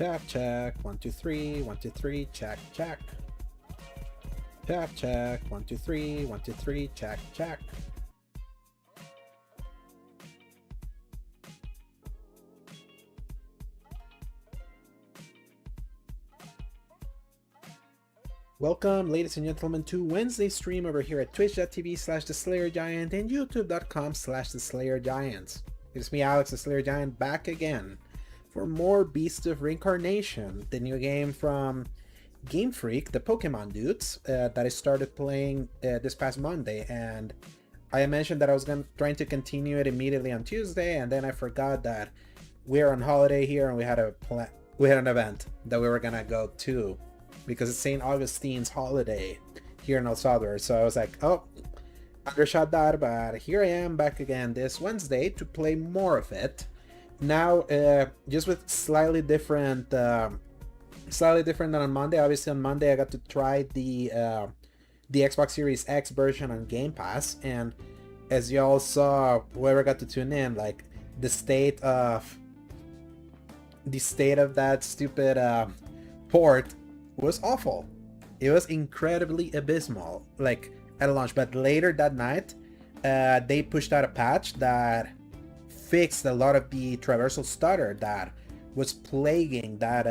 Tap check. 1 2 3. 1 2 3. Check check. Tap check. 1 2 3. 1 2 3. Check check. Welcome, ladies and gentlemen, to Wednesday stream over here at twitch.tv/theslayergiant and youtube.com/theslayergiants. It's me, Alex, the Slayer Giant, back again for more Beast of Reincarnation, the new game from Game Freak, the Pokemon dudes, that I started playing this past Monday. And I mentioned that I was trying to continue it immediately on Tuesday, and then I forgot that we're on holiday here and we had an event that we were gonna go to, because it's St. Augustine's holiday here in El Salvador. So I was like, oh, undershot that, but here I am back again this Wednesday to play more of it. Now, just with slightly different than on Monday. Obviously on Monday I got to try the Xbox Series X version on Game Pass, and as y'all saw, whoever got to tune in, like the state of that stupid port was awful. It was incredibly abysmal, like at launch. But later that night, they pushed out a patch that fixed a lot of the traversal stutter that was plaguing that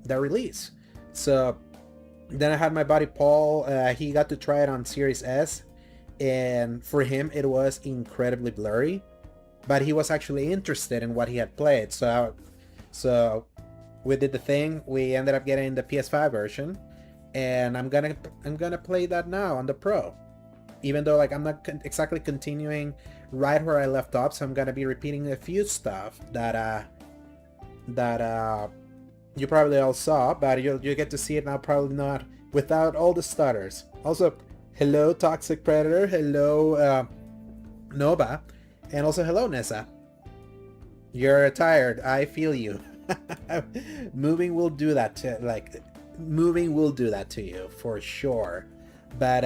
release. So then I had my buddy Paul. He got to try it on Series S, and for him it was incredibly blurry, but he was actually interested in what he had played. So we did the thing. We ended up getting the PS5 version, and I'm gonna play that now on the Pro. Even though, like, I'm not exactly continuing right where I left off, so I'm gonna be repeating a few stuff that you probably all saw, but you'll get to see it now, probably not without all the stutters. Also, hello Toxic Predator, hello Nova, and also hello Nessa. You're tired. I feel you. Moving will do that to you for sure. But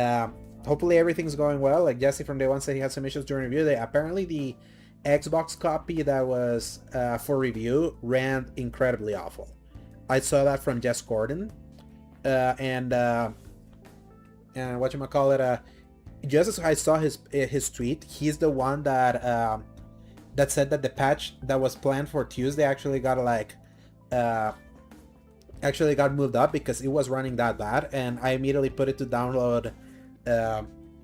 hopefully everything's going well. Like Jesse from Day One said, he had some issues during review. Apparently the Xbox copy that was for review ran incredibly awful. I saw that from Jess Gordon, and whatchamacallit, just as I saw his tweet, he's the one that said that the patch that was planned for Tuesday actually got moved up because it was running that bad, and I immediately put it to download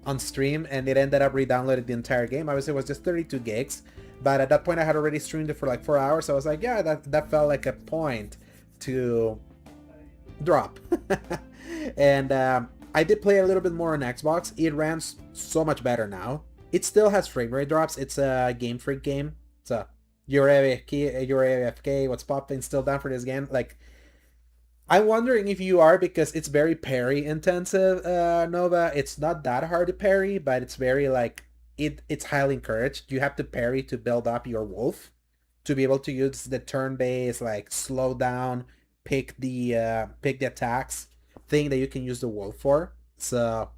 on stream, and it ended up re-downloading the entire game. Obviously it was just 32 gigs, but at that point I had already streamed it for like 4 hours, so I was like, yeah, that felt like a point to drop. And I did play a little bit more on Xbox. It ran so much better now. It still has frame rate drops. It's a Game Freak game. So you're AFK, what's popping, still down for this game? Like, I'm wondering if you are, because it's very parry intensive, Nova. It's not that hard to parry, but it's very like it's highly encouraged. You have to parry to build up your wolf to be able to use the turn-based, like, slow down, pick the attacks thing that you can use the wolf for. So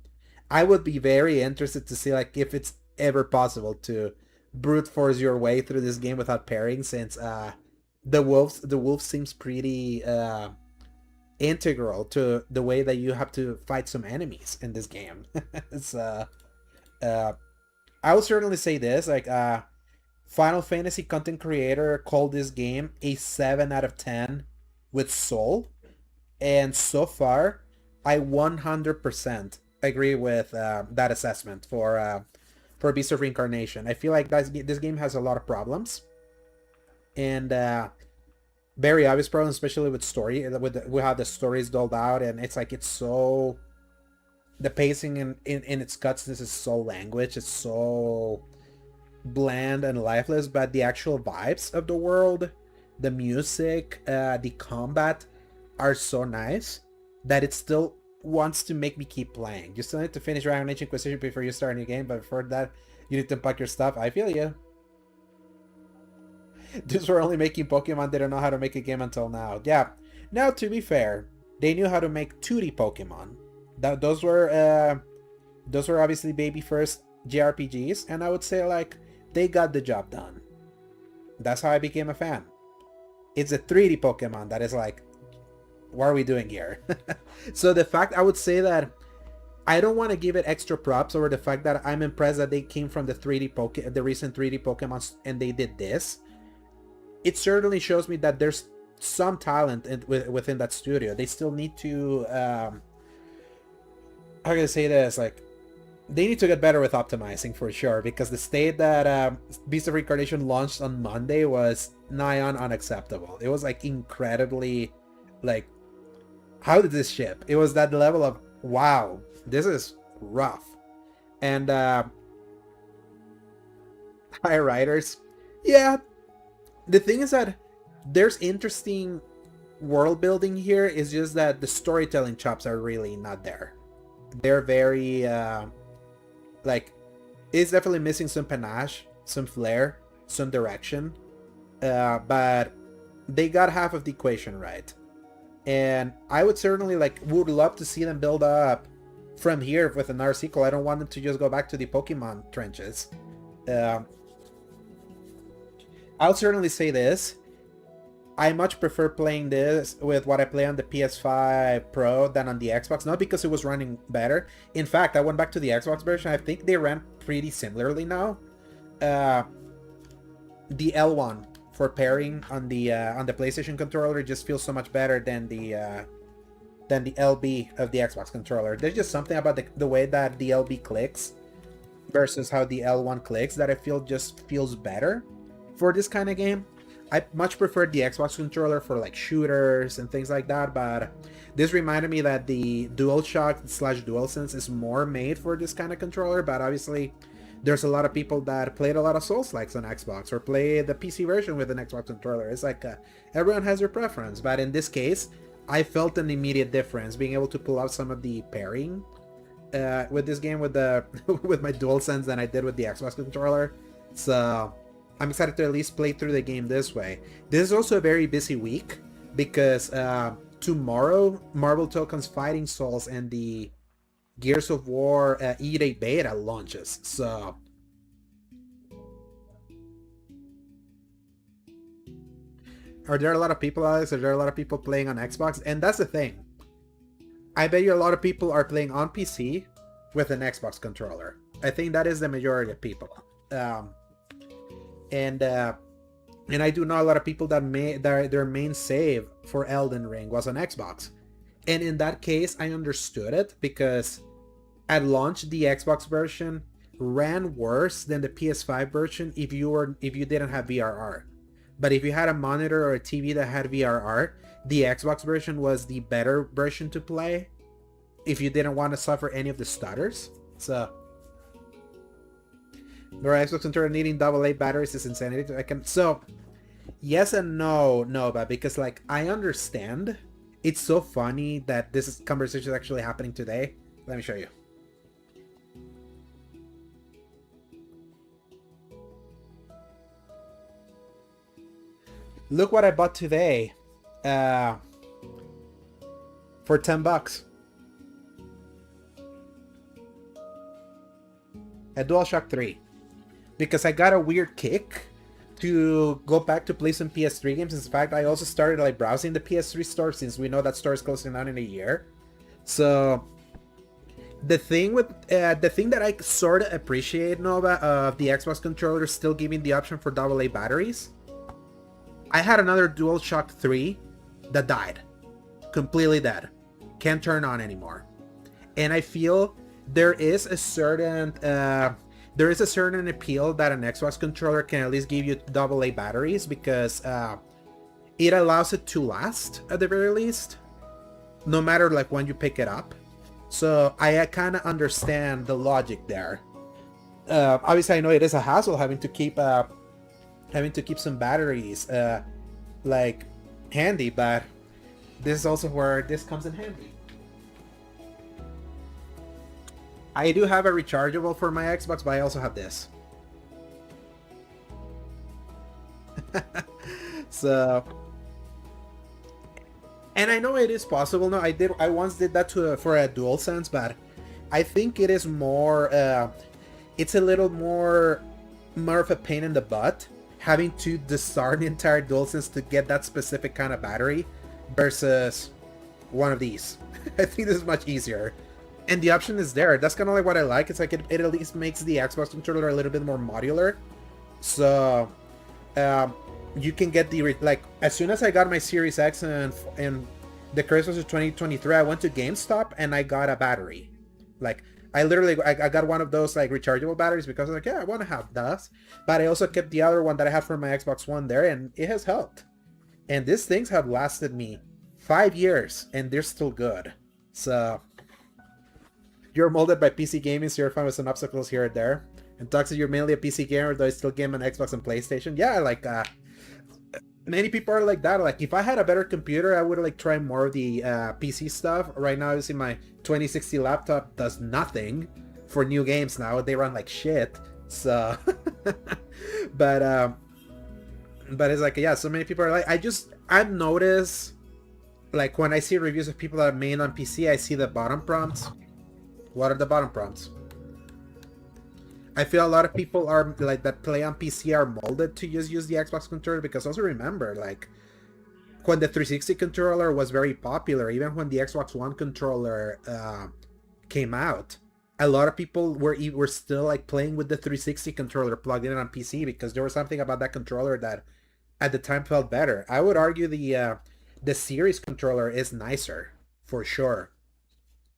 I would be very interested to see, like, if it's ever possible to brute force your way through this game without parrying, since the wolf seems pretty integral to the way that you have to fight some enemies in this game. So I would certainly say this, like, Final Fantasy content creator called this game a 7 out of 10 with soul, and so far I 100% agree with that assessment for Beast of Reincarnation. I feel like this game has a lot of problems, and very obvious problems, especially with story, with how the story is doled out, and it's like, it's so, the pacing in its cutscenes is so language, it's so bland and lifeless, but the actual vibes of the world, the music, the combat are so nice that it still wants to make me keep playing. You still need to finish Dragon Age Inquisition before you start a new game, but before that you need to pack your stuff. I feel you. Dudes were only making Pokemon, they don't know how to make a game until now. Yeah. Now, to be fair, they knew how to make 2D Pokemon. Those were obviously baby first JRPGs, and I would say, like, they got the job done. That's how I became a fan. It's a 3D Pokemon that is like, what are we doing here? So the fact, I would say that I don't want to give it extra props over the fact that I'm impressed that they came from the recent 3D Pokemon and they did this. It certainly shows me that there's some talent within that studio. They still need to, how can I say this? Like, they need to get better with optimizing for sure, because the state that Beast of Reincarnation launched on Monday was nigh on unacceptable. It was like incredibly, like, how did this ship? It was that level of, wow, this is rough. And high writers, yeah. The thing is that there's interesting world building here. It's just that the storytelling chops are really not there. They're very like, it's definitely missing some panache, some flair, some direction, but they got half of the equation right. And I would certainly would love to see them build up from here with another sequel. I don't want them to just go back to the Pokemon trenches. I'll certainly say this. I much prefer playing this with what I play on the PS5 Pro than on the Xbox. Not because it was running better. In fact, I went back to the Xbox version. I think they ran pretty similarly now. The L1 for pairing on the PlayStation controller just feels so much better than the LB of the Xbox controller. There's just something about the way that the LB clicks versus how the L1 clicks that I feel just feels better for this kind of game. I much prefer the Xbox controller for like shooters and things like that, but this reminded me that the DualShock/DualSense is more made for this kind of controller. But obviously there's a lot of people that played a lot of Souls-likes on Xbox or play the PC version with an Xbox controller. It's like everyone has their preference, but in this case I felt an immediate difference being able to pull out some of the pairing with this game with the with my DualSense than I did with the Xbox controller. So I'm excited to at least play through the game this way. This is also a very busy week because tomorrow Marvel Tokens Fighting Souls and the Gears of War E-Day beta launches. So are there a lot of people, Alex? Are there a lot of people playing on Xbox? And that's the thing. I bet you a lot of people are playing on PC with an Xbox controller. I think that is the majority of people. And I do know a lot of people that their main save for Elden Ring was on Xbox. And in that case, I understood it because at launch the Xbox version ran worse than the PS5 version if you didn't have VRR. But if you had a monitor or a TV that had VRR, the Xbox version was the better version to play if you didn't want to suffer any of the stutters. So the Xbox controller needing AA batteries is insanity. So yes and no, but because like I understand, it's so funny that this conversation is actually happening today. Let me show you. Look what I bought today for $10. A DualShock 3. Because I got a weird kick to go back to play some PS3 games. In fact, I also started like browsing the PS3 store since we know that store is closing down in a year. So the thing that I sort of appreciate, Nova, of the Xbox controller still giving the option for AA batteries. I had another DualShock 3 that died. Completely dead. Can't turn on anymore. And I feel there is a certain appeal that an Xbox controller can at least give you AA batteries because it allows it to last at the very least, no matter like when you pick it up. So I kind of understand the logic there. Obviously, I know it is a hassle having to keep some batteries like handy, but this is also where this comes in handy. I do have a rechargeable for my Xbox, but I also have this. So, and I know it is possible. No, I once did that for a DualSense, but I think it is more. It's a little more of a pain in the butt having to discard the entire DualSense to get that specific kind of battery versus one of these. I think this is much easier. And the option is there. That's kind of like what I like. It's like it at least makes the Xbox controller a little bit more modular. So you can get the like as soon as I got my Series X and the Christmas of 2023, I went to GameStop and I got a battery. Like I literally I got one of those like rechargeable batteries because I was like, yeah, I want to have that. But I also kept the other one that I have for my Xbox One there, and it has helped. And these things have lasted me 5 years and they're still good. So you're molded by PC gaming, so you're fine with some obstacles here and there. And Toxic, you're mainly a PC gamer, though I still game on Xbox and PlayStation. Yeah, like many people are like that. Like if I had a better computer, I would like try more of the PC stuff. Right now, obviously my 2060 laptop does nothing for new games now. They run like shit. So, but it's like, yeah, so many people are like, I've noticed, like when I see reviews of people that are made on PC, I see the bottom prompts. What are the bottom prompts? I feel a lot of people are like that play on PC are molded to just use the Xbox controller, because also remember, like when the 360 controller was very popular, even when the Xbox One controller came out, a lot of people were still like playing with the 360 controller plugged in on PC because there was something about that controller that at the time felt better. I would argue the Series controller is nicer for sure.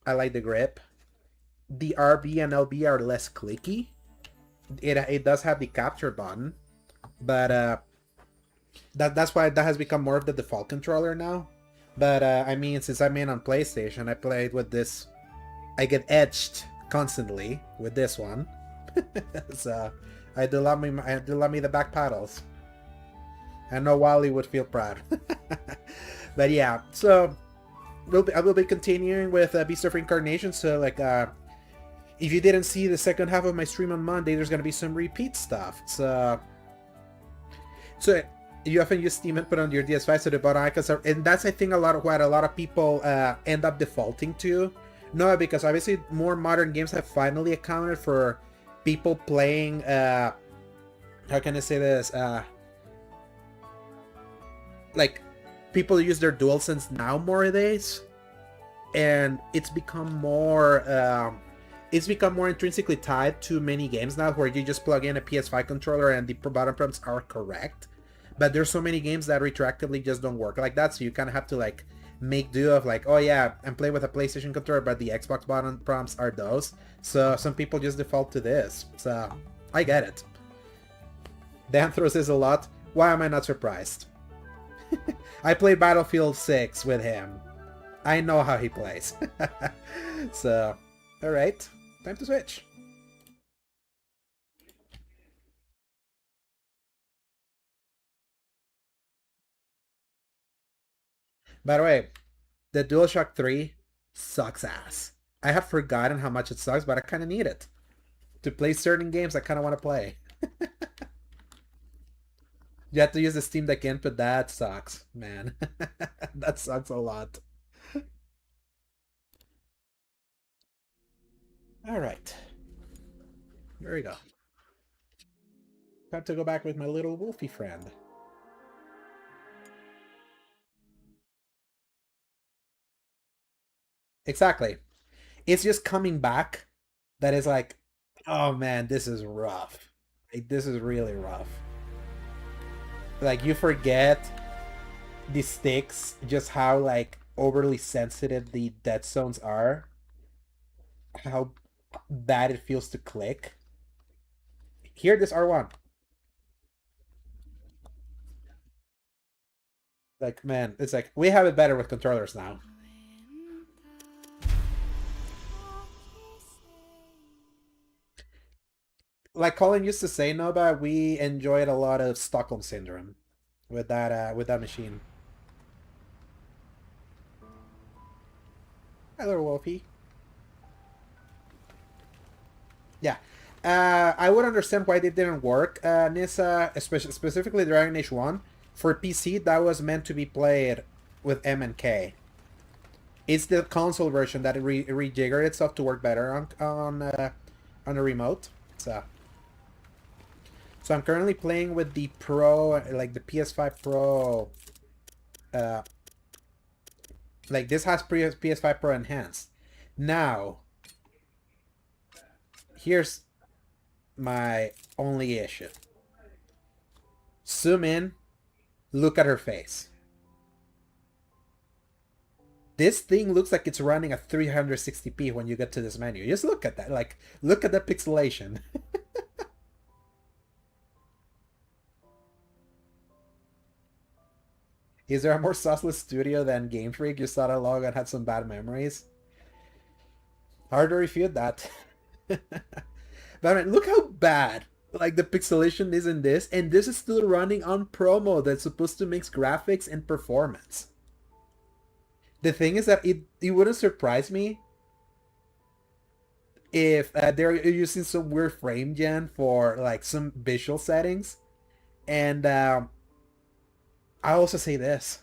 I like the grip. The RB and LB are less clicky. It does have the capture button, but that's why that has become more of the default controller now. But I mean, since I'm in on PlayStation, I played with this. I get edged constantly with this one, so I do love me the back paddles. I know Wally would feel proud. But yeah, so I will be continuing with Beast of Reincarnation. So like, if you didn't see the second half of my stream on Monday, there's gonna be some repeat stuff. So you often use Steam input on your PS5, so the button icons are, and that's I think what a lot of people end up defaulting to. No, because obviously more modern games have finally accounted for people playing. How can I say this? Like people use their DualSense now nowadays, and it's become more intrinsically tied to many games now, where you just plug in a PS5 controller and the button prompts are correct. But there's so many games that retroactively just don't work like that, so you kind of have to like make do of like, oh yeah, I'm playing with a PlayStation controller, but the Xbox button prompts are those. So some people just default to this. So I get it. Dan throws this a lot. Why am I not surprised? I played Battlefield 6 with him. I know how he plays. So, alright. Time to switch. By the way, the DualShock 3 sucks ass. I have forgotten how much it sucks, but I kind of need it. To play certain games I kind of want to play. You have to use the Steam Deck input. That sucks, man. That sucks a lot. Alright. There we go. Time to go back with my little wolfie friend. Exactly. It's just coming back that is like, oh man, this is rough. Like, this is really rough. Like, you forget the sticks, just how like overly sensitive the dead zones are, how bad it feels to click. Here, this R1. Like, man, it's like we have it better with controllers now. Like Colin used to say, Nova, we enjoyed a lot of Stockholm syndrome with that machine. Hello, Wolfie. Yeah. I would understand why they didn't work, Nissa, especially specifically Dragon Age 1. For PC, that was meant to be played with M and K. It's the console version that rejiggered itself to work better on a remote. So So I'm currently playing with the Pro, like the PS5 Pro. Like this has PS5 Pro enhanced. Now, here's my only issue. Zoom in, look at her face. This thing looks like it's running at 360p when you get to this menu. Just look at that. Like, look at the pixelation. Is there a more sauceless studio than Game Freak? You saw that log and had some bad memories? Hard to refute that. But I mean, look how bad like the pixelation is in this, and this is still running on Pro mode that's supposed to mix graphics and performance. The thing is that it wouldn't surprise me if they're using some weird frame gen for like some visual settings. And I also say this.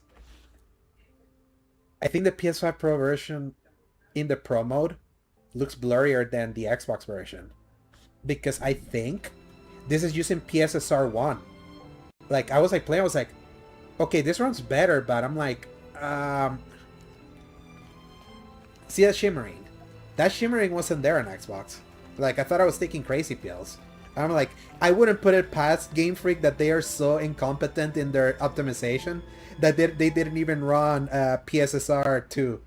I think the PS5 Pro version in the Pro mode looks blurrier than the Xbox version. Because I think this is using PSSR 1. Like, I was like playing, I was like, okay, this runs better, but I'm like, see that shimmering? That shimmering wasn't there on Xbox. Like, I thought I was taking crazy pills. I'm like, I wouldn't put it past Game Freak that they are so incompetent in their optimization that they didn't even run PSSR 2.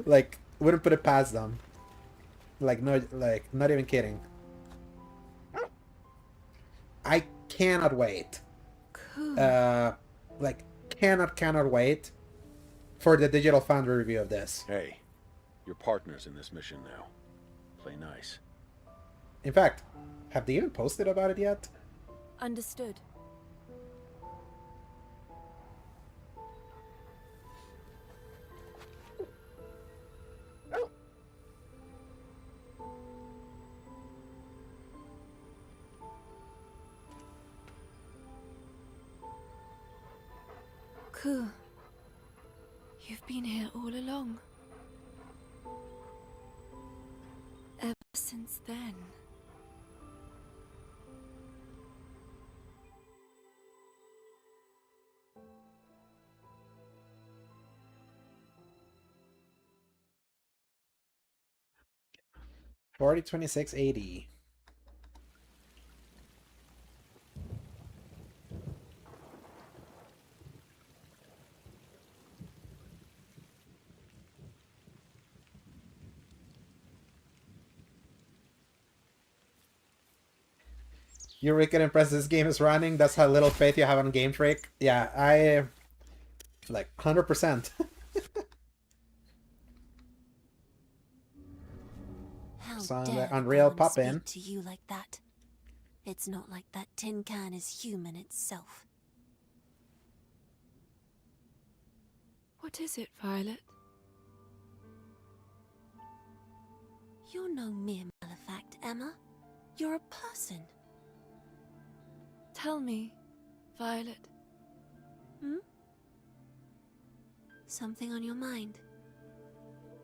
Like, wouldn't put it past them. Like, no, like, not even kidding. I cannot wait. Cool. Like, cannot wait for the Digital Foundry review of this. Hey, you're partners in this mission now. Play nice. In fact, have they even posted about it yet? Understood. Cool. You've been here all along. Ever since then. $4026.80. You're wicked impressed this game is running. That's how little faith you have on Game Freak. Yeah, I like 100%. How So dare Unreal Dawn pop speak in. to you like that? It's not like that tin can is human itself. What is it, Violet? You're no mere malefact, Emma. You're a person. Tell me, Violet. Something on your mind?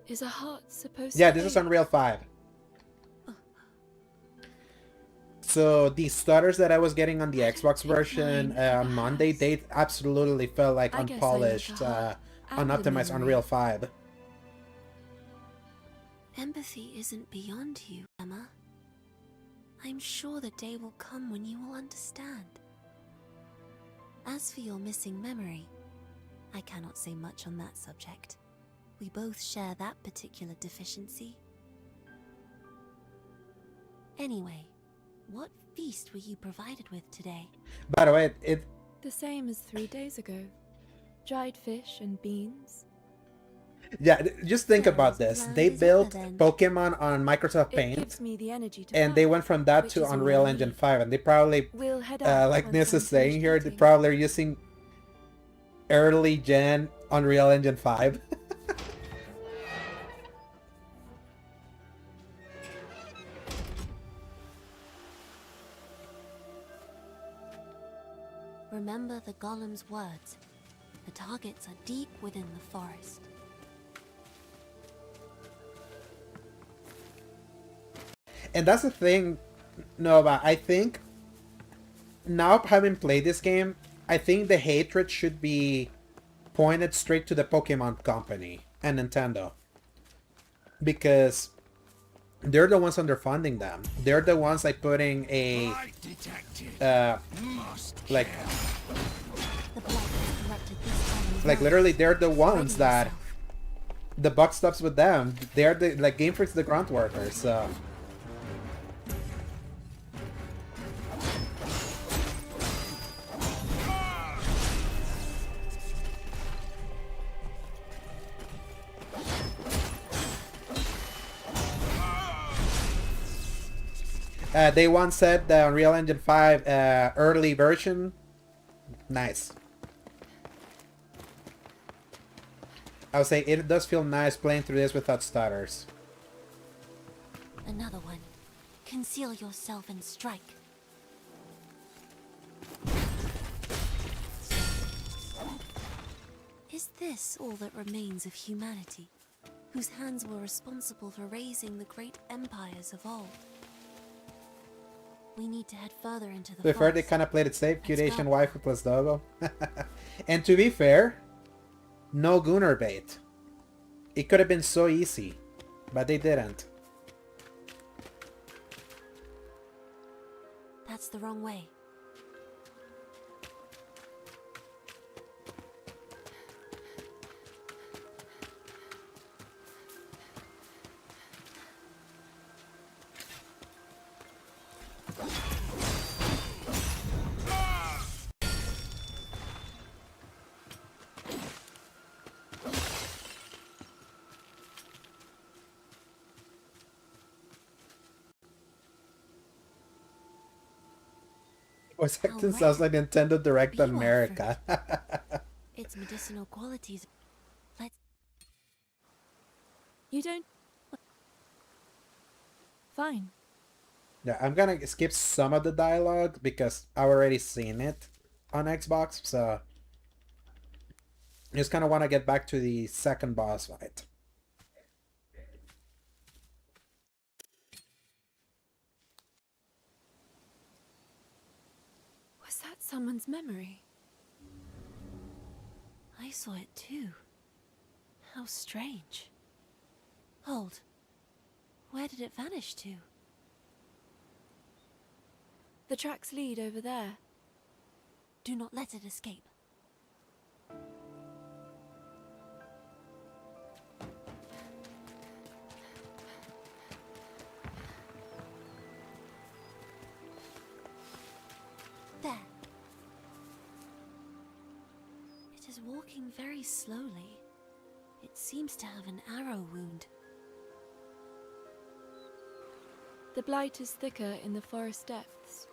Is a heart supposed Yeah, to this is ache? Unreal 5. So the stutters that I was getting on the Xbox version on Monday, they absolutely felt like I guess I unpolished, need the heart and the unoptimized memory. Unreal 5. Empathy isn't beyond you, Emma. I'm sure the day will come when you will understand. As for your missing memory, I cannot say much on that subject. We both share that particular deficiency. Anyway, what feast were you provided with today? By the way, The same as 3 days ago. Dried fish and beans. just think about this. They built Pokemon on Microsoft It Paint, gives me the energy to and they fight, went from that which to is all Unreal I Engine need. 5, and they probably, We'll head out like once Ness I'm is saying finished here, they eating. probably are using early gen Unreal Engine 5. Remember the golem's words. The targets are deep within the forest. And that's the thing, Nova. I think now having played this game, I think the hatred should be pointed straight to the Pokemon Company and Nintendo. Because they're the ones underfunding them. They're the ones like putting a like The Blight has corrupted this town like as well. literally they're the ones Ready that yourself. the buck stops with them. They're the like Game Freak's the grunt workers. So they once said the Unreal Engine 5 early version. Nice. I would say it does feel nice playing through this without stutters. Another one. Conceal yourself and strike. Is this all that remains of humanity, whose hands were responsible for raising the great empires of old? We need to head further into the To be fair, they forest. kind of played it safe. Cute Let's Asian go. waifu plus Dogo. And to be fair, no Gunnar bait. It could have been so easy, but they didn't. That's the wrong way. Voice How acting sounds like Nintendo Direct Be America. Its medicinal qualities. Let's. You don't. Fine. Yeah, I'm gonna skip some of the dialogue because I've already seen it on Xbox, so I just kind of want to get back to the second boss fight. Was that someone's memory? I saw it too. How strange. Hold. Where did it vanish to? The tracks lead over there. Do not let it escape. There. It is walking very slowly. It seems to have an arrow wound. The blight is thicker in the forest depths.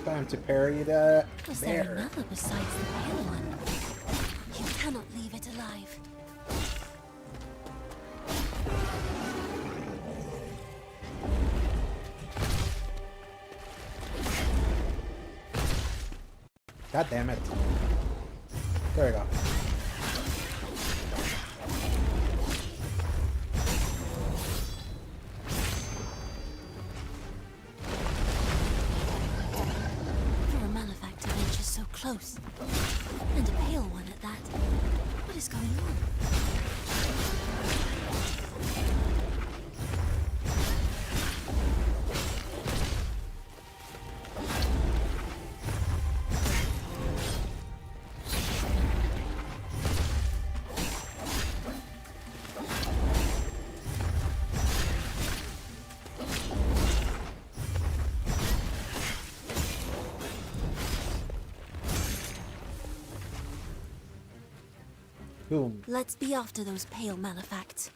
Time to parry the Was there bear. another besides the pale one? You cannot leave it alive. God damn it. There we go. For a malefactor ventures so close. And a pale one at that. What is going on? Boom. Let's be after those pale malefacts.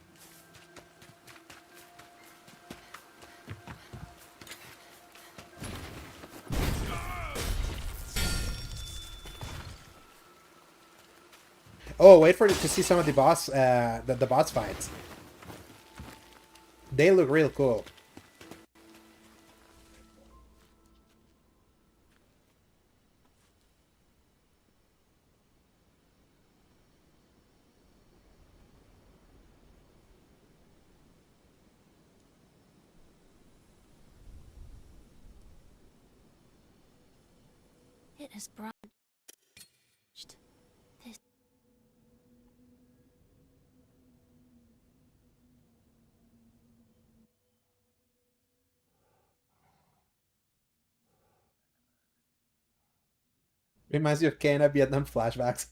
Oh, wait for it to see some of the boss, the boss fights. They look real cool. It has branched. This. Reminds you of Kana Vietnam flashbacks.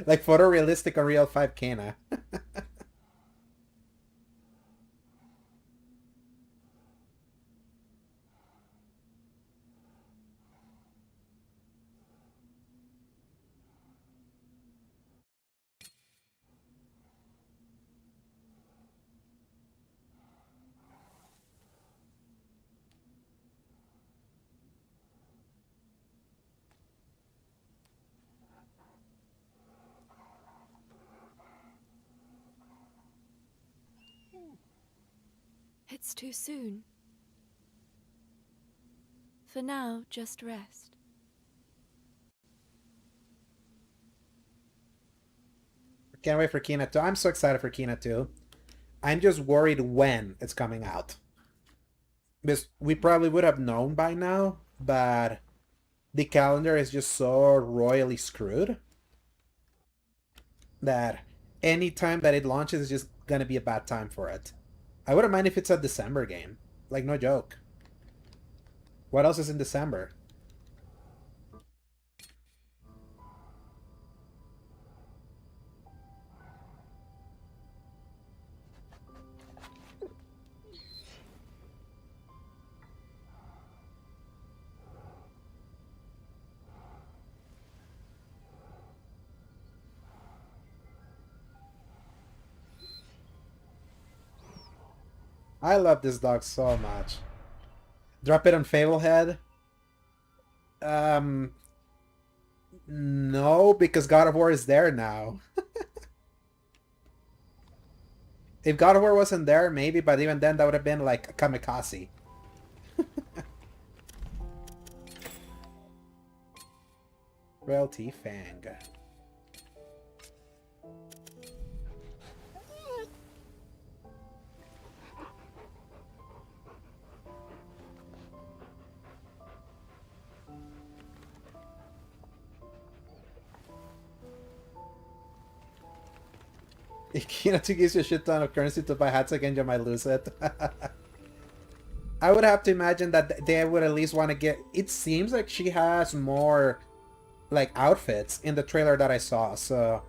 Like photorealistic Unreal 5 Kana. It's too soon. For now, just rest. Can't wait for Kina 2. I'm so excited for Kina 2. I'm just worried when it's coming out. Because we probably would have known by now, but the calendar is just so royally screwed that any time that it launches is just gonna be a bad time for it. I wouldn't mind if it's a December game. Like, no joke. What else is in December? I love this dog so much. Drop it on Fablehead? No, because God of War is there now. If God of War wasn't there, maybe, but even then that would have been like a kamikaze. Realty Fang. If Kinato gives you a shit ton of currency to buy hats again, you might lose it. I would have to imagine that they would at least want to get... It seems like she has more, like, outfits in the trailer that I saw, so...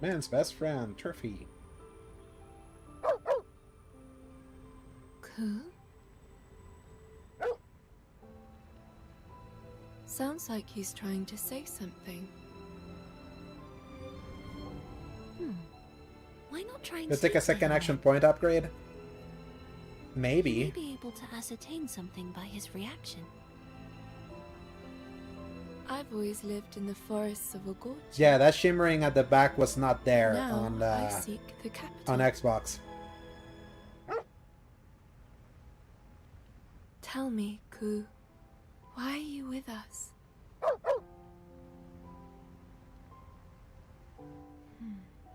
Man's best friend, Turfy. Cool. Sounds like he's trying to say something. Why not try and Let's take a speak to second him? action point upgrade. He Maybe. may be able to ascertain something by his reaction. I've always lived in the forests of Ogorchi. Yeah, that shimmering at the back was not there Now on I seek the capital. on Xbox. Tell me, Ku, why are you with us?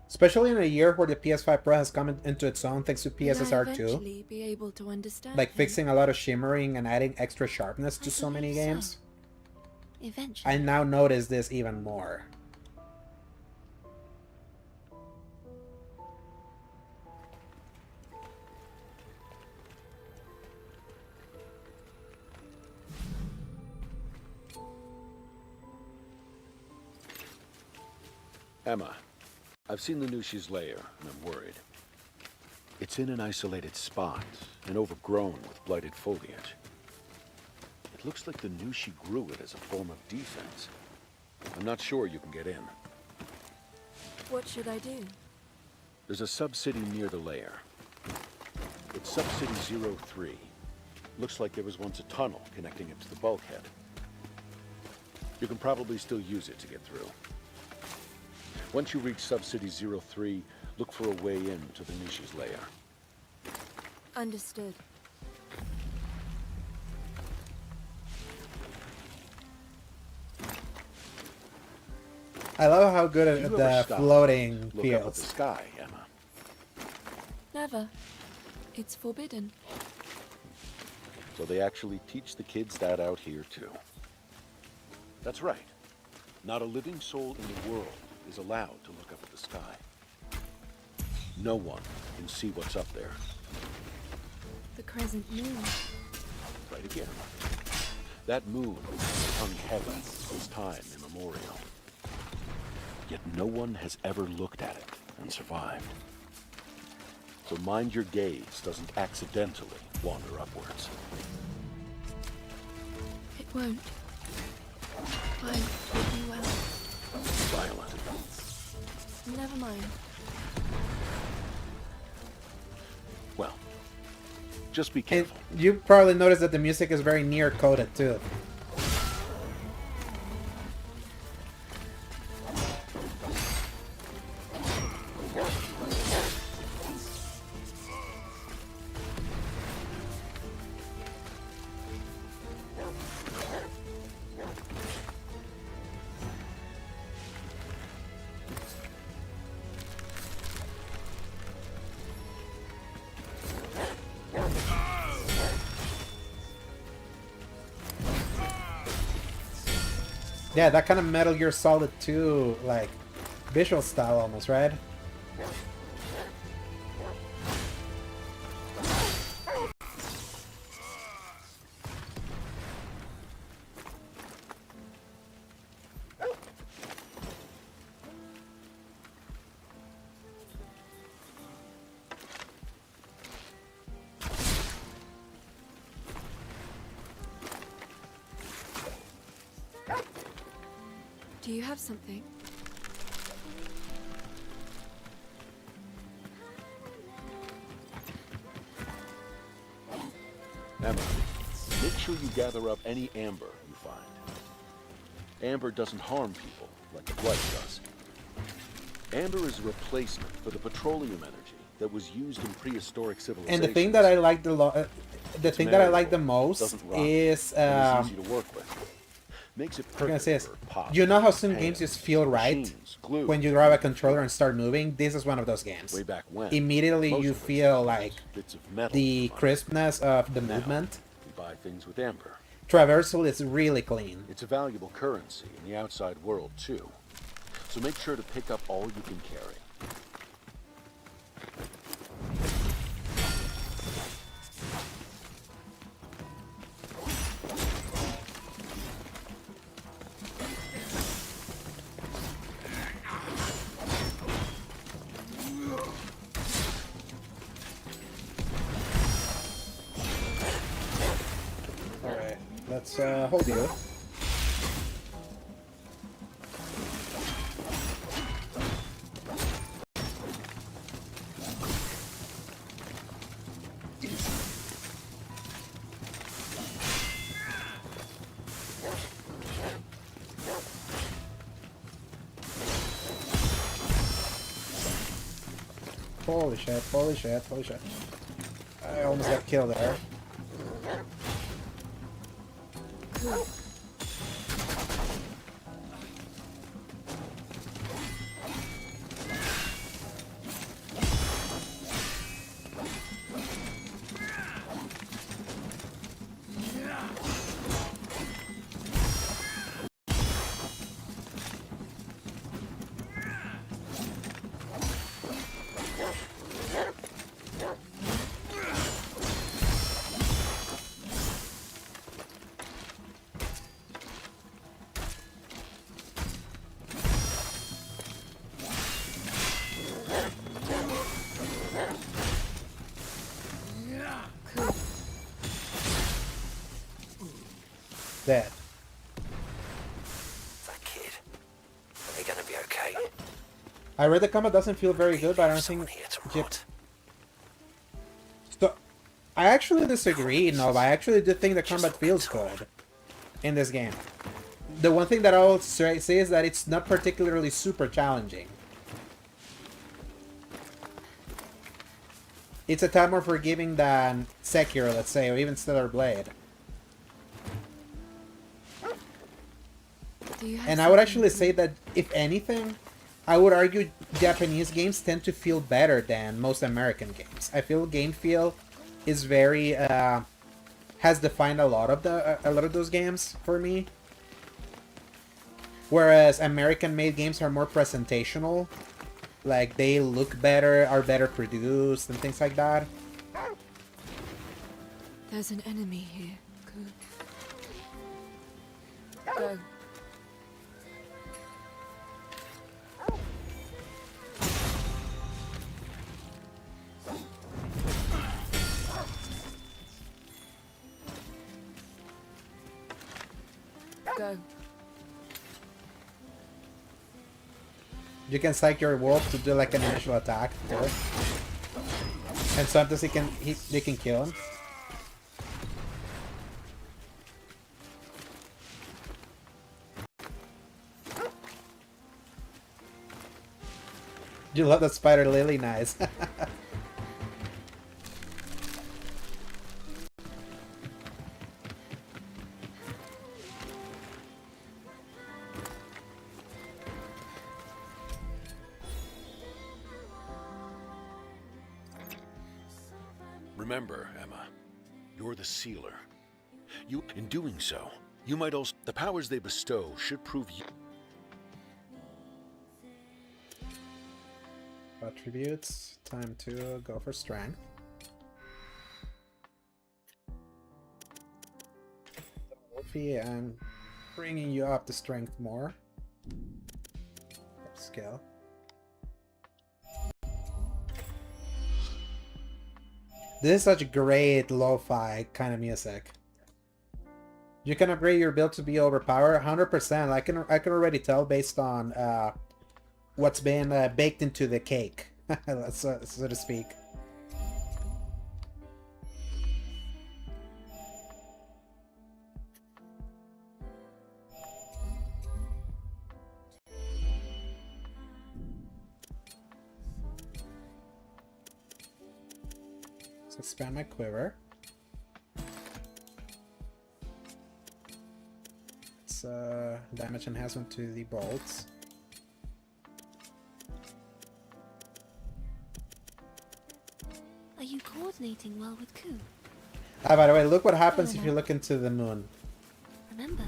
Especially in a year where the PS5 Pro has come into its own thanks to Will I PSSR 2. eventually be able to understand Like him? fixing a lot of shimmering and adding extra sharpness to I so many believe so. games. Eventually. I now notice this even more. Emma, I've seen the Nushi's lair, and I'm worried. It's in an isolated spot, and overgrown with blighted foliage. It looks like the Nushi grew it as a form of defense. I'm not sure you can get in. What should I do? There's a sub-city near the lair. It's Sub-City 03. Looks like there was once a tunnel connecting it to the bulkhead. You can probably still use it to get through. Once you reach Sub-City 03, look for a way in to the Nushi's lair. Understood. I love how good You the ever stop, floating Look up at the feels. sky, Emma. Never. It's forbidden. So they actually teach the kids that out here too. That's right. Not a living soul in the world is allowed to look up at the sky. No one can see what's up there. The crescent moon. Right again. That moon hung heaven since time immemorial. Yet no one has ever looked at it and survived. So mind your gaze doesn't accidentally wander upwards. It won't. I will be well. Violent. Never mind. Well, just be And careful. you probably noticed that the music is very near coded too. Yeah, that kind of Metal Gear Solid 2, like, visual style almost, right? Do you have something? Emma, make sure you gather up any amber you find. Amber doesn't harm people like the blood does. Amber is a replacement for the petroleum energy that was used in prehistoric civilizations. And the thing that I like the thing that I like the most is and it's easy to work with. Makes it I'm gonna say perfect this. for pots, You know how some pans, games just feel right machines, glue, when you grab a controller and start moving? This is one of those games. way back when. Immediately Most you of us feel use like bits of metal the for money. crispness of the Now, movement. we buy things with amber. Traversal is really clean. It's a valuable currency in the outside world too. So make sure to pick up all you can carry. Alright, let's hold you. Holy shit, holy shit, holy shit. I almost got killed there. Dead. That kid. Are they gonna be okay? I read the combat doesn't feel very good, but I don't Someone think... here to Yep. rot. So, I actually disagree, no, I actually do think the combat feels good in this game. The one thing that I will say is that it's not particularly super challenging. It's a tad more forgiving than Sekiro, let's say, or even Stellar Blade. Do you have And I would something actually to- say that, if anything, I would argue Japanese games tend to feel better than most American games. I feel game feel is very has defined a lot of those games for me. Whereas American-made games are more presentational, like they look better, are better produced, and things like that. There's an enemy here. Go. Go. You can psych your wolf to do like an initial attack, too. And sometimes they can kill him. You love the spider lily, nice. Remember, Emma, you're the sealer. In doing so, you might also... The powers they bestow should prove you... Attributes. Time to go for strength. Wolfie, I'm bringing you up to strength more. Skill. This is such great lo-fi kind of music. You can upgrade your build to be overpowered 100%. I can already tell based on what's been baked into the cake, so to speak. Let's expand my quiver. It's damage enhancement to the bolts. Are you coordinating well with Ku? Ah, by the way, look what happens if you look into the moon. Remember,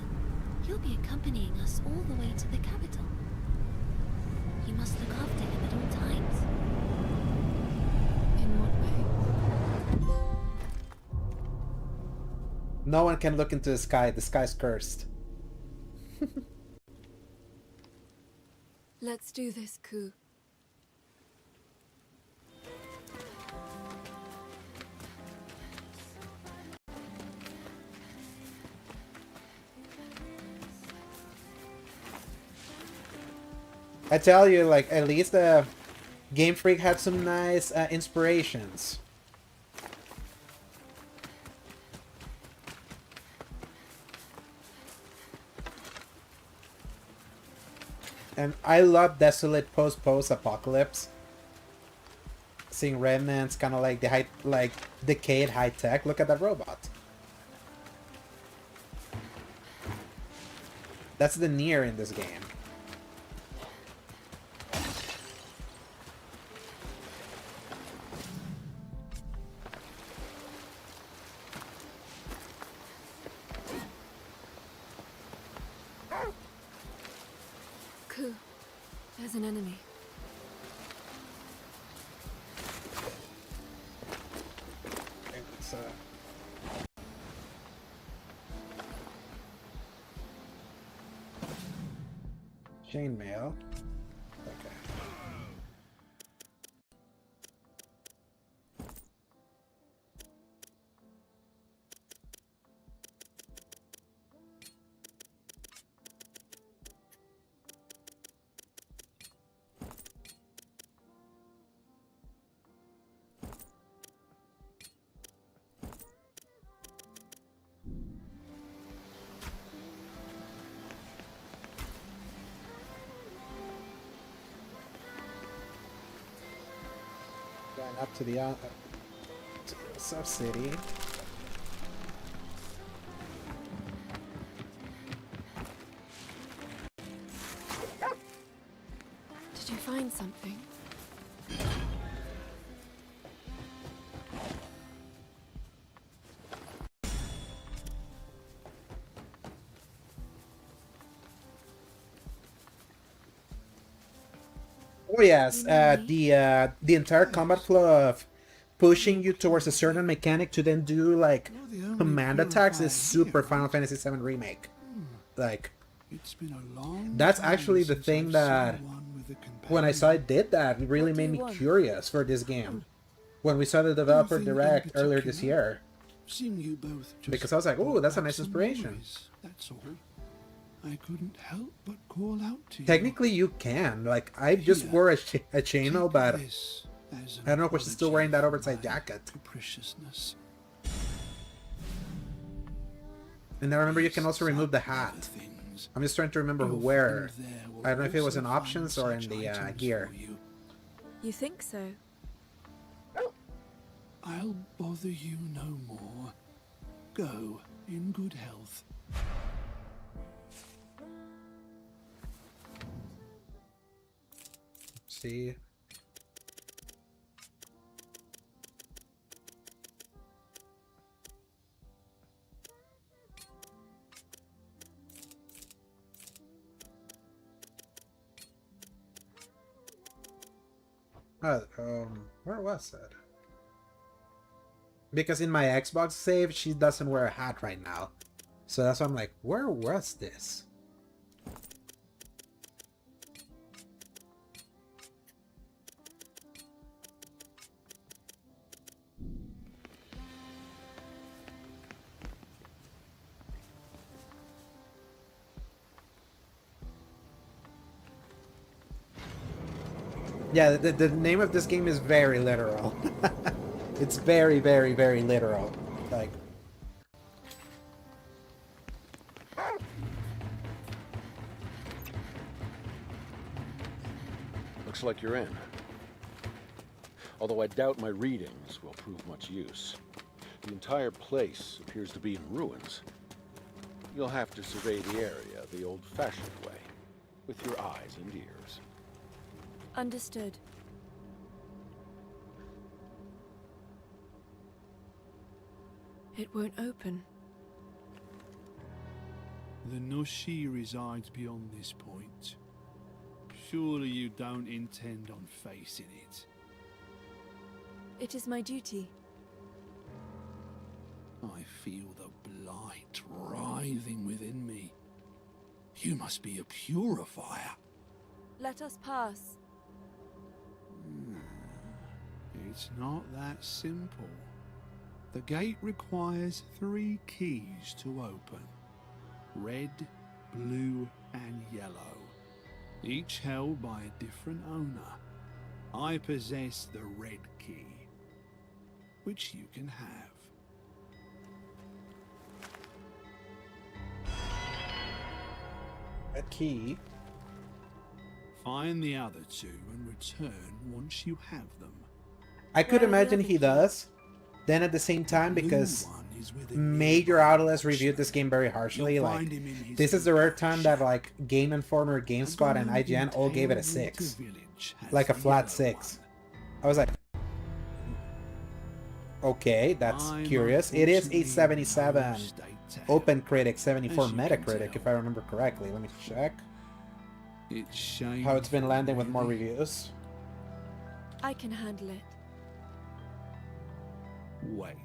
he'll be accompanying us all the way to the capital. You must look after him at all times. In what way? No one can look into the sky. The sky's cursed. Let's do this, Ku. I tell you, like, at least Game Freak had some nice inspirations. And I love desolate post-apocalypse. Seeing remnants, kind of like the decayed high tech. Look at that robot. That's the Nier in this game. Ku, there's an enemy. It's chainmail. Okay. Going up to the sub-city. Did Oh yes, You know me? the entire combat flow of pushing you towards a certain mechanic to then do like You're the only command attacks is purifier super here, Final aren't Fantasy VII Remake. Like It's been a long that's time actually the since thing I've that seen one with a when I saw companion. it did that, it really What do made you me want? curious for this game. When we saw the developer Nothing in direct earlier this particular. year, Seeing you both just because I was like, "Ooh, brought that's a back nice some inspiration." memories, that's all. I couldn't help but call out to you. Technically, you can. Like I just Here, wore a chainmail, Take but this as an I don't know if she's still wearing that apology oversized for my jacket. Capriciousness. And I remember you can also remove the Other hat. things. I'm just trying to remember Your where. friend there will I don't know if it was also in find options or in such the items gear. for you. You think so? I'll bother you no more. Go in good health. See. Where was it? Because in my Xbox save, she doesn't wear a hat right now. So that's why I'm like, where was this? Yeah, the name of this game is very literal. It's very, very, very literal. Like, Looks like you're in. Although I doubt my readings will prove much use. The entire place appears to be in ruins. You'll have to survey the area the old-fashioned way, with your eyes and ears. Understood. It won't open. The Nushi resides beyond this point. Surely you don't intend on facing it. It is my duty. I feel the blight writhing within me. You must be a purifier. Let us pass. It's not that simple. The gate requires 3 keys to open. Red, blue, and yellow. Each held by a different owner. I possess the red key, which you can have. a key. Find the other 2 and return once you have them. I could Where are the imagine other he keys? does. Then at the same time, Blue because one is with a new Major one. Outlast reviewed this game very harshly. You'll Like, find him in his this is the rare time that collection. like Game Informer, GameSpot, and IGN all gave it a 6, like a flat 6. I was like, okay, that's curious. It is a 77 Open Critic, 74 Metacritic, if I remember correctly. Let me check how it's been landing with more reviews. I can handle it. Wait.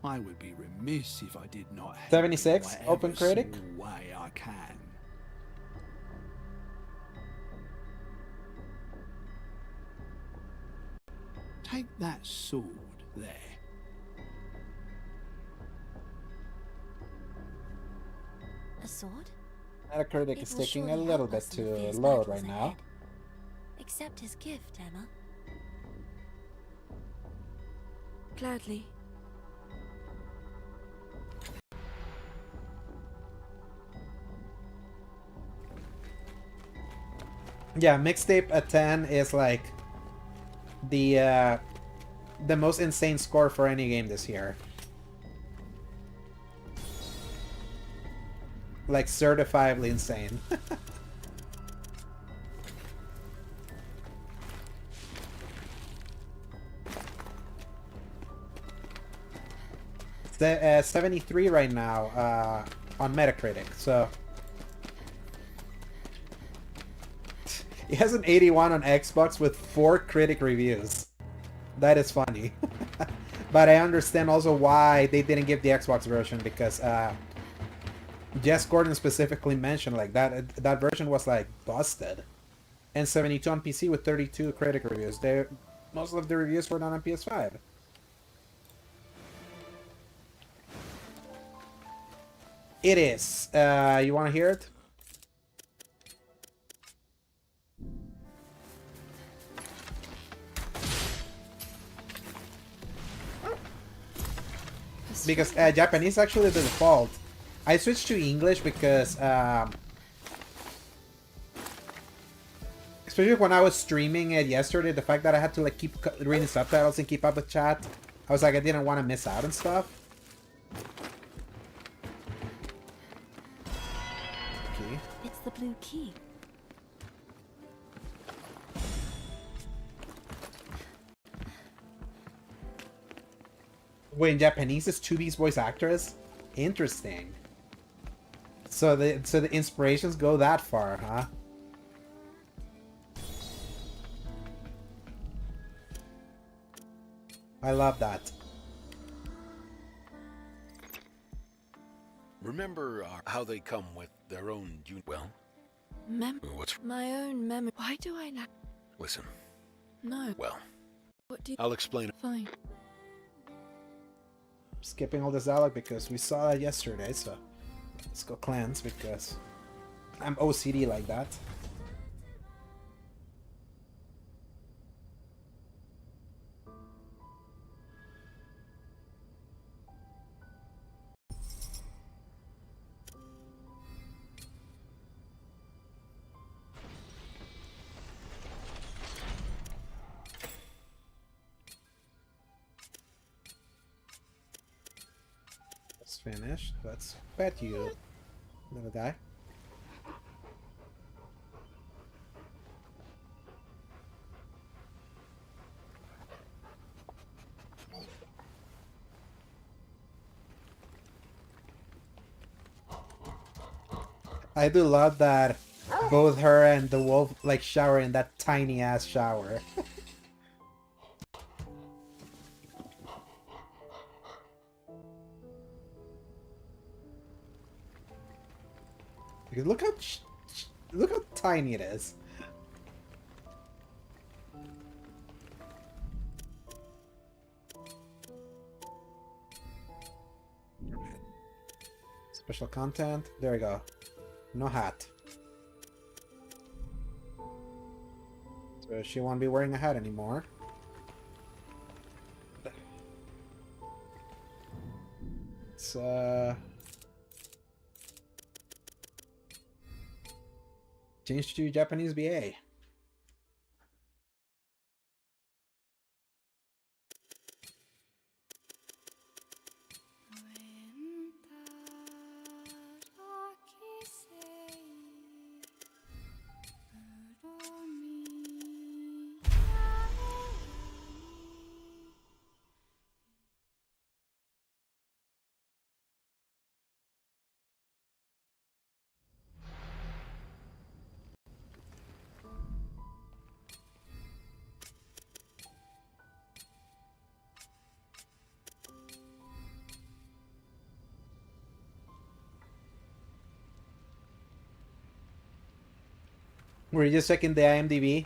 I would be remiss if I did not help 76 in Open whatever Critic? small way I can. Take that sword there. A sword? Metacritic It is will taking a surely little help bit us in the to fierce load battles right now. ahead. Accept his gift, Emma. Gladly. Yeah, mixtape at 10 is like the most insane score for any game this year. Like certifiably insane. The 73 right now on Metacritic, so It has an 81 on Xbox with 4 critic reviews. That is funny. But I understand also why they didn't give the Xbox version, because Jess Gordon specifically mentioned like that version was like busted. And 72 on PC with 32 critic reviews. Most of the reviews were done on PS5. It is. You want to hear it? Because Japanese is actually the default. I switched to English because, especially when I was streaming it yesterday, the fact that I had to like keep reading subtitles and keep up with chat, I was like, I didn't want to miss out and stuff. Okay. It's the blue key. Wait, in Japanese is 2B's voice actress? Interesting. So the inspirations go that far, huh? I love that. Remember how they come with their own well? What's... My own memory. Why do I lack... Listen, No. well, What do you... I'll explain. Fine. Skipping all this dialogue because we saw that yesterday, so let's go cleanse because I'm OCD like that. Finished. Let's bet you gonna die. I do love that both her and the wolf like shower in that tiny ass shower. Look how tiny it is. Special content. There we go. No hat. So she won't be wearing a hat anymore. It's change to Japanese BA. Were you just checking the IMDb?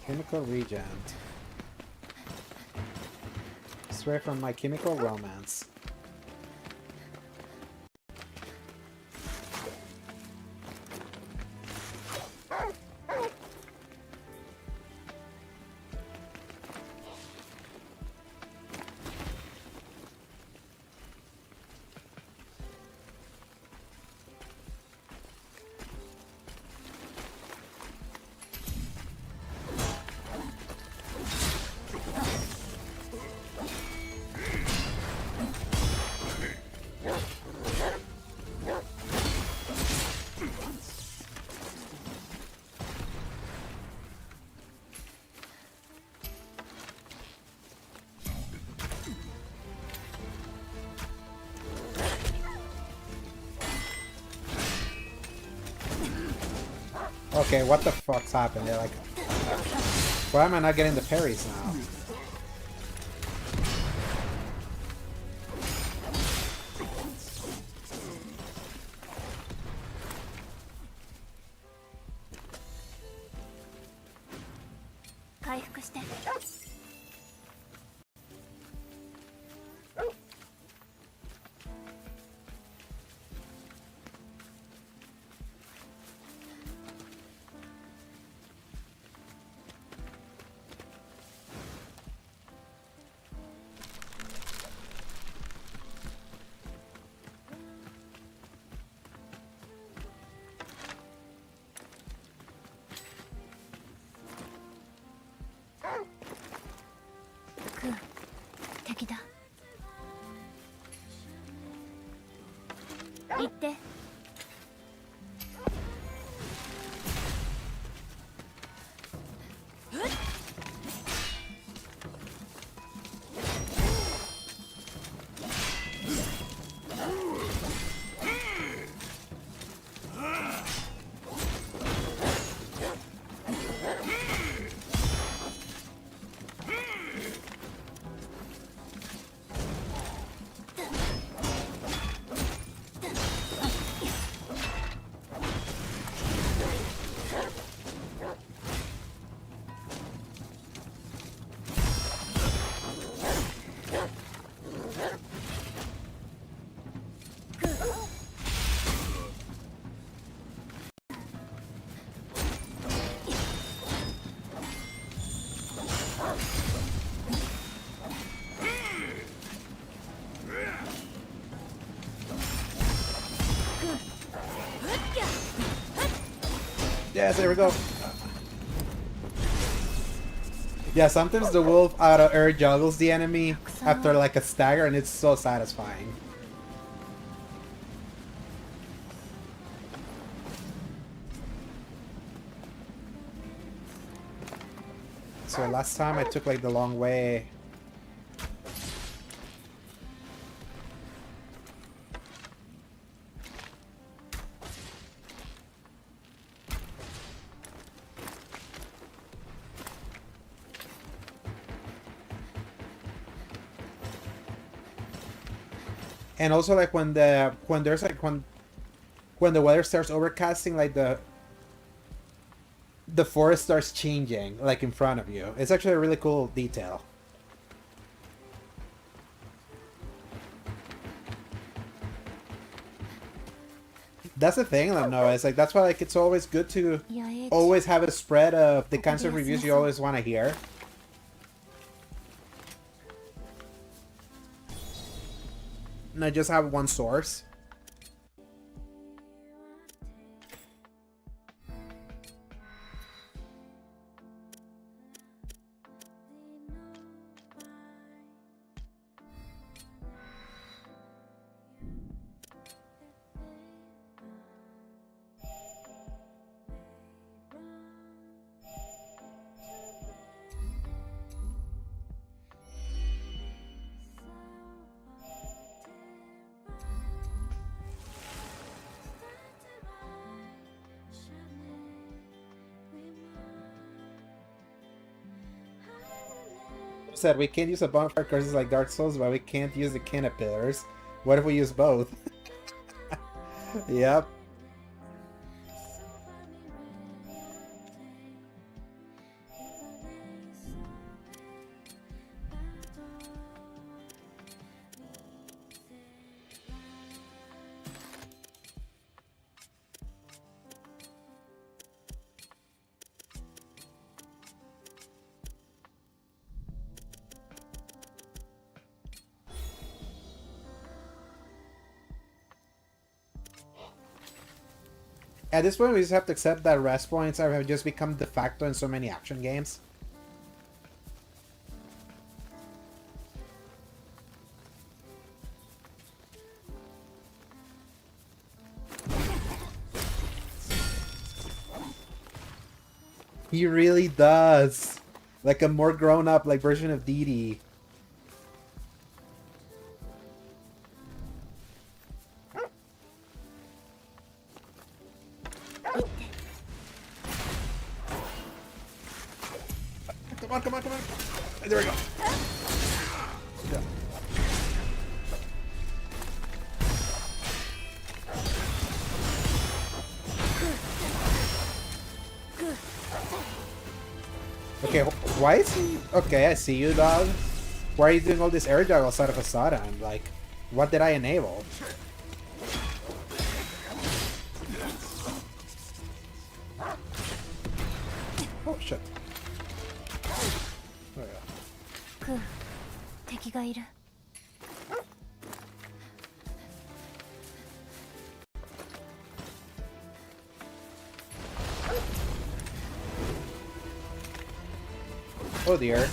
Chemical Regent. Straight from My Chemical Romance. Okay, what the fuck's happened? They're like, why am I not getting the parries now? Yes, there we go. Yeah, sometimes the wolf out of air juggles the enemy after like a stagger, and it's so satisfying. So last time I took like the long way. And also like when the weather starts overcasting, like the forest starts changing like in front of you. It's actually a really cool detail. That's the thing, like, no, it's like that's why like it's always good to always have a spread of the kinds of reviews you always want to hear. Not just have one source. Said we can't use a bonfire curses like Dark Souls, but we can't use the caterpillars. What if we use both? Yep. At this point, we just have to accept that rest points have just become de facto in so many action games. He really does. Like a more grown-up like version of Dee Dee. on, come on, come on. There we go. Yeah. Okay, why is he... Okay, I see you, dog. Why are you doing all this air juggles out of a sudden? Like, what did I enable? Oh, shit. Oh, yeah. 敵がいる。 Oh dear.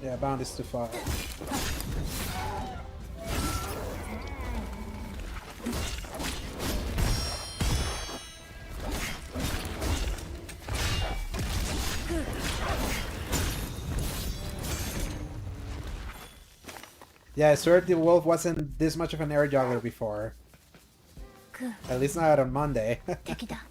Yeah, bound is too far. Yeah, I swear the wolf wasn't this much of an air juggler before. At least not on Monday. 敵だ。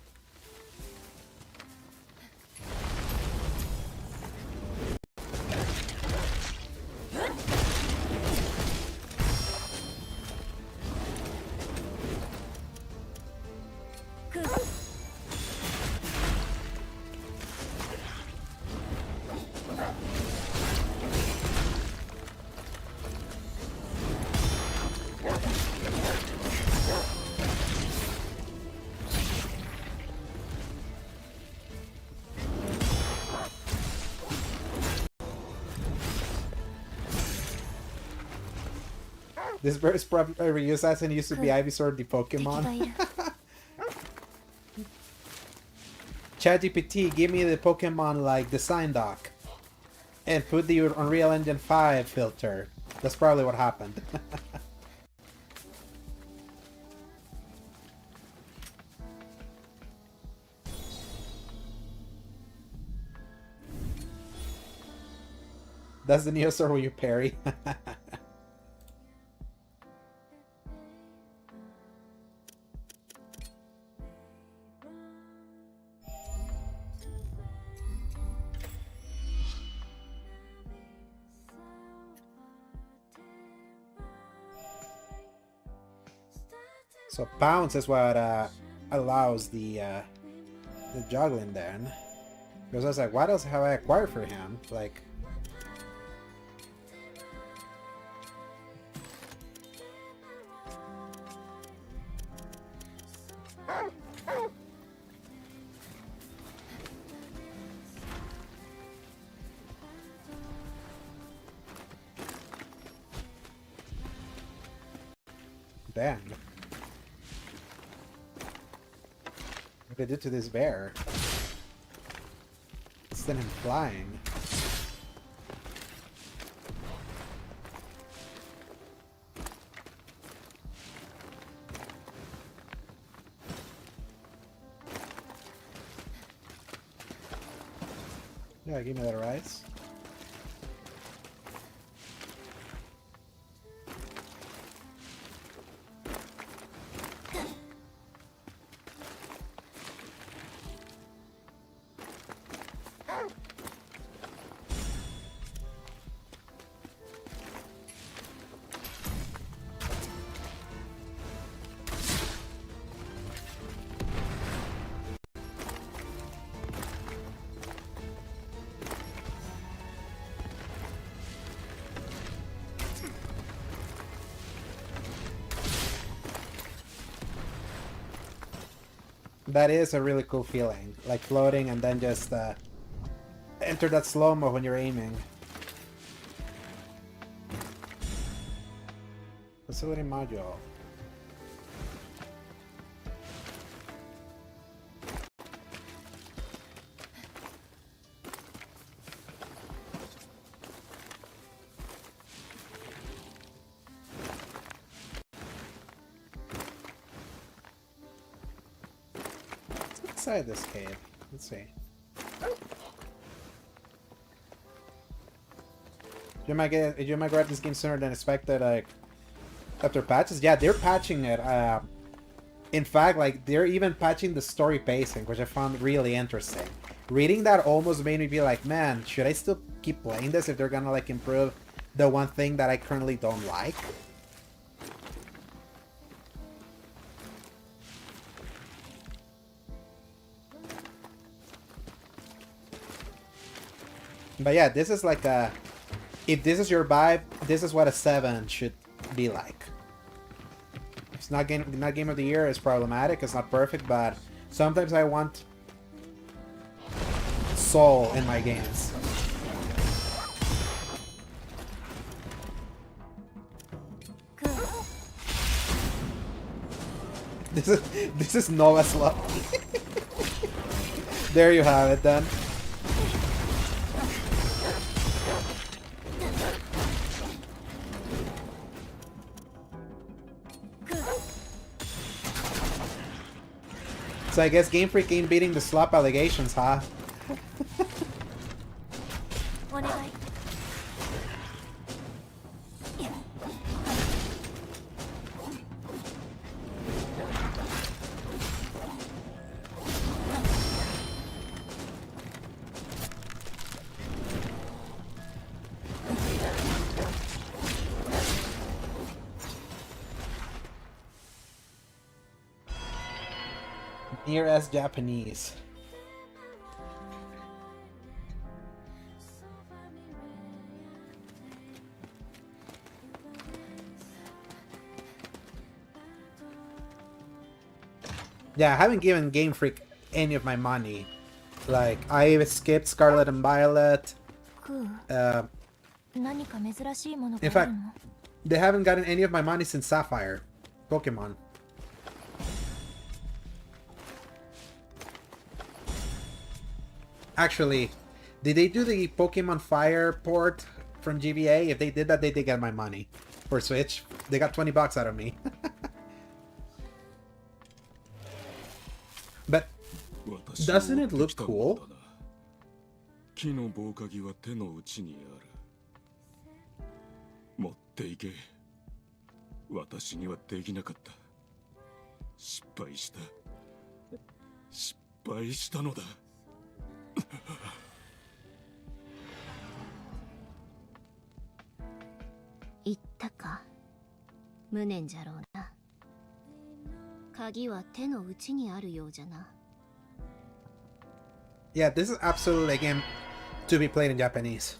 This verse probably used as and used to be Ivysaur the 敵が Pokemon. いる。 ChatGPT, give me the Pokemon like design doc. And put the Unreal Engine 5 filter. That's probably what happened. That's the Neosaur where you parry. So bounce is what allows the juggling then. Because I was like, what else have I acquired for him? Like, damn. What did I do to this bear? Instead of him flying. Yeah, give me that rice. That is a really cool feeling, like floating and then just enter that slow-mo when you're aiming. Facility module. Inside this cave. Let's see. You might grab this game sooner than expected. Like after patches, yeah, they're patching it. In fact, like they're even patching the story pacing, which I found really interesting. Reading that almost made me be like, man, should I still keep playing this if they're gonna like improve the one thing that I currently don't like? But yeah, this is like a... If this is your vibe, this is what a 7 should be like. It's not game of the year, it's problematic, it's not perfect, but sometimes I want soul in my games. This is Nova's luck. There you have it then. So I guess Game Freak ain't beating the slop allegations, huh? Near as Japanese. Yeah, I haven't given Game Freak any of my money. Like, I skipped Scarlet and Violet. In fact, they haven't gotten any of my money since Sapphire. Pokemon. Actually, did they do the Pokemon Fire port from GBA? If they did that, they did get my money. For Switch. They got 20 bucks out of me. But doesn't it look cool? Yeah, this is absolutely a game to be played in Japanese.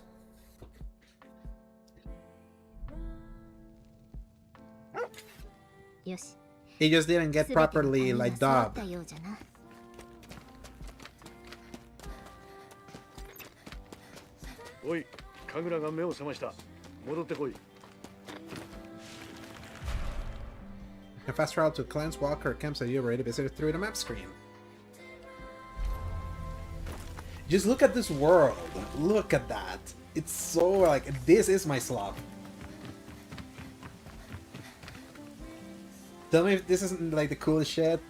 It just didn't get properly like dubbed. おい、神楽が目を覚ました。戻ってこい。 A fast travel to Cleanse Walker campsite you already visited through the map screen. Just look at this world. Look at that. It's so like, this is my slop. Tell me if this isn't like the coolest shit.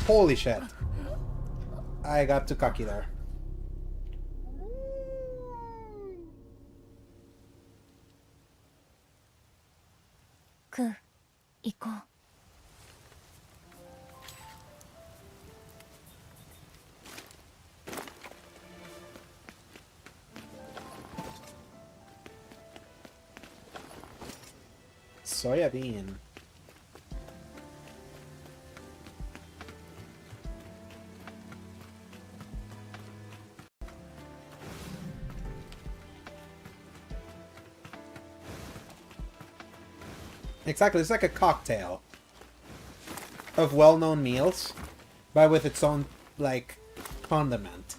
Holy shit. I got too cocky there. Soya bean. Exactly, it's like a cocktail. of well-known meals, but with its own, like, condiment.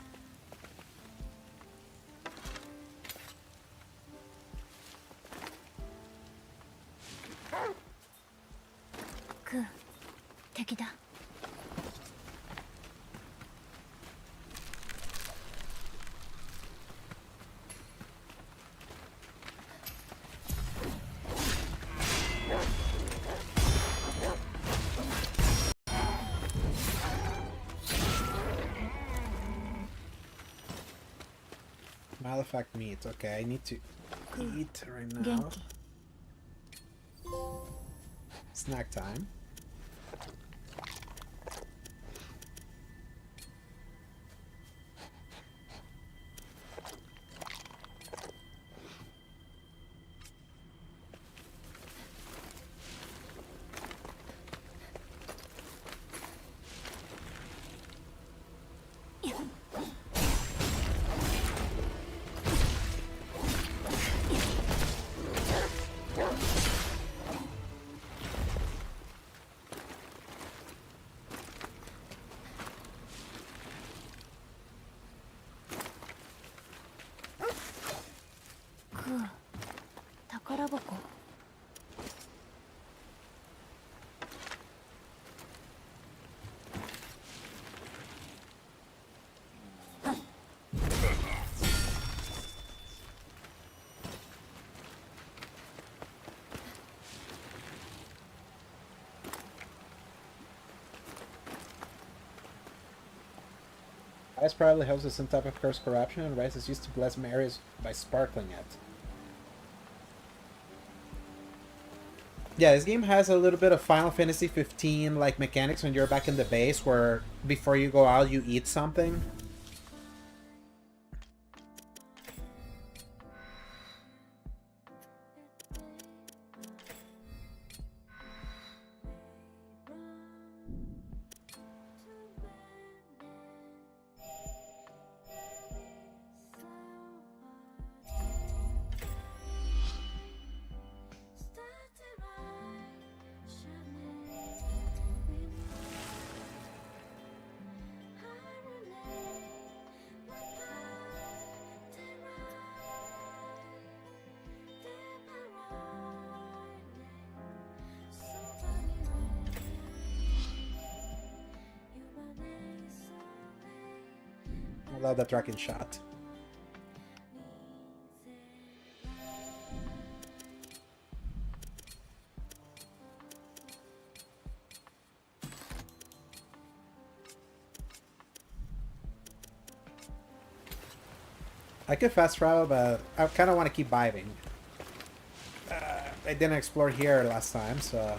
Malefact meat. Okay, I need to eat right now. Snack time. Rice probably helps with some type of curse corruption, and rice is used to bless marriage by sparkling it. Yeah, this game has a little bit of Final Fantasy 15 like mechanics when you're back in the base, where before you go out you eat something. I love that tracking shot. I could fast travel, but I kind of want to keep vibing. I didn't explore here last time, so...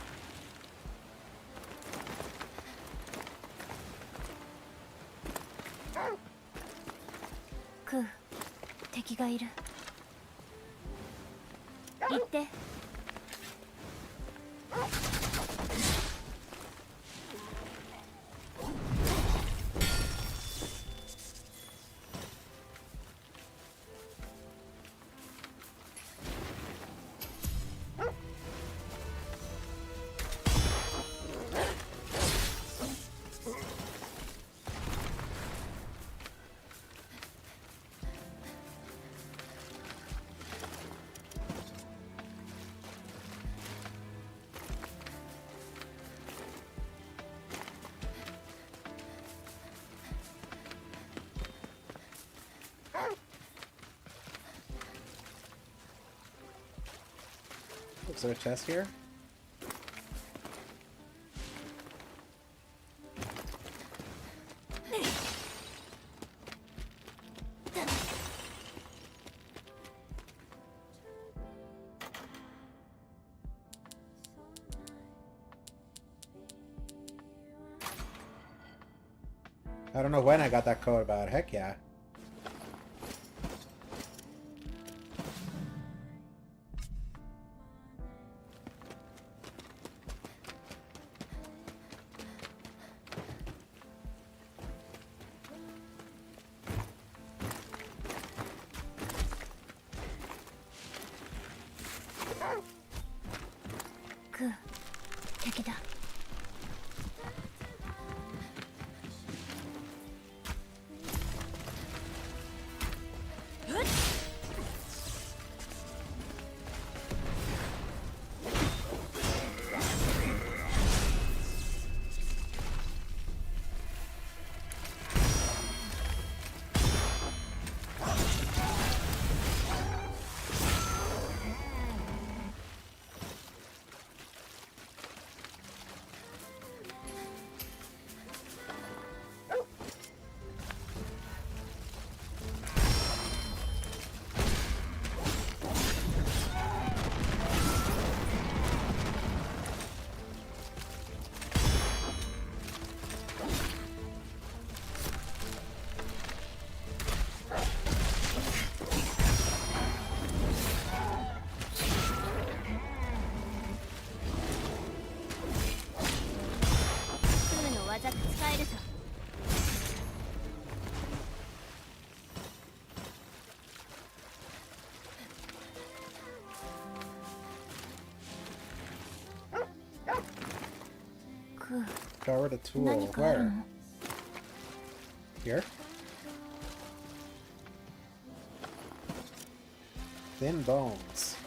Is there a chest here? I don't know when I got that code, but heck yeah. Discover the tool. 何かある Where? の？ Here? Thin bones.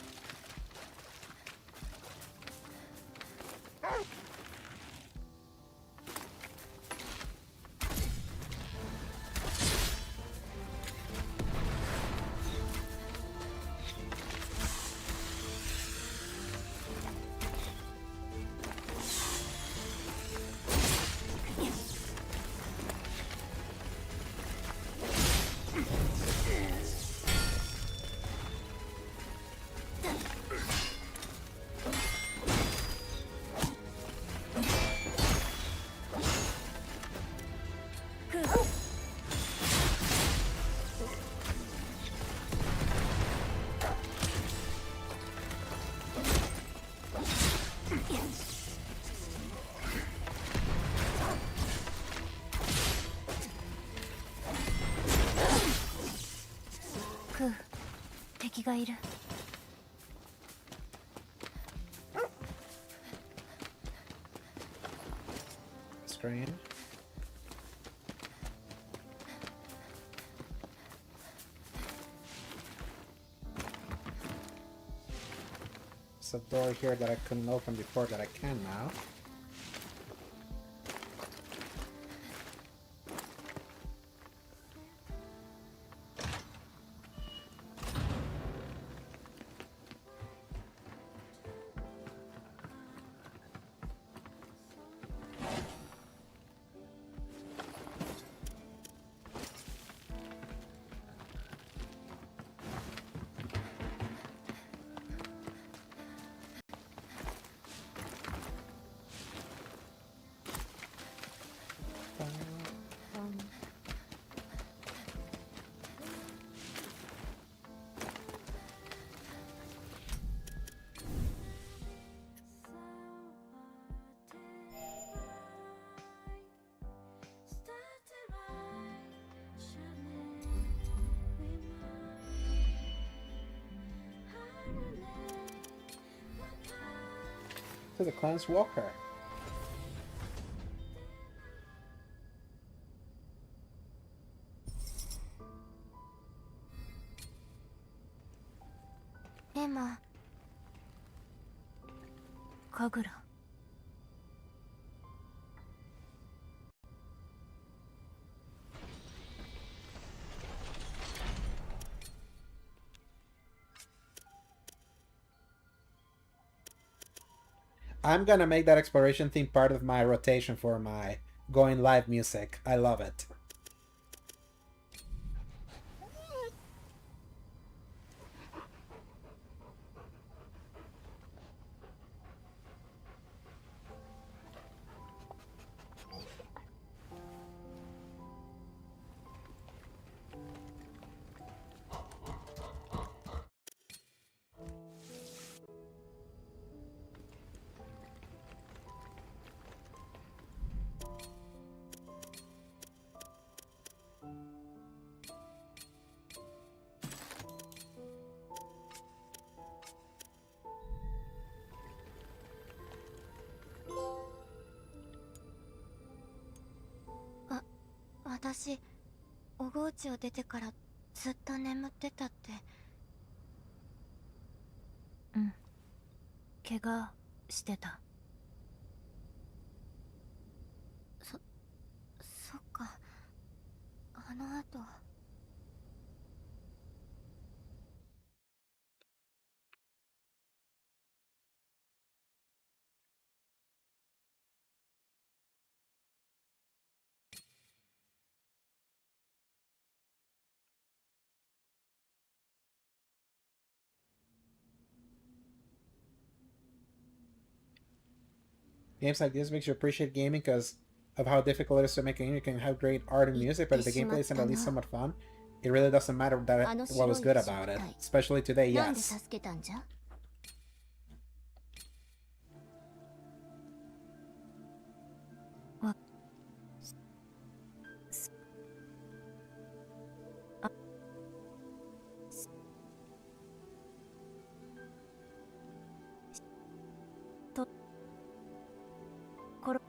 クー、敵がいる。 Screen. There's a door here that I couldn't open before that I can now. To the clan's walker. Emma. Kagura. I'm gonna make that exploration theme part of my rotation for my going live music. I love it. Ah, 私、おごうちを出てからずっと眠ってたって。うん。怪我してた。そっか。あの後。Games like this makes you appreciate gaming because of how difficult it is to make a game. You can have great art and music, but if the gameplay isn't at least somewhat fun, it really doesn't matter what was good about it. Especially today, yes. 助けたんじゃ？わ、あ、と、ころ、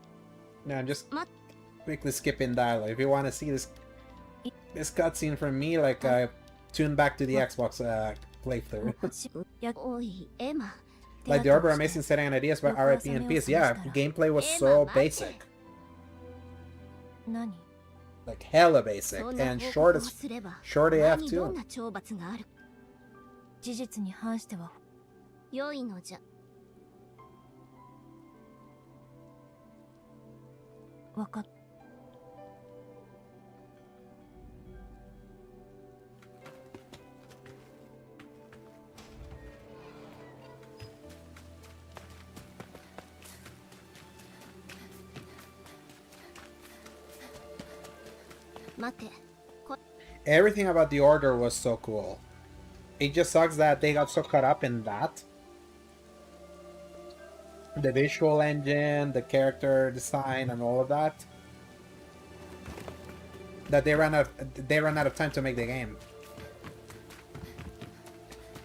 No, I'm just quickly skipping dialogue. If you want to see this cutscene from me, like tune back to the Xbox playthrough. Like the Order Amazing Setting and Ideas by RIP and Peace. Yeah, gameplay was so basic. Like hella basic and short AF too. 事実に反しては良いのじゃ。わかっ。待て。Everything about the Order was so cool. It just sucks that they got so caught up in that. The visual engine, the character design, and all of that. That they ran out of time to make the game.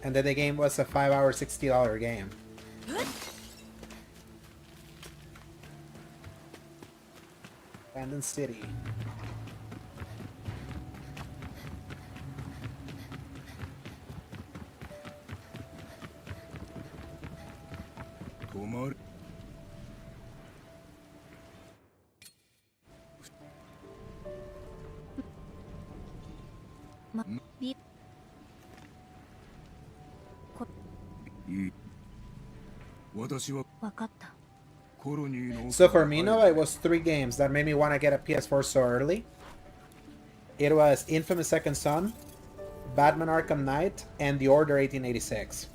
And then the game was a 5-hour, $60 game. Abandoned City. So for me, Nova, it was 3 games that made me want to get a PS4 so early. It was Infamous Second Son, Batman Arkham Knight, and The Order 1886.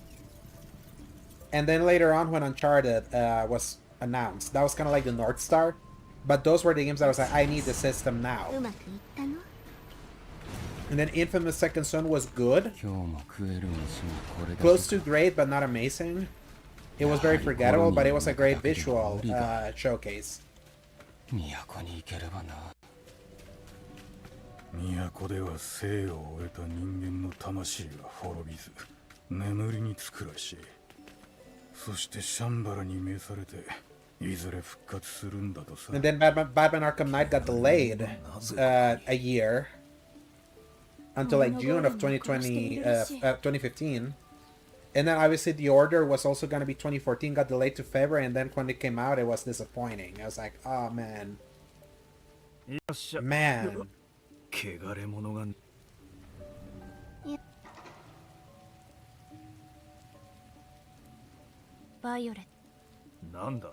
And then later on when Uncharted was announced, that was kind of like the North Star. But those were the games that I was like, I need the system now. And then Infamous Second Son was good. Close to great, but not amazing. It was very forgettable, but it was a great visual showcase. 都では生を終えた人間の魂が滅びず眠りにつくらしい。そしてシャンバラに召されていずれ復活するんだとさ。And then Batman Arkham Knight got delayed a year until like June of 2015. And then obviously The Order was also going to be 2014, got delayed to February, and then when it came out, it was disappointing. I was like, oh man. Man. 汚れ者がバイオレット。なんだ。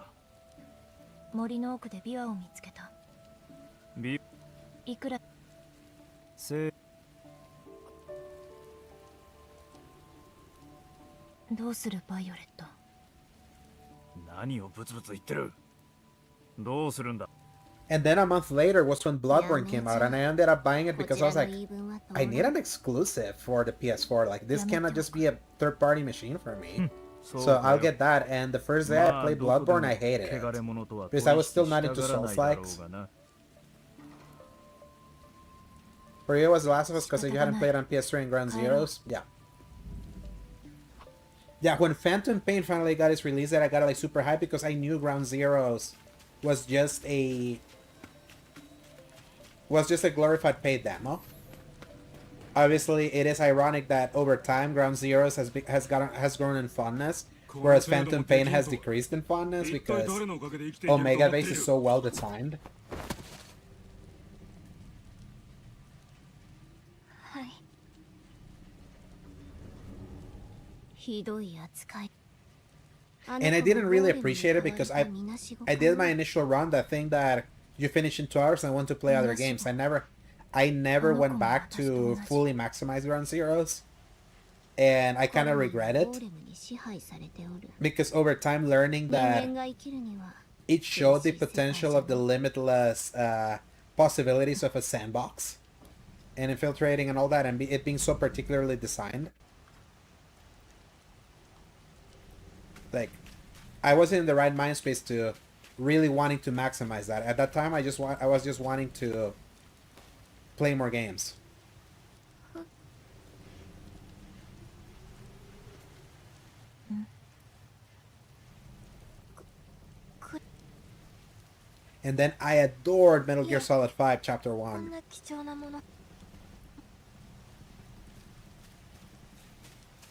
森の奥でビワを見つけた。いくらどうするバイオレット。何をブツブツ言ってる。どうするんだ。 And then a month later was when Bloodborne came out, and I ended up buying it because I was like, I need an exclusive for the PS4. Like, this cannot just be a third-party machine for me. So I'll get that. And the first day I played Bloodborne, I hated it because I was still not into Souls-likes. For you, it was The Last of Us because you hadn't played on PS3 and Ground Zeroes. Yeah. Yeah, when Phantom Pain finally got its release, I got like super hyped because I knew Ground Zeroes was just a glorified paid demo. Obviously, it is ironic that over time, Ground Zeroes has grown in fondness, whereas Phantom Pain has decreased in fondness because Omega Base is so well designed. And I didn't really appreciate it because I did my initial run, that thing that you finish in 2 hours and want to play other games. I never went back to fully maximize Ground Zeroes. And I kind of regret it. Because over time learning that it showed the potential of the limitless possibilities of a sandbox. And infiltrating and all that, and it being so particularly designed. Like, I wasn't in the right mind space to really wanting to maximize that. At that time, I was just wanting to play more games. And then I adored Metal Gear Yeah. Solid 5 Chapter こん 1. な貴重なもの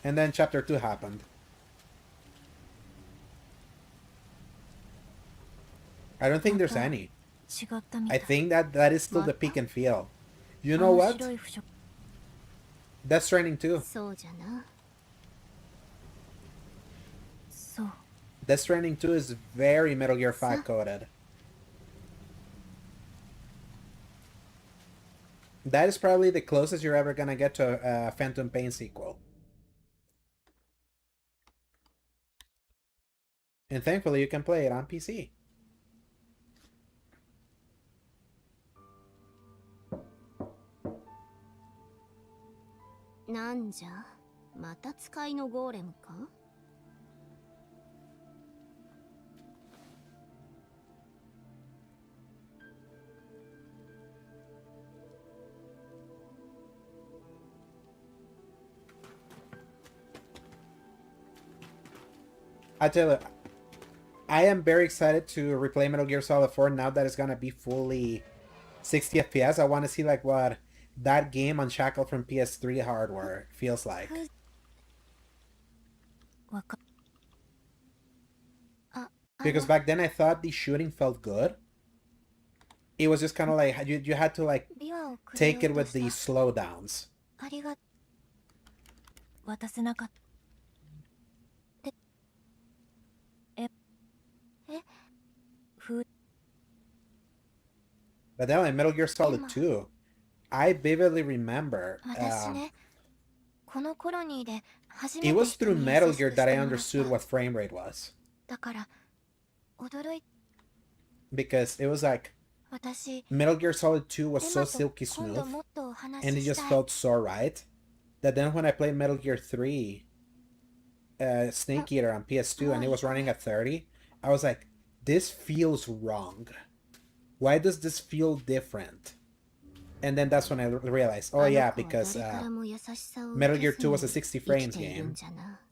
And then Chapter 2 happened. I don't think there's any. 違ったみた I い think that is still the peak and feel. You know あの what? 白い腐食 Death Stranding 2. そうじゃなそう Death Stranding 2 is very Metal Gear 5 coded. That is probably the closest you're ever gonna get to a Phantom Pain sequel. And thankfully you can play it on PC.なんじゃまた使いのゴーレムか I tell you, I am very excited to replay Metal Gear Solid 4 now that it's gonna be fully 60 FPS. I want to see like what that game unshackled from PS3 hardware feels like. わかあ Because back then I thought the shooting felt good. It was just kind of like you had to like ビワをくれ take よ it うと with した the slowdowns. ありが渡せなかったえふ But then in Metal Gear Solid 2, I vividly remember 私ねこのコロニーで初め it て was 人 through に優 Metal しく Gear し that て I もらっ understood た what frame rate was. だから驚い Because it was like 私 Metal Gear Solid 2 was エ so マと silky 今度 smooth もっとお話 and it し just したい felt so right that then when I played Metal Gear 3 Snake Eater on PS2 and it was running at 30, I was like, this feels wrong. Why does this feel different? And then that's when I realized, oh yeah, because Metal Gear 2 was a 60 frames game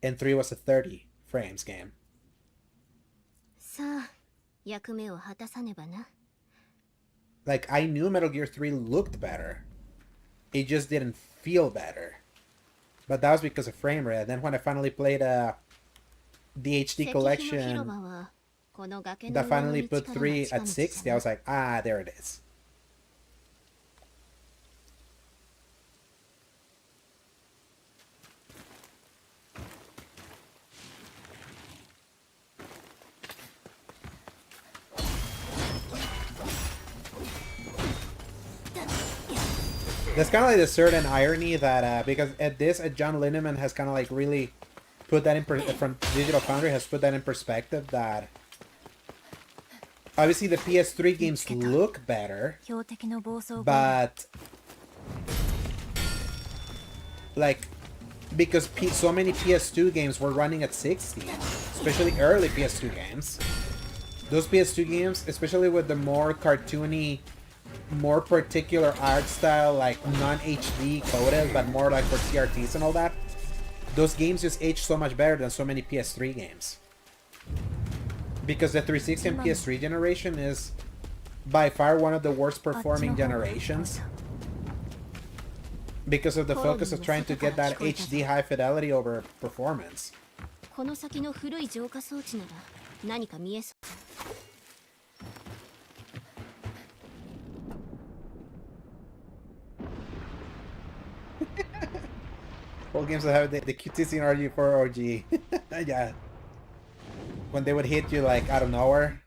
and 3 was a 30 frames game. さあ役目を果たさねばな Like, I knew Metal Gear 3 looked better. It just didn't feel better. But that was because of frame rate. Then when I finally played the HD collection that finally put 3 at 60, I was like, ah, there it is. There's kind of like a certain irony that because at this, John Linneman has kind of like really put that in from Digital Foundry has put that in perspective that obviously the PS3 games look better, but like because so many PS2 games were running at 60, especially early PS2 games. Those PS2 games, especially with the more cartoony, more particular art style, like non-HD coded, but more like for CRTs and all that, those games just age so much better than so many PS3 games. Because the 360 and PS3 generation is by far one of the worst performing generations. Because of the focus of trying to get that HD high fidelity over performance. この先の古い浄化装置なら何か見えそう Old games that have the QTC and RG4 OG. Yeah. When they would hit you like out of nowhere.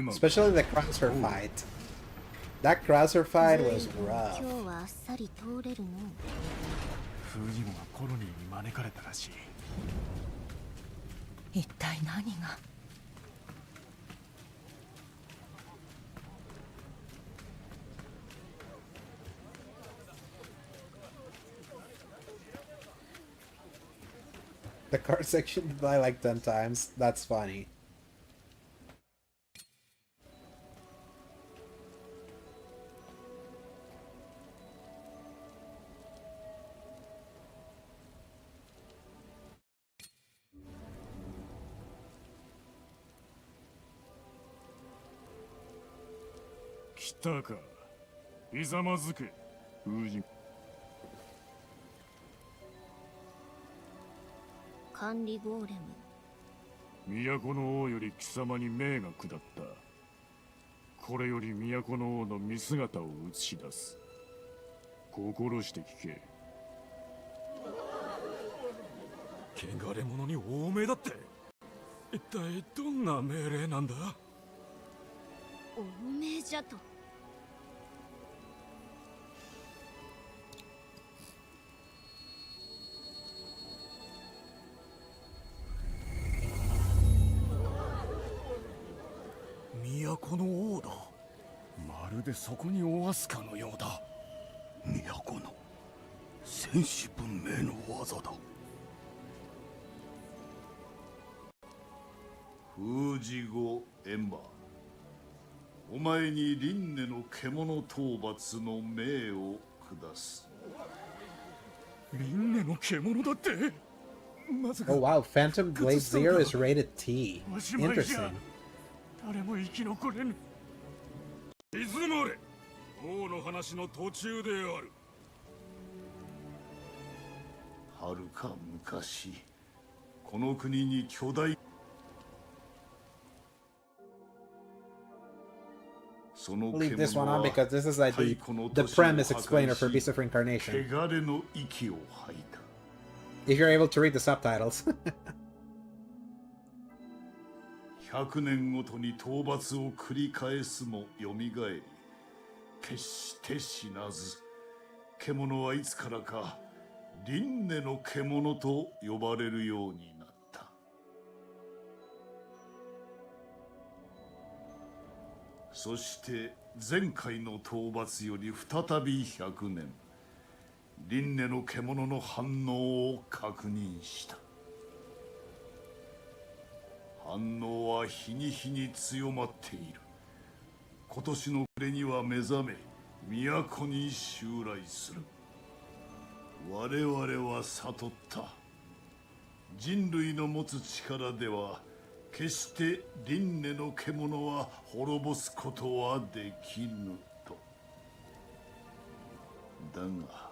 Especially the Crosser fight. That Crosser fight was rough. 今日はあっさり通れるのフージモがコロニーに招かれたらしい。一体何が The card section did I like 10 times. That's funny. Oh wow, Phantom Blade Zero is rated T. Interesting. 王の話の途中である。はるか昔、この国に巨大 I'll leave this one on because this is like the premise explainer for Beast of Reincarnation. If you're able to read the subtitles. 100年ごとに討伐を繰り返すもよみがえり、決して死なず、獣はいつからか輪廻の獣と呼ばれるようになった。そして前回の討伐より再び100年、輪廻の獣の反応を確認した。反応は日に日に強まっている。今年の暮れには目覚め、都に襲来する。我々は悟った。人類の持つ力では、決して輪廻の獣は滅ぼすことはできぬと。だが、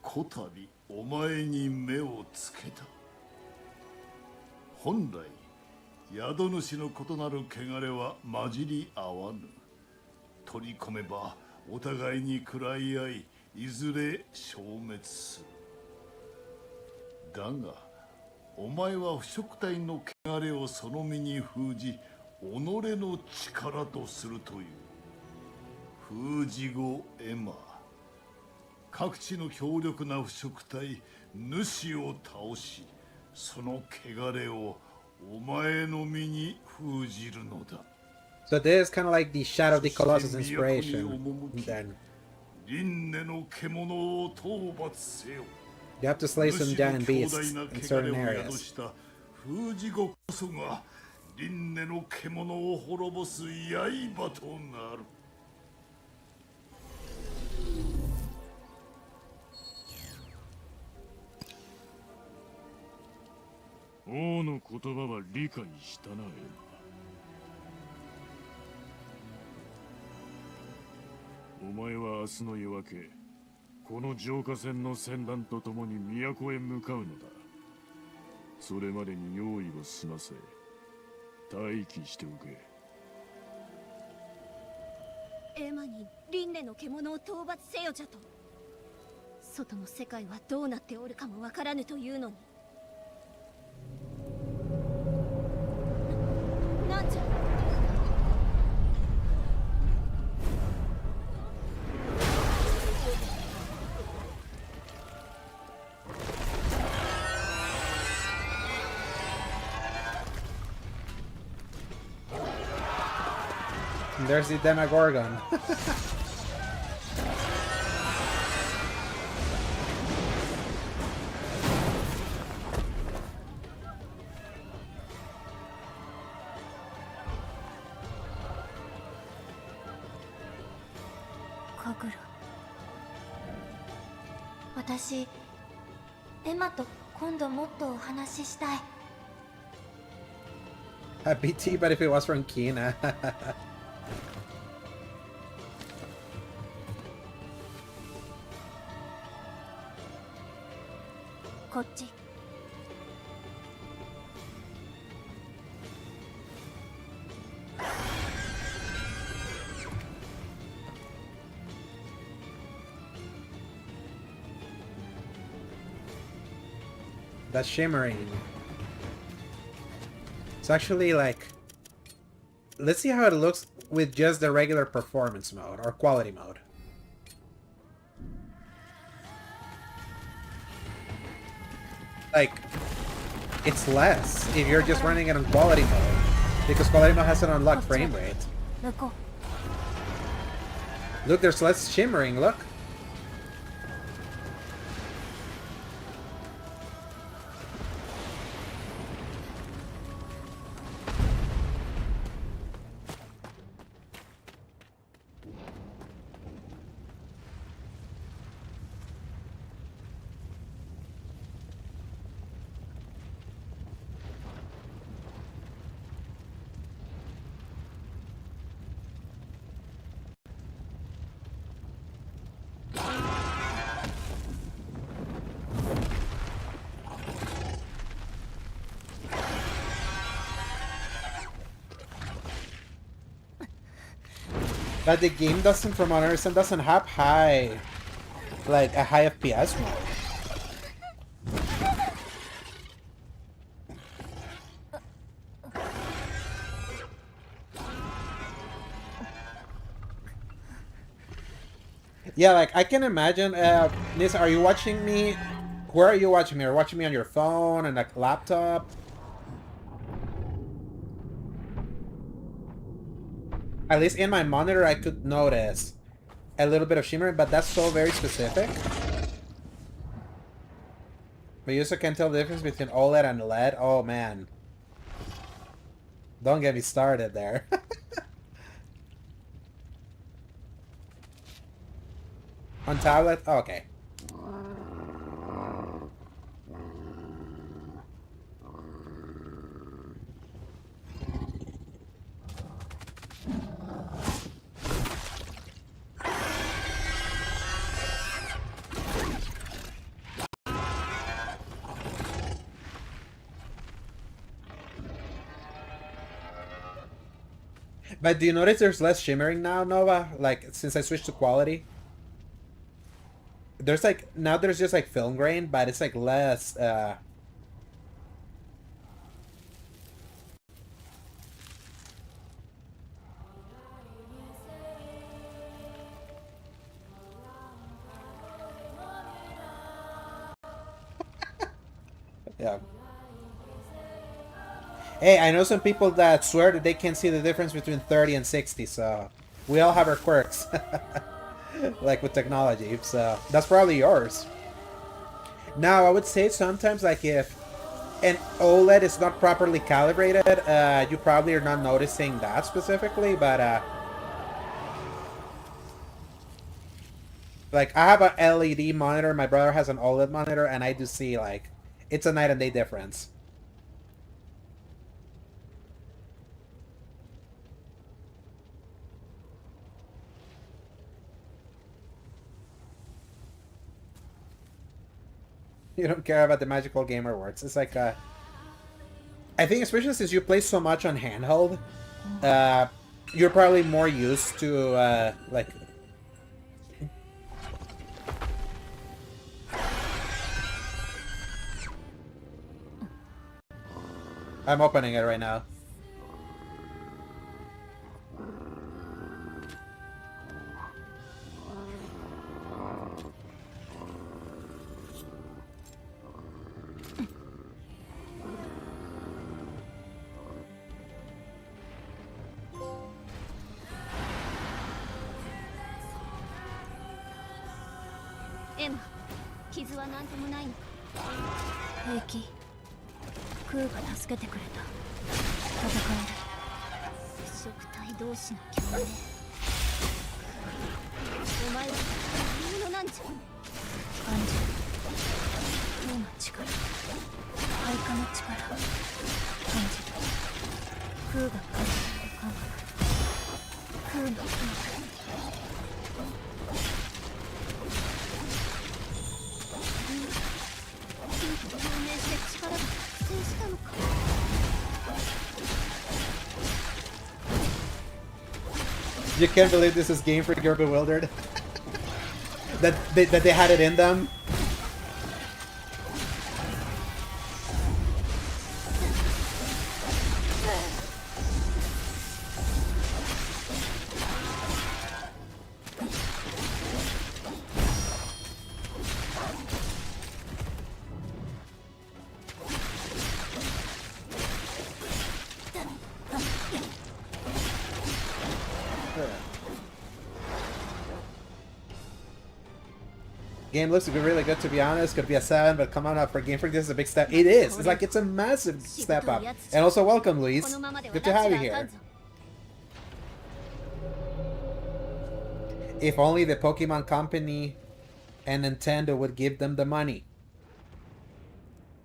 こたびお前に目をつけた。本来、宿主の異なる汚れは混じり合わぬ。取り込めばお互いに食らい合い、いずれ消滅する。だがお前は腐食体の汚れをその身に封じ、己の力とするという。封じ後エマ、各地の強力な腐食体主を倒し、その汚れをお前の身に封じるのだ。So this is kind of like the Shadow of the Colossus inspiration. Then you have to slay some giant beasts in certain areas. 封じ後こそが輪廻の獣を滅ぼす刃となる。王の言葉は理解したな。お前は明日の夜明け、この浄化船の船団と共に都へ向かうのだ。それまでに用意を済ませ、待機しておけ。エマに輪廻の獣を討伐せよじゃと。外の世界はどうなっておるかもわからぬというのに。なんじゃ。There's the Demogorgon. グル。私エマと今度もっとお話ししたい。BT, but if it was from Kina. こっち。That's shimmering. It's actually like... Let's see how it looks with just the regular performance mode or quality mode. Like, it's less if you're just running it on quality mode, because quality mode has an unlocked frame rate. Look, there's less shimmering, look. But the game doesn't, from what I understand, doesn't have high, like a high FPS mode. Yeah, like I can imagine. Nisa, are you watching me? Where are you watching me? Are you watching me on your phone and a laptop? At least in my monitor, I could notice a little bit of shimmering, but that's so very specific. But you also can tell the difference between OLED and LED. Oh man. Don't get me started there. On tablet? Oh, okay. But do you notice there's less shimmering now, Nova? Like, since I switched to quality? There's like, now there's just like film grain, but it's like less, yeah. Hey, I know some people that swear that they can't see the difference between 30 and 60, so we all have our quirks. Like with technology, so that's probably yours. Now, I would say sometimes, like if an OLED is not properly calibrated, you probably are not noticing that specifically, but like I have a LED monitor, my brother has an OLED monitor, and I do see like it's a night and day difference. You don't care about the magical gamer awards. It's like, I think especially since you play so much on handheld, you're probably more used to, like... I'm opening it right now. Emma、傷は何ともないの？平気。クーが助けてくれた。戦える。接触体同士の共鳴。お前は何者なんじゃ。感じる空の力、配下の力感じる。空が感じる感覚、空の空。関連して力が覚醒したのか。You can't believe this is Game Freak, you're bewildered. that they had it in them. Game looks really good, to be honest. Could be a 7, but come on up for Game Freak. This is a big step. It is. It's like it's a massive step up. And also welcome, Luis. Good to have you here. If only the Pokemon Company and Nintendo would give them the money.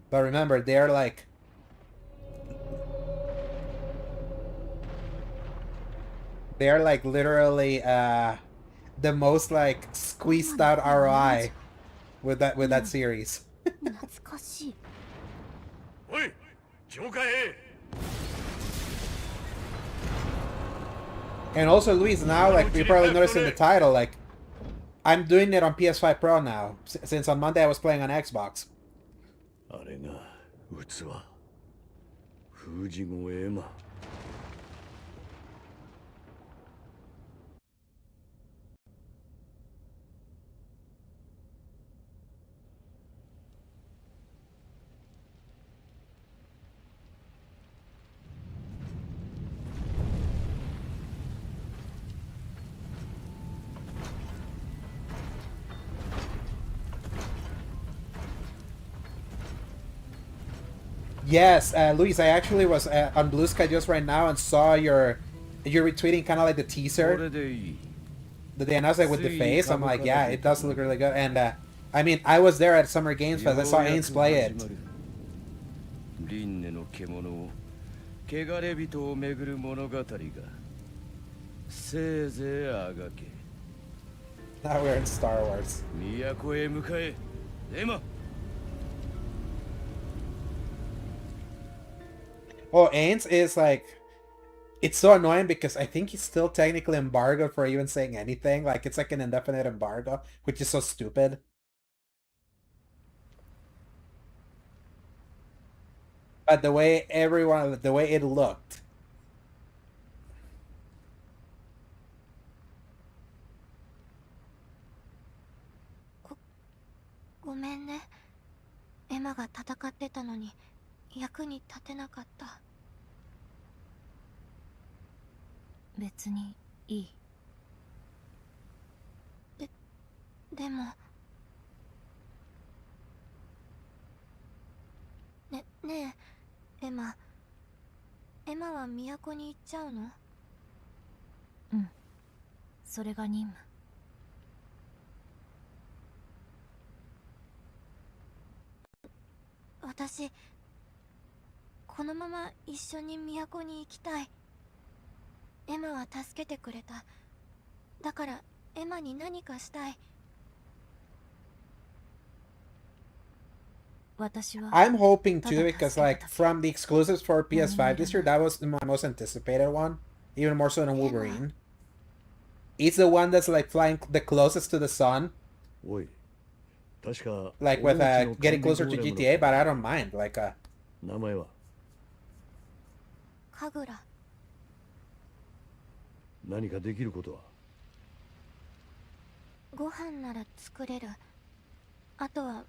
But remember, they're like... They're like literally the most like squeezed out ROI with that series. And also, Luis, now like you probably noticed in the title, like I'm doing it on PS5 Pro now, since on Monday I was playing on Xbox. Yes, Luis, I actually was on Blue Sky just right now and saw you're retweeting kind of like the teaser that they announced like with the face. I'm like, yeah, it does look really good. And I mean, I was there at Summer Games Fest. I saw Ains play it. Now we're in Star Wars. Oh, Ains is like... It's so annoying because I think he's still technically embargoed for even saying anything. Like, it's like an indefinite embargo, which is so stupid. But the way the way it looked... ごめんね。エマが戦ってたのに役に立てなかった。別にいい。でもねえエマは都に行っちゃうの？うん、それが任務。私このまま一緒に都に行きたい。エマは助けてくれた。だからエマに何かしたい。I'm hoping too, because like from the exclusives for PS5 this year, that was my most anticipated one, even more so than Wolverine. It's the one that's like flying the closest to the sun, like with getting closer to GTA, but I don't mind. Like Kagura. 何かできることは？ご飯なら作れる。あとは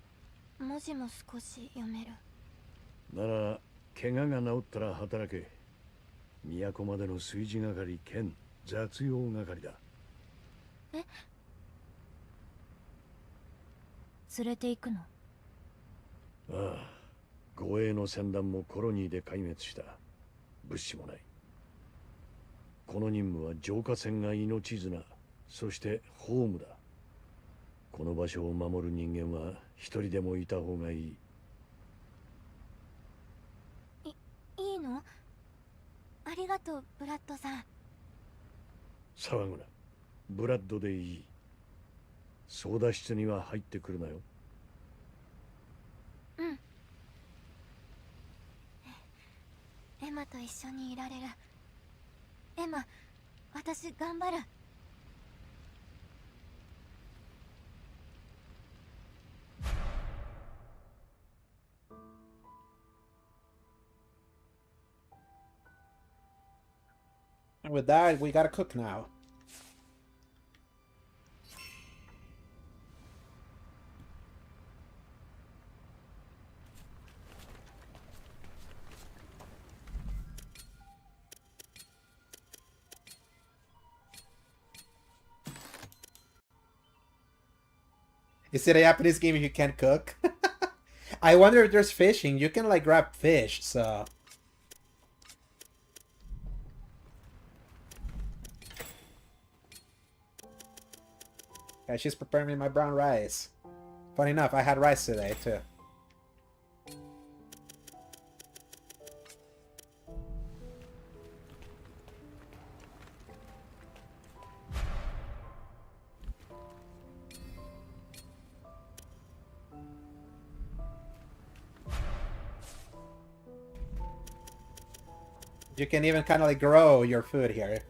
文字も少し読める。なら怪我が治ったら働け。都までの炊事係兼雑用係だ。え？連れて行くの？ああ、護衛の船団もコロニーで壊滅した。物資もない。この任務は浄化船が命綱、そしてホームだ。この場所を守る人間は一人でもいた方がいい。いいの？ありがとう、ブラッドさん。騒ぐな。ブラッドでいい。操舵室には入ってくるなよ。うん。エマと一緒にいられる。エマ、私頑張る。And with that, we gotta cook now. Is it a Japanese game if you can't cook? I wonder if there's fishing. You can like grab fish, so... Yeah, she's preparing me my brown rice. Funny enough, I had rice today too. You can even kind of like grow your food here.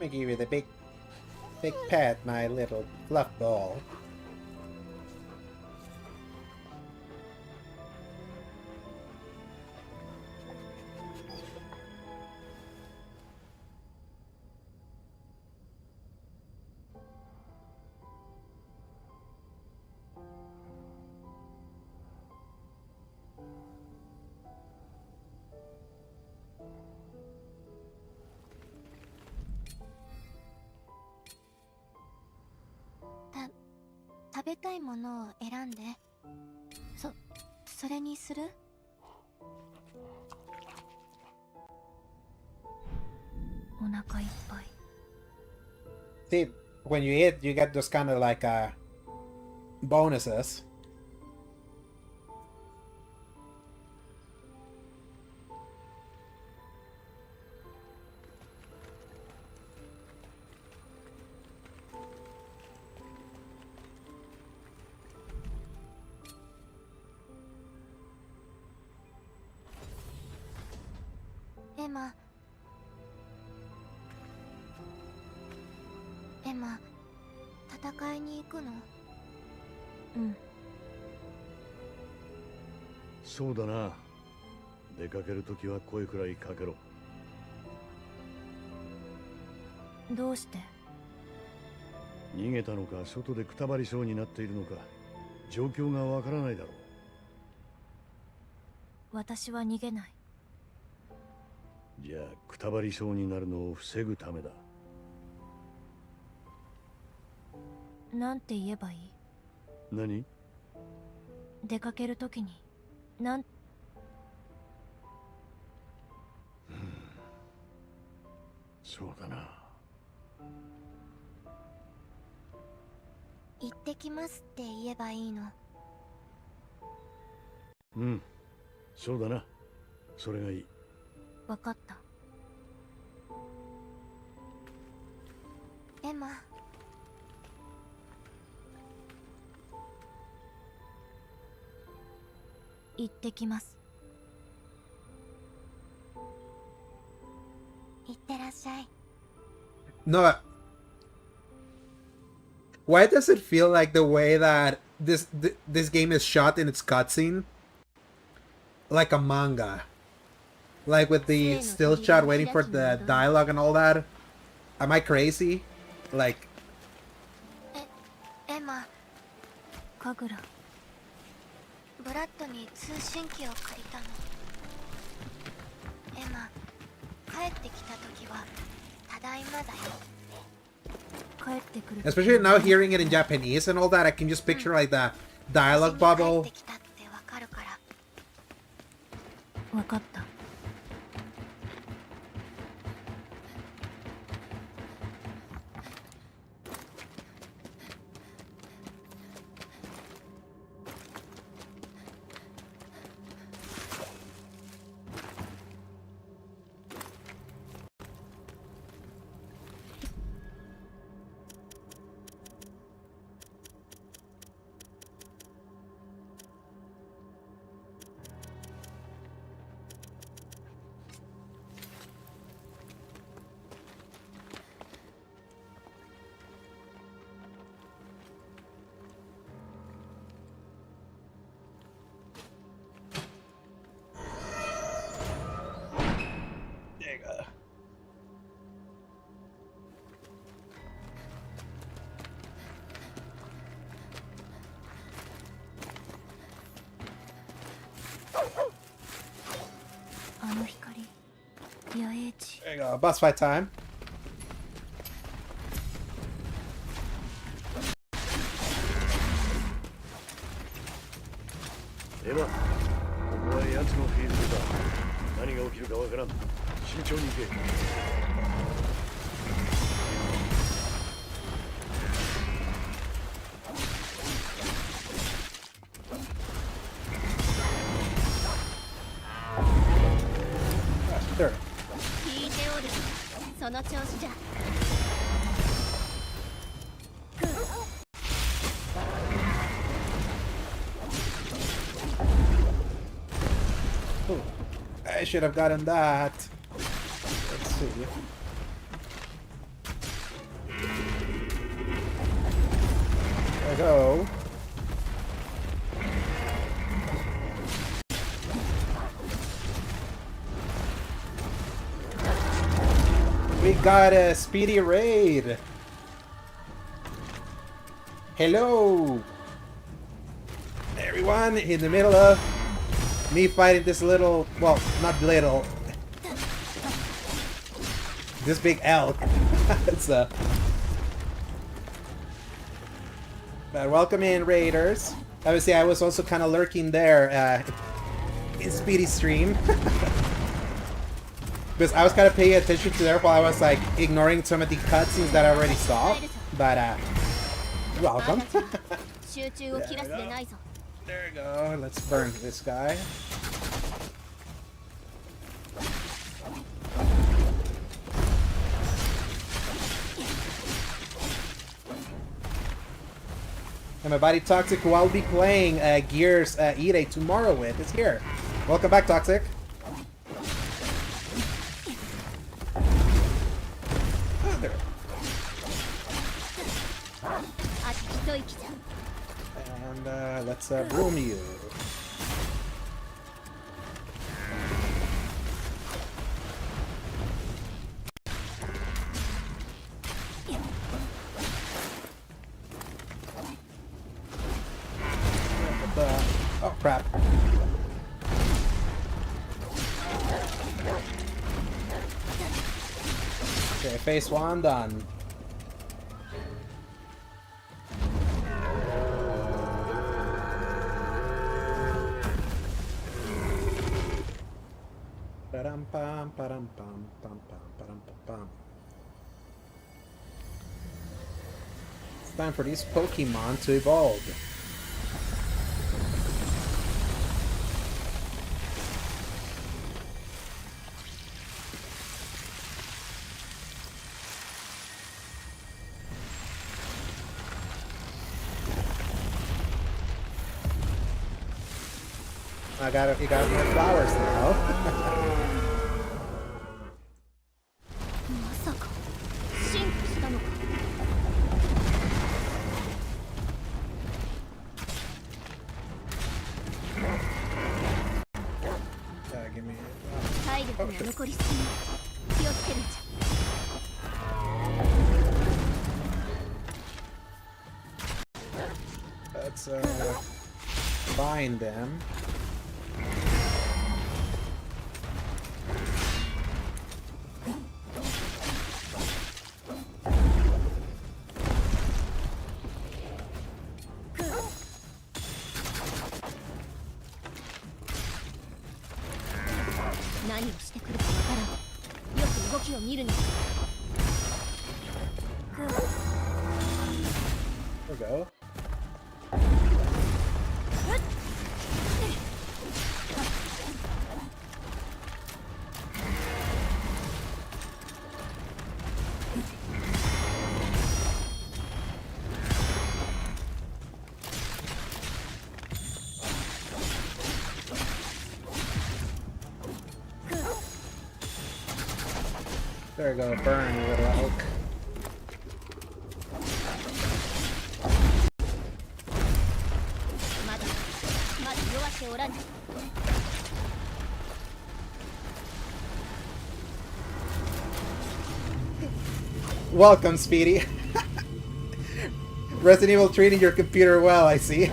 Let me give you the big pet, my little fluff ball. Ta 食べたいものを選んで。それにする？お腹いっぱい。See, when you eat, you get those kind of like bonuses.エマ、戦いに行くの？うん。そうだな。出かけるときは声くらいかけろ。どうして？逃げたのか、外でくたばりそうになっているのか、状況がわからないだろう。私は逃げない。じゃあ、くたばりそうになるのを防ぐためだ。なんて言えばいい？何？出かけるときに、そうだな。行ってきますって言えばいいの？うん、そうだな。それがいい。わかった。エマ。行ってきます。行ってらっしゃい。No. Why does it feel like the way that this game is shot in its cutscene like a manga, like with the still shot waiting for the dialogue and all that. Am I crazy? Like, エマ、カグラ。ブラッドに通信機を借りたの。エマ、帰ってきた時はただいまだよ。帰ってくる。especially now hearing it in Japanese and all that, I can just picture like the dialogue bubble. 帰ってきたってわかるから。わかった。There you go, boss fight time. Emma, ここは奴のフィールドだ。何が起きるかわからん。慎重に行け。There. 聞いておる。その調子じゃ。Ooh, I should have gotten that. Let's see. There we go. We got a speedy raid. Hello, everyone, in the middle of me fighting this little, well, not little, this big elk. It's but welcome in, raiders. Obviously, I was also kind of lurking there in Speedy's stream. Because I was kind of paying attention to there while I was like ignoring some of the cutscenes that I already saw. But welcome. There we go. Let's burn this guy. And my buddy Toxic, who I'll be playing Gears E-Day tomorrow with, is here. Welcome back, Toxic. And let's broom you. Oh crap. Okay, phase one done. It's time for these Pokemon to evolve. You got more flowers now. まさか進化したのか。が残り少ない。気をつけるんじゃ。Let's bind them. There we go. There we go, burn, you little elk. Welcome, Speedy. Resident Evil treating your computer well, I see.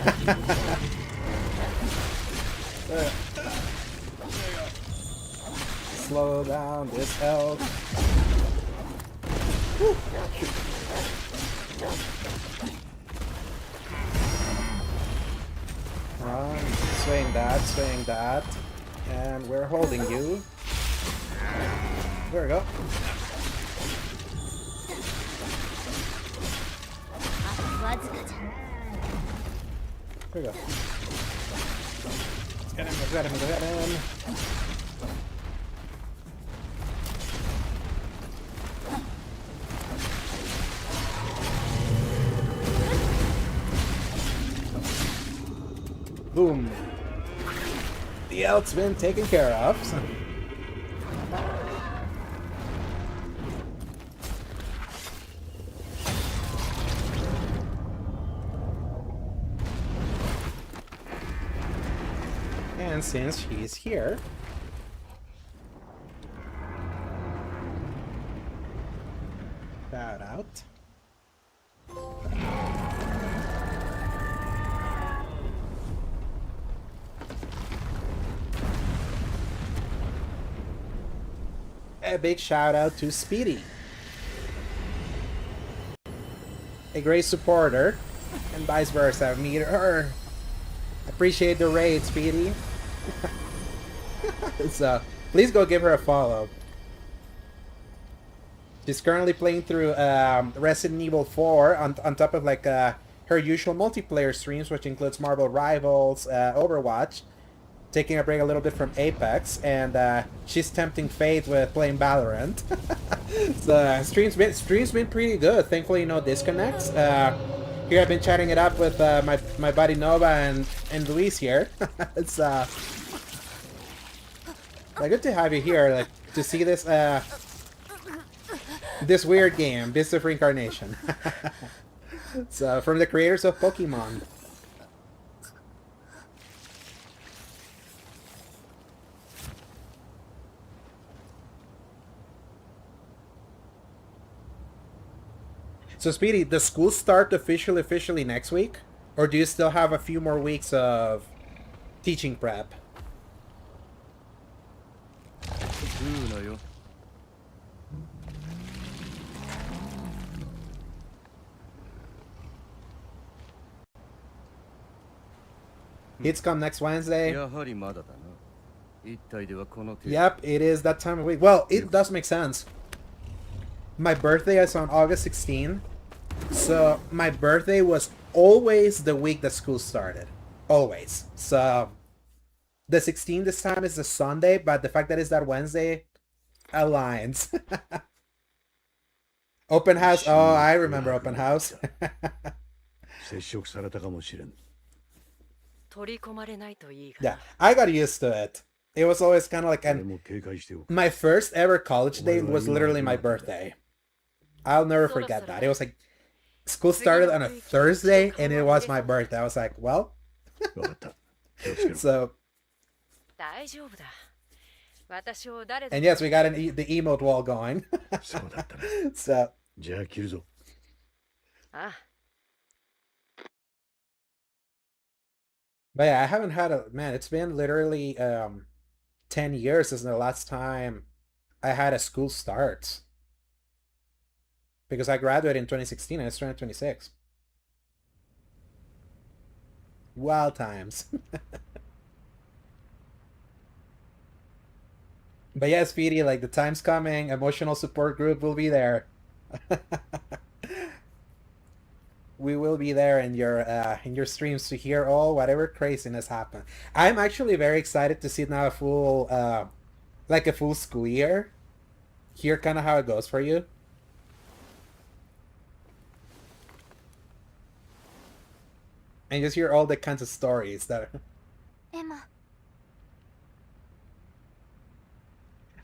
Slow down this elk. Swaying that. And we're holding you. There we go. There we go. Let's get him. Boom. The elk's been taken care of. And since he's here, that out. A big shout out to Speedy, a great supporter, and vice versa. Meet her. Appreciate the raid, Speedy. So please go give her a follow. She's currently playing through Resident Evil 4 on top of like her usual multiplayer streams, which includes Marvel Rivals, Overwatch, taking a break a little bit from Apex, and she's tempting fate with playing Valorant. So stream's been pretty good. Thankfully, no disconnects. Here I've been chatting it up with my buddy Nova and Luis here. It's good to have you here, like to see this this weird game, Beast of Reincarnation. It's from the creators of Pokemon. So Speedy, does school start officially next week? Or do you still have a few more weeks of teaching prep? Hits come next Wednesday. Yep, it is that time of week. Well, it does make sense. My birthday is on August 16. So my birthday was always the week that school started. Always. So the 16th this time is the Sunday, but the fact that it's that Wednesday aligns. Open house. Oh, I remember open house. Yeah, I got used to it. It was always kind of like my first ever college day was literally my birthday. I'll never forget that. It was like school started on a Thursday and it was my birthday. I was like, well. So And yes, we got the emote wall going. そうだったな。 So, じゃあ切るぞ。but yeah, I haven't had a man. It's been literally 10 years since the last time I had a school start. Because I graduated in 2016 and it's 2026. Wild times. But yeah, Speedy, like the time's coming. Emotional support group will be there. We will be there in your streams to hear all whatever craziness happen. I'm actually very excited to see now a full like a full school year. Hear kind of how it goes for you. And just hear all the kinds of stories that. Emma.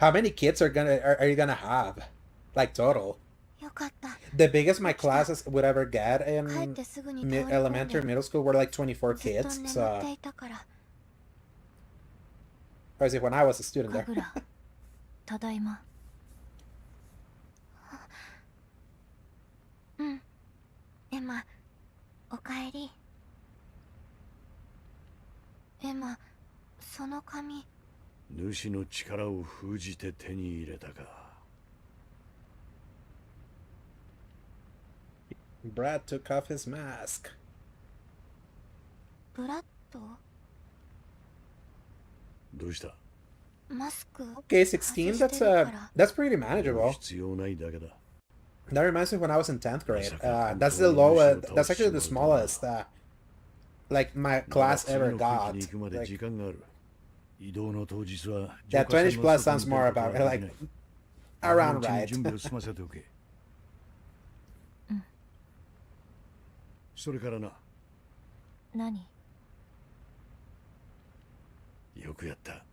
How many kids are you gonna have, like total? よかった。 The biggest my classes would ever get in elementary, middle school were like 24 kids. So, or is it when I was a student there? ただいま。うん。エマ、おかえり。エマ、その紙。主の力を封じて手に入れたか。 Brad took off his mask. ブラッド？どうした？ マスク。 Okay, 16. That's pretty manageable. 必要ないだけだ。 That reminds me when I was in 10th grade. That's the lowest. That's actually the smallest. Like my class ever got. Like, yeah, 20 plus sounds more about like around right. それからな。何？よくやった、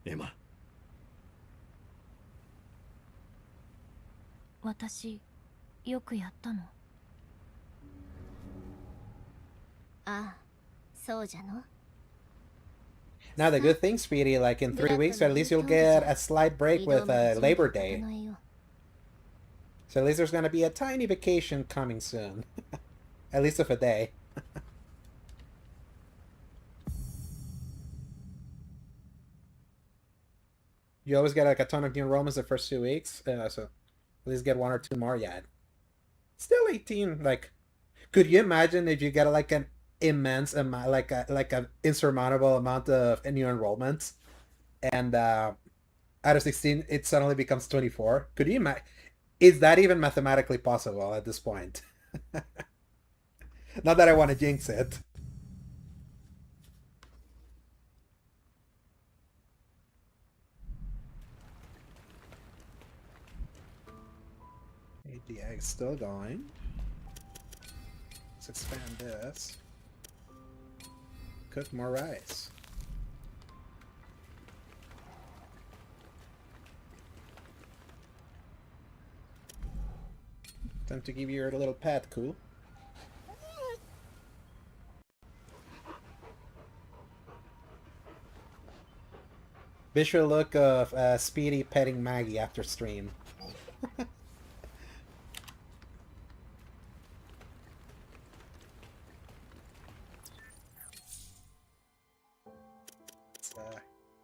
エマ。私、よくやったの？ああ、そうじゃの。 Now the good thing, Speedy, like in 3 weeks, at least you'll get a slight break with Labor Day. So at least there's gonna be a tiny vacation coming soon. At least of a day. You always get like a ton of new enrollments the first 2 weeks, so at least get 1 or 2 more yet. Still 18. Like, could you imagine if you get like an immense amount, like a insurmountable amount of new enrollments, and out of 16 it suddenly becomes 24? Could you imagine? Is that even mathematically possible at this point? Not that I want to jinx it. The egg's still going. Let's expand this. Cook more rice. Time to give you your little pet, cool. Visual look of Speedy petting Maggie after stream.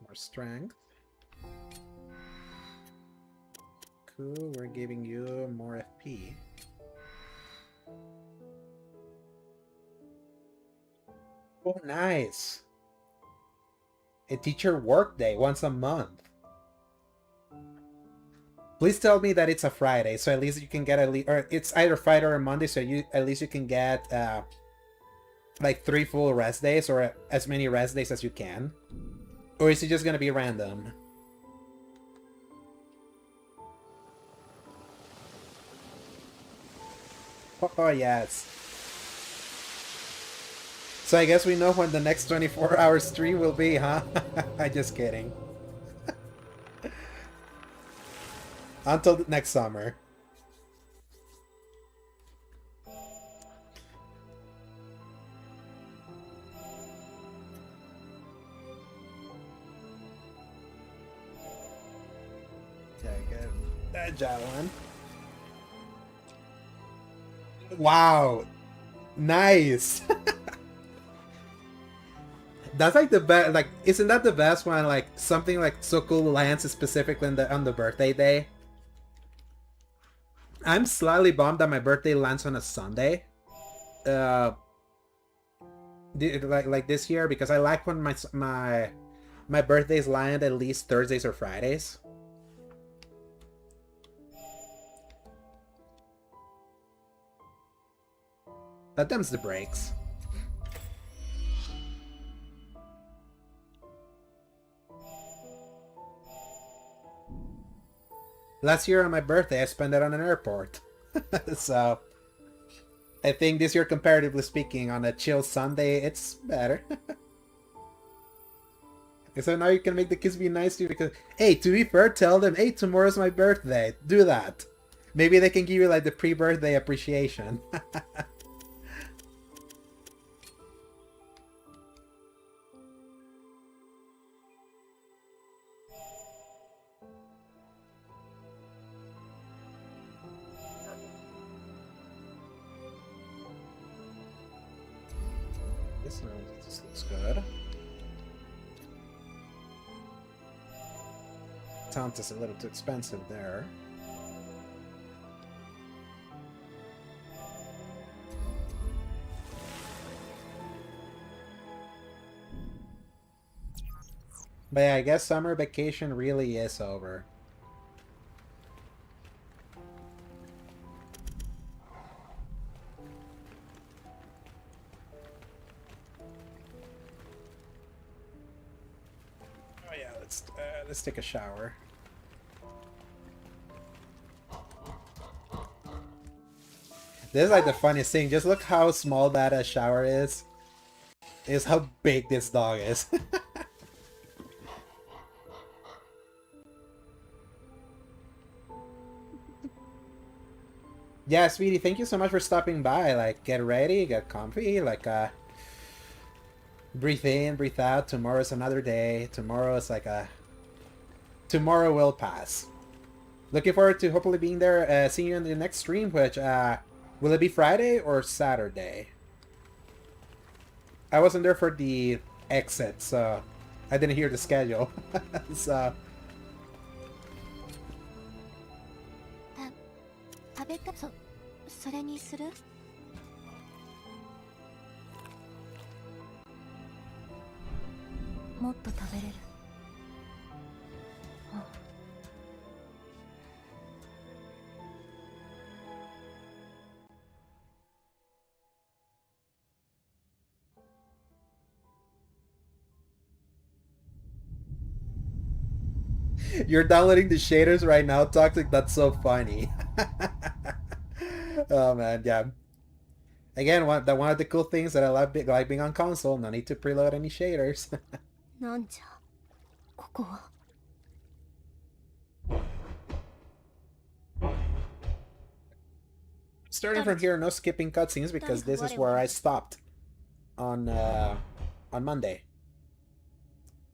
More strength. Cool, we're giving you more FP. Oh, nice. A teacher work day once a month. Please tell me that it's a Friday, so at least you can get or it's either Friday or Monday, so at least you can get like 3 full rest days or as many rest days as you can. Or is it just gonna be random? Oh yes. So I guess we know when the next 24-hour stream will be, huh? I'm just kidding. Until next summer. Javelin. Wow. Nice. That's like the best. Like, isn't that the best when like something like so cool lands specifically on the birthday day? I'm slightly bummed that my birthday lands on a Sunday. Like this year, because I like when my birthdays land at least Thursdays or Fridays. That them's the breaks. Last year on my birthday, I spent it on an airport. So, I think this year, comparatively speaking, on a chill Sunday, it's better. So now you can make the kids be nice to you because, hey, to be fair, tell them, hey, tomorrow's my birthday. Do that. Maybe they can give you like the pre-birthday appreciation. This looks good. Taunt is a little too expensive there. But yeah, I guess summer vacation really is over. Oh yeah, let's take a shower. This is like the funniest thing. Just look how small that shower is. Is how big this dog is. Yeah, sweetie, thank you so much for stopping by. Like, get ready, get comfy, like, breathe in, breathe out. Tomorrow's another day. Tomorrow is like tomorrow will pass. Looking forward to hopefully being there, seeing you in the next stream, which, will it be Friday or Saturday? I wasn't there for the exit, so I didn't hear the schedule. So... それにする？もっと食べれる。You're downloading the shaders right now, Toxic? That's so funny. Oh man, yeah. Again, one of the cool things that I like being on console, no need to preload any shaders. なんじゃ、ここは。Starting from here, no skipping cutscenes because this is where I stopped on Monday.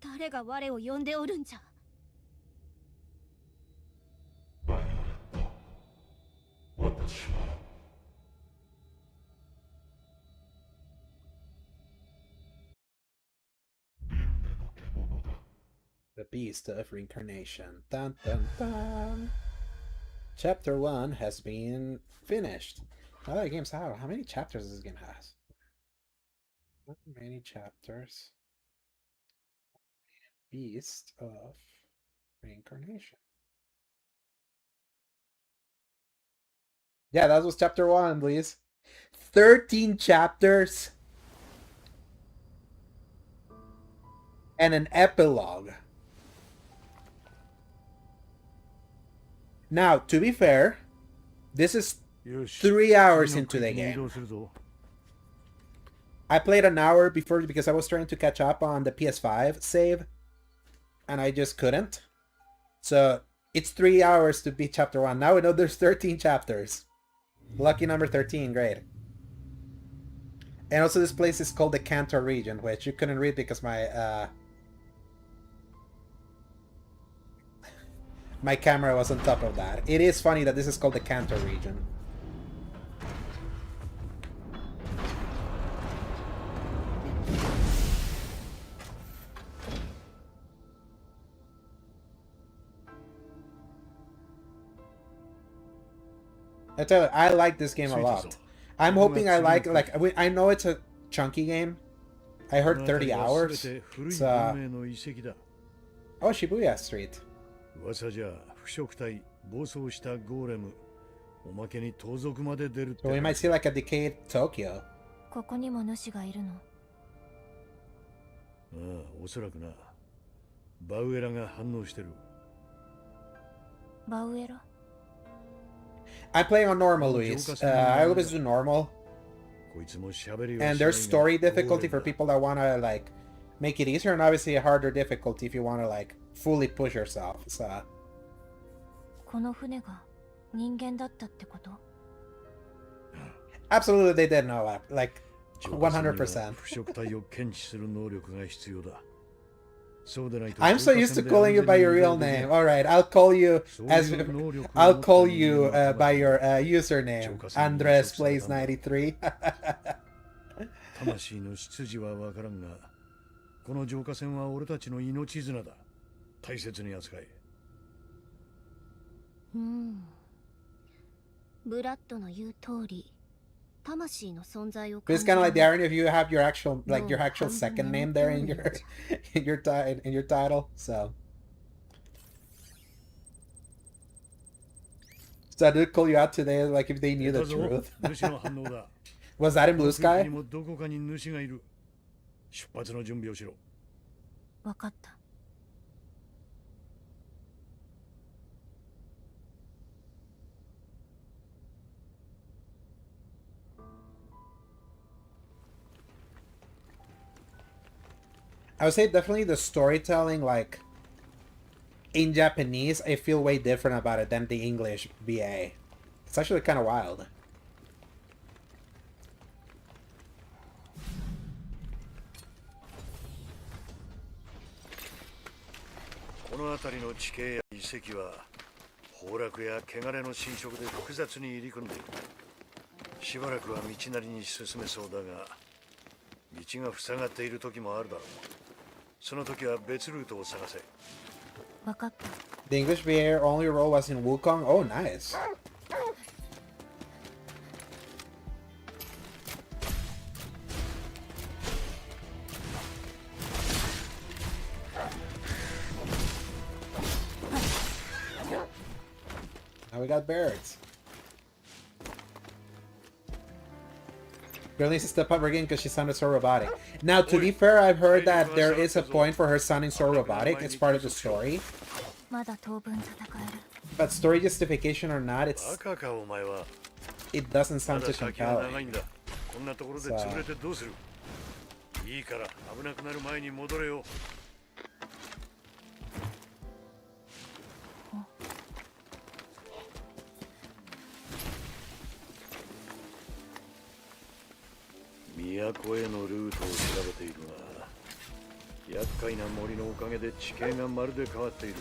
誰が我を呼んでおるんじゃ。The Beast of Reincarnation. Dun dun dun. Chapter 1 has been finished. How many games have? How many chapters this game has? Not many chapters. Beast of Reincarnation. Yeah, that was chapter 1, please. 13 chapters. And an epilogue. Now, to be fair, this is 3 hours into the game. I played an hour before because I was trying to catch up on the PS5 save, and I just couldn't. So, it's 3 hours to beat chapter 1. Now we know there's 13 chapters. Lucky number 13, great. And also this place is called the Kanto region, which you couldn't read because my my camera was on top of that. It is funny that this is called the Kanto region. I tell you, I like this game a lot. I'm hoping I like I know it's a chunky game. I heard 30 hours. It's, oh, Shibuya Street. So we might see like a decayed Tokyo. ここにも主がいるの。ああ、おそらくな。バウエラが反応してる。バウエラ I'm playing on normal, Luis. I always do normal. And there's story difficulty for people that want to, like, make it easier, and obviously a harder difficulty if you want to, like, fully push yourself. So. この船が人間だったってこと Absolutely, they did know that. Like, 100%. I'm so used to calling you by your real name. All right, I'll call you by your username. Andres plays 93. 魂の出自はわからんが、この浄化船は俺たちの命綱だ。大切に扱え。ブラッドの言う通り。 It's kind of like the irony of you have your actual second name there in your title. So I did call you out today, like if they knew the truth. Was that in Blue Sky? 出発の準備をしろ。わかった。 I would say definitely the storytelling, like, in Japanese, I feel way different about it than the English VA. It's actually kind of wild. The English VA only role was in Wukong. Oh, nice. Now we got birds. Girl needs to step up her game because she sounded so robotic. Now, to be fair, I've heard that there is a point for her sounding so robotic. It's part of the story. But story justification or not, it doesn't sound too compelling. So. 都へのルートを調べているが、厄介な森のおかげで地形がまるで変わっている。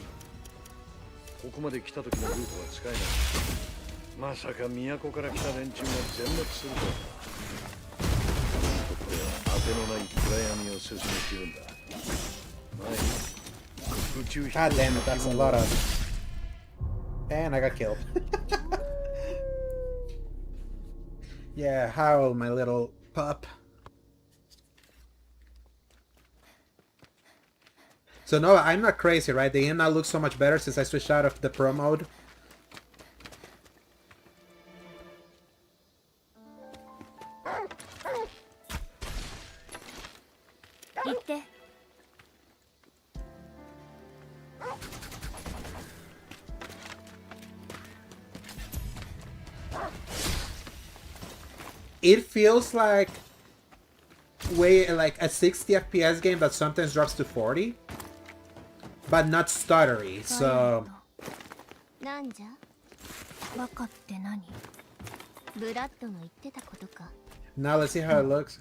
ここまで来た時のルートは使えない。まさか都から来た連中が全滅するとはな。ここでは当てのない暗闇を進む気分だ。God damn it, that's a lot of... And I got killed. Yeah, howl, my little pup. So no, I'm not crazy, right? The game now looks so much better since I switched out of the pro mode. It feels like a 60 FPS game that sometimes drops to 40, but not stuttery. So now let's see how it looks.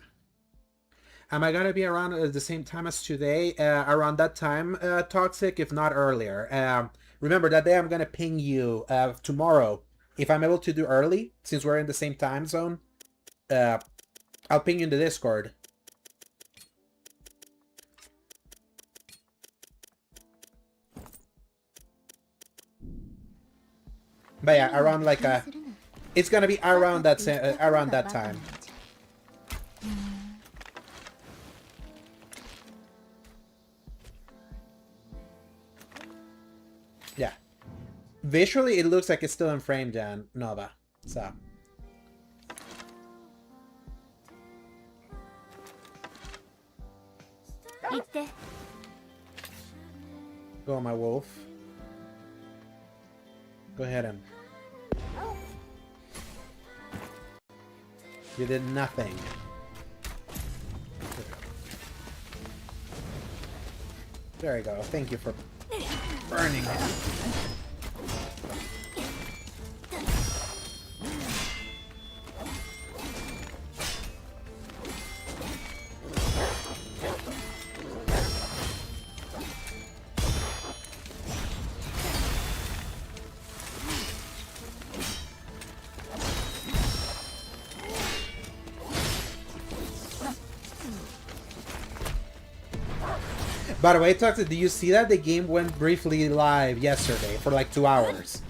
Am I gonna be around at the same time as today? Around that time, Toxic, if not earlier. Remember, that day I'm gonna ping you tomorrow. If I'm able to do early, since we're in the same time zone, I'll ping you in the Discord. But yeah, around like it's gonna be around that time. Yeah. Visually, it looks like it's still in frame, Jan Nova. So. Go, my wolf. Go ahead and... You did nothing. There you go. Thank you for burning it. By the way, Toxic, do you see that the game went briefly live yesterday for like 2 hours?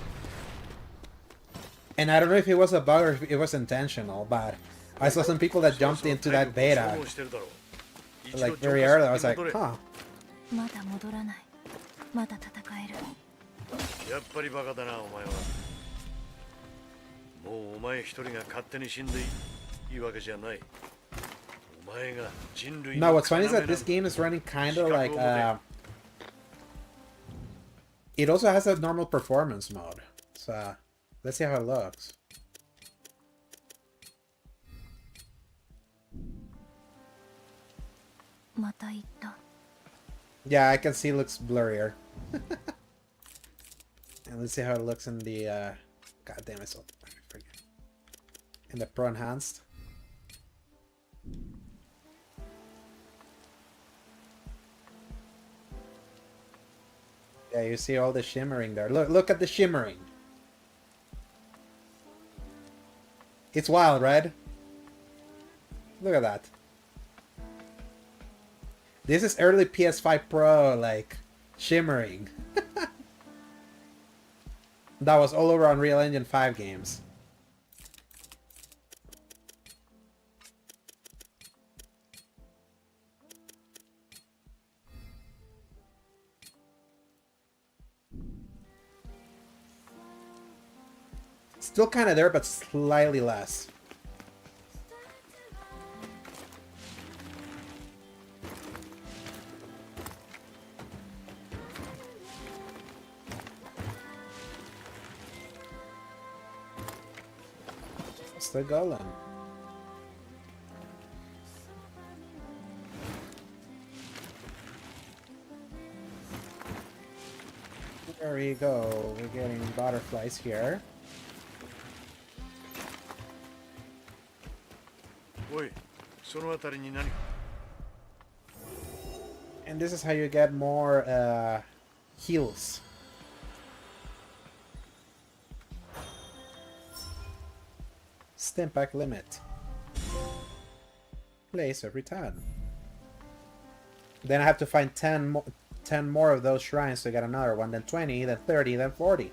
And I don't know if it was a bug or if it was intentional, but I saw some people that jumped into that beta like very early. I was like, huh. やっぱりバカだなお前は。もうお前一人が勝手に死んでいいわけじゃない。 Now, what's funny is that this game is running kind of like it also has a normal performance mode. So let's see how it looks. Yeah, I can see it looks blurrier. And let's see how it looks in the God damn it, so in the Pro Enhanced. Yeah, you see all the shimmering there. Look at the shimmering. It's wild, right? Look at that. This is early PS5 Pro, like, shimmering. That was all over Unreal Engine 5 games. Still kind of there, but slightly less. What's the golem? There we go. We're getting butterflies here. And this is how you get more heals. Stimpack limit. Place every turn. Then I have to find 10 more of those shrines to get another one, then 20, then 30, then 40.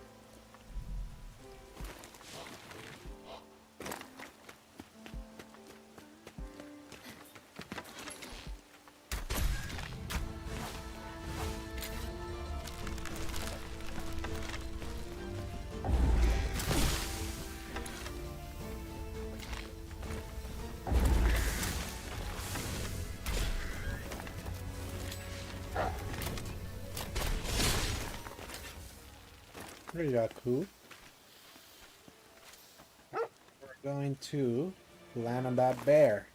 Ryaku. We're going to land on that bear.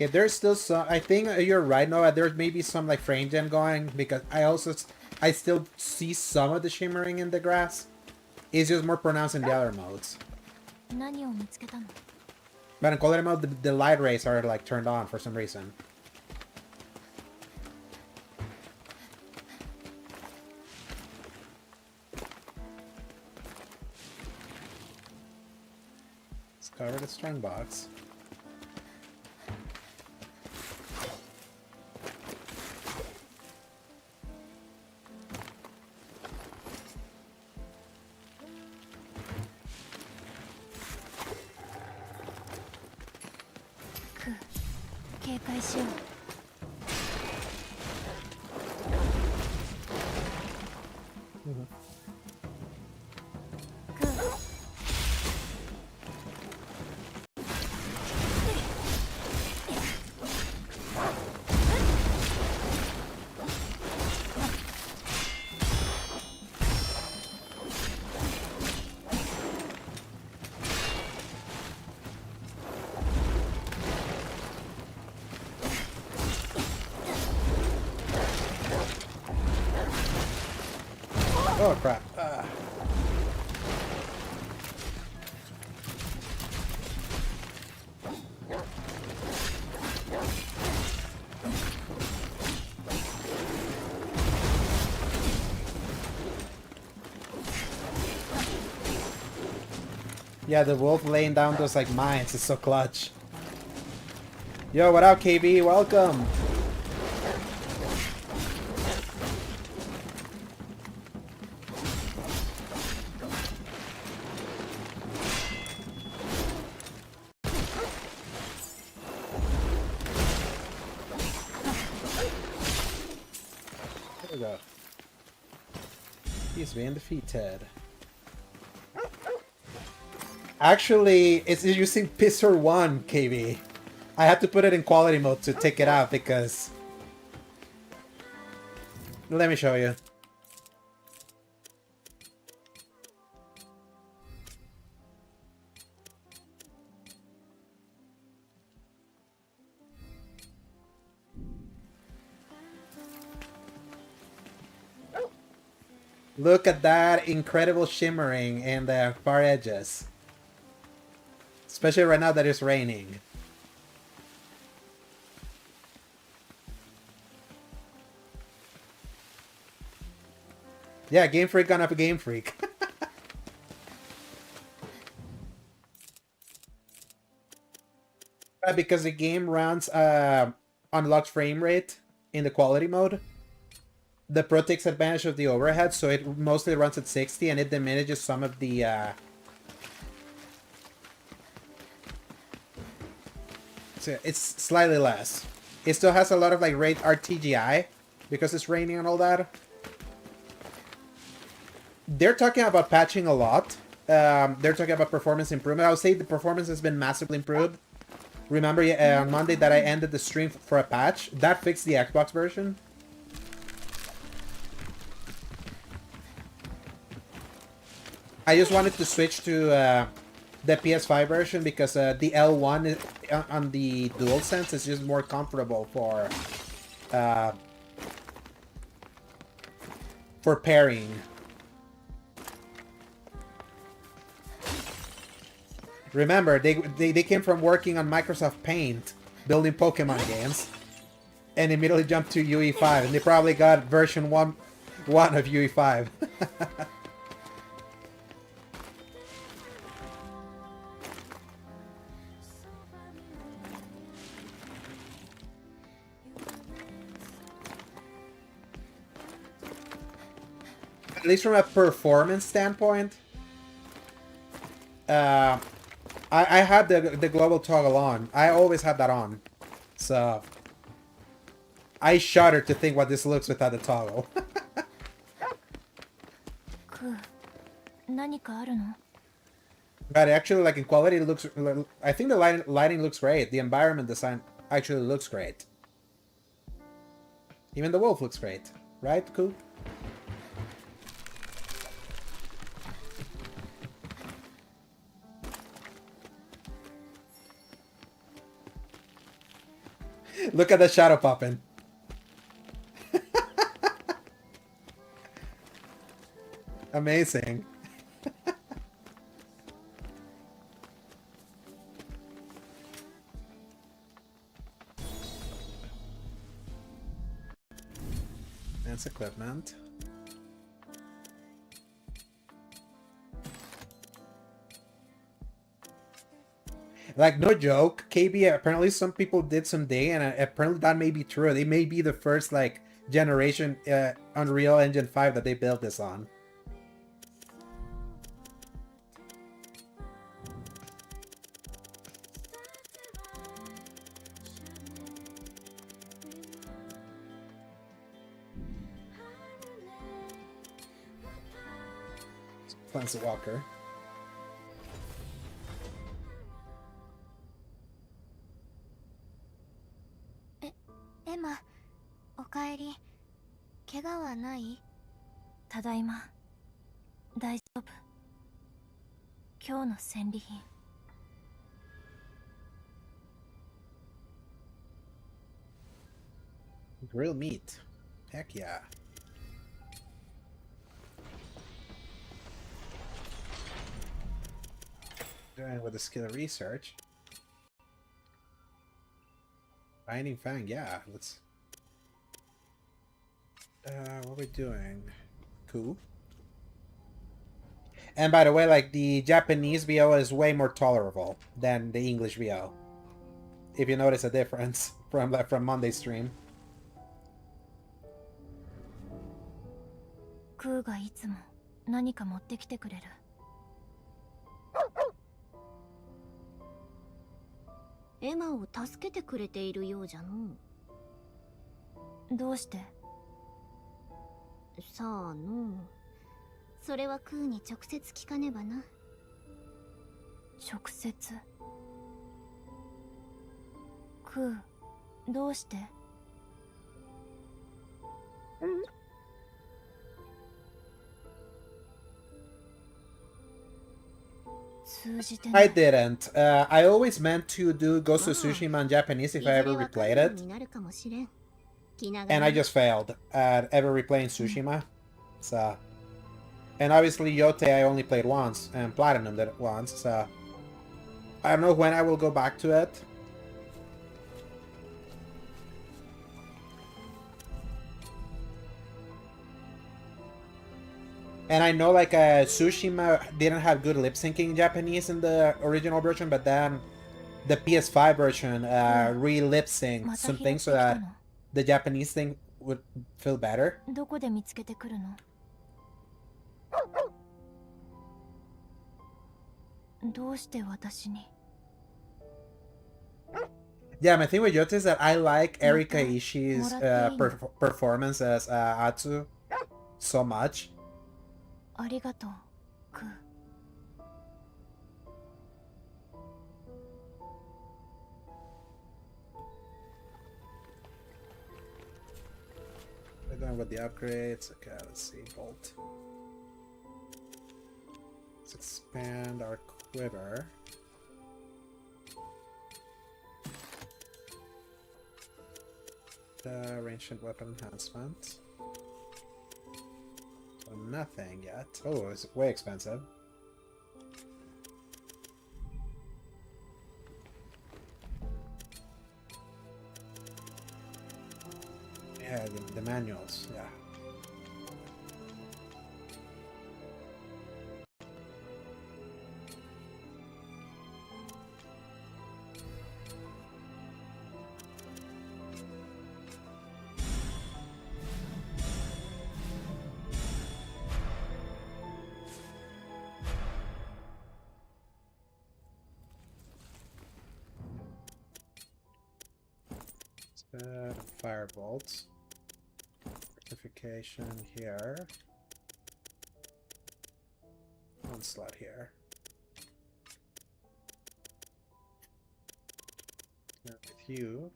Okay, there's still some. I think you're right, Noah. There may be some like frame gen going because I still see some of the shimmering in the grass. It's just more pronounced in the other modes. 何を見つけたの？ But in quality mode, the light rays are like turned on for some reason. Let's cover the strong box. Ku, 警戒しよう。Oh crap. Yeah, the wolf laying down those like mines is so clutch. Yo, what up, KB? Welcome. There we go. He's being defeated. Actually, it's using Pistor 1, KB. I had to put it in quality mode to take it out because... Let me show you. Look at that incredible shimmering in the far edges. Especially right now that it's raining. Yeah, Game Freak gonna have a Game Freak. Because the game runs unlocked frame rate in the quality mode. The Pro takes advantage of the overhead, so it mostly runs at 60 and it diminishes some of the so it's slightly less. It still has a lot of like rate RTGI because it's raining and all that. They're talking about patching a lot. They're talking about performance improvement. I would say the performance has been massively improved. Remember on Monday that I ended the stream for a patch? That fixed the Xbox version. I just wanted to switch to the PS5 version because the L1 on the DualSense is just more comfortable for pairing. Remember, they came from working on Microsoft Paint, building Pokemon games, and immediately jumped to UE5, and they probably got version 1 of UE5. At least from a performance standpoint, I had the global toggle on. I always had that on. So I shudder to think what this looks without the toggle. But actually, like in quality, it looks. I think the lighting looks great. The environment design actually looks great. Even the wolf looks great, right, Ku? Look at the shadow popping. Amazing. That's equipment. Like, no joke, KB, apparently some people did some day, and apparently that may be true. They may be the first, like, generation Unreal Engine 5 that they built this on. Clancy Walker. Emma, おかえり。怪我はない？ただいま。大丈夫。今日の戦利品。Grilled meat. Heck yeah. Doing with the skill research. Binding Fang, yeah, let's... what are we doing? Cool. And by the way, like, the Japanese VO is way more tolerable than the English VO. If you notice a difference from Monday's stream. クーがいつも何か持ってきてくれる。エマを助けてくれているようじゃの。どうして？さあの。それはクーに直接聞かねばな。直接？クー、どうして？I didn't. I always meant to do Ghost of Tsushima in Japanese if I ever replayed it. And I just failed at ever replaying Tsushima. So... And obviously Yote I only played once, and Platinum did it once, so... I don't know when I will go back to it. And I know, like, Tsushima didn't have good lip-syncing in Japanese in the original version, but then the PS5 version re-lip-synced some things so that the Japanese thing would feel better. Yeah, my thing with Yote is that I like Erika Ishii's performance as Atsu so much. ありがとう、クー。We're going with the upgrades. Okay, let's see. Bolt. Let's expand our quiver. The ranged weapon enhancement. So nothing yet. Oh, it's way expensive. Yeah, the manuals, yeah. Firebolt. Fortification here. One slot here. With you.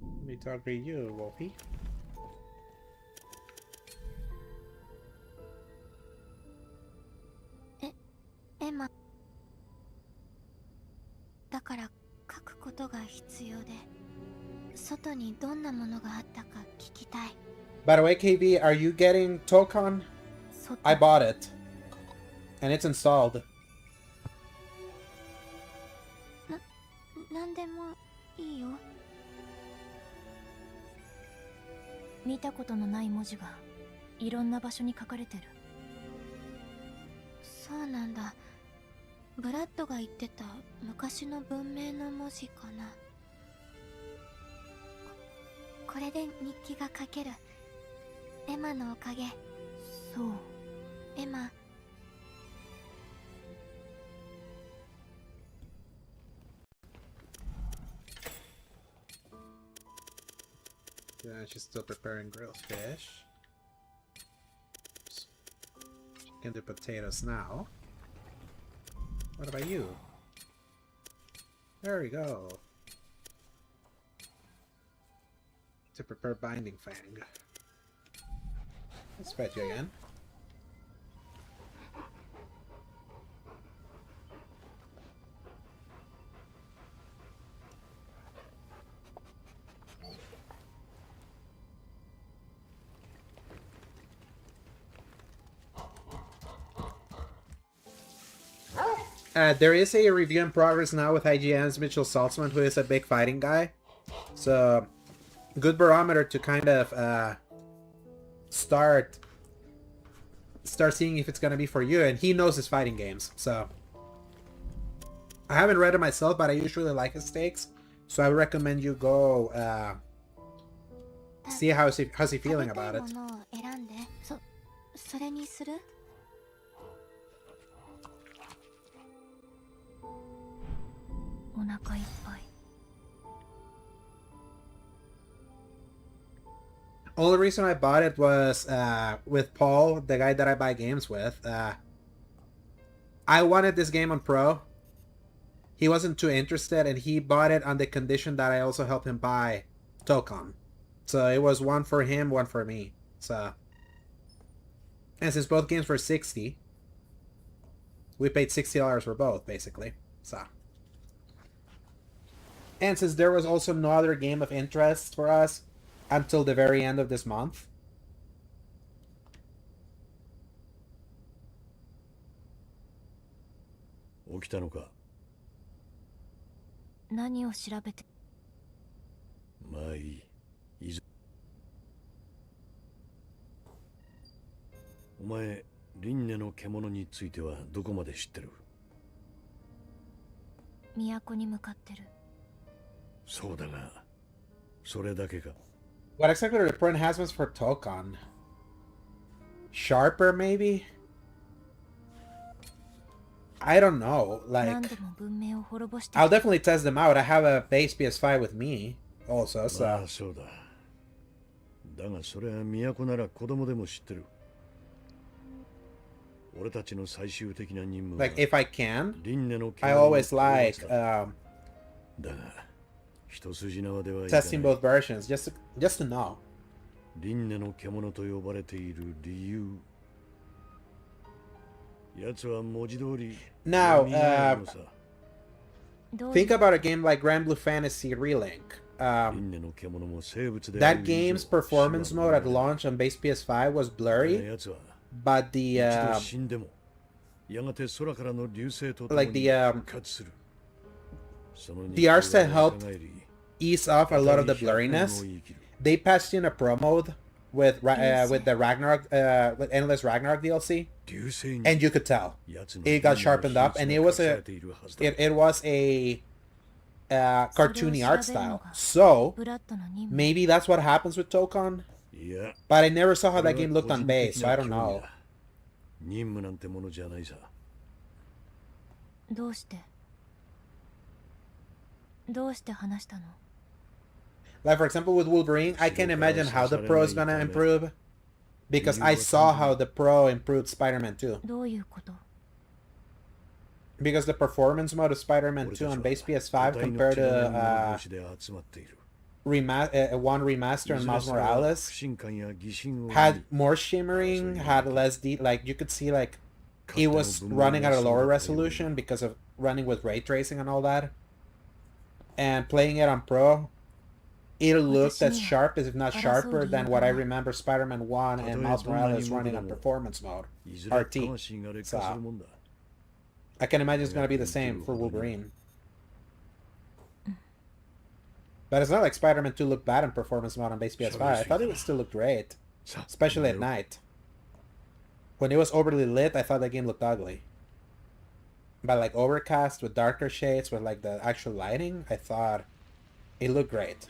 Let me talk to you, Wolfie. Emma. ことが必要で、外にどんなものがあったか聞きたい。 By the way, KB, are you getting Tokon? I bought it. And it's installed. なんでもいいよ。見たことのない文字がいろんな場所に書かれてる。そうなんだ。ブラッドが言ってた昔の文明の文字かな。これで日記が書ける。エマのおかげ。そう。エマ。Yeah, she's still preparing grilled fish. She can do potatoes now. What about you? There we go. To prepare binding fang. Let's pet you again. There is a review in progress now with IGN's Mitchell Saltzman, who is a big fighting guy. So, good barometer to kind of start seeing if it's gonna be for you. And he knows his fighting games, so I haven't read it myself, but I usually like his takes. So I would recommend you go see how's he feeling about it. それにする？お腹いっぱい。 Only reason I bought it was with Paul, the guy that I buy games with. I wanted this game on Pro. He wasn't too interested, and he bought it on the condition that I also help him buy Tokon. So it was one for him, one for me. So, and since both games were $60, we paid $60 for both, basically. So, and since there was also no other game of interest for us until the very end of this month. What exactly are the pro enhancements for Tokon? Sharper, maybe? I don't know. Like, I'll definitely test them out. I have a base PS5 with me, also, so. Like, if I can, I always like testing both versions, just to know. Now, think about a game like Grand Blue Fantasy Relink. That game's performance mode at launch on base PS5 was blurry, but the art style helped ease off a lot of the blurriness. They patched in a pro mode with the Ragnarok, with Endless Ragnarok DLC, and you could tell it got sharpened up, and it was a cartoony art style. So maybe that's what happens with Tokon. But I never saw how that game looked on base, so I don't know. Like, for example, with Wolverine, I can imagine how the Pro is gonna improve, because I saw how the Pro improved Spider-Man 2. Because the performance mode of Spider-Man 2 on base PS5 compared to one remaster and Miles Morales had more shimmering, had less like you could see like it was running at a lower resolution because of running with ray tracing and all that. and playing it on Pro, it looked as sharp, as if not sharper, than what I remember Spider-Man 1 and Miles Morales running on performance mode, RT. So, I can imagine it's going to be the same for Wolverine. But it's not like Spider-Man 2 looked bad in performance mode on base PS5. I thought it would still look great, especially at night. When it was overly lit, I thought the game looked ugly. But like overcast with darker shades, with like the actual lighting, I thought it looked great.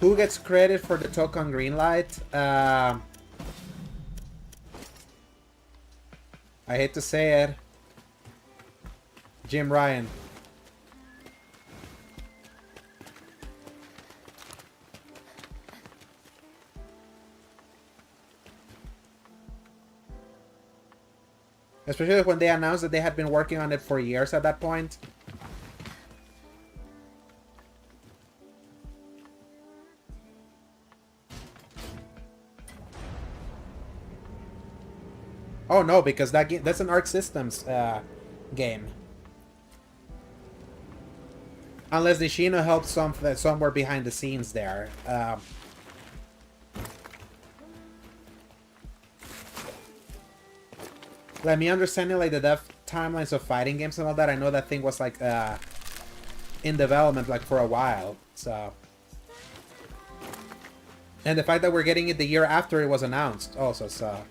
Who gets credit for the Tokon Greenlight? I hate to say it. Jim Ryan. Especially when they announced that they had been working on it for years at that point. Oh no, because that game, that's an Arc Systems game. Unless Nishino helped somewhere behind the scenes there. Like me understanding like the dev timelines of fighting games and all that, I know that thing was like in development like for a while. So, and the fact that we're getting it the year after it was announced also, so.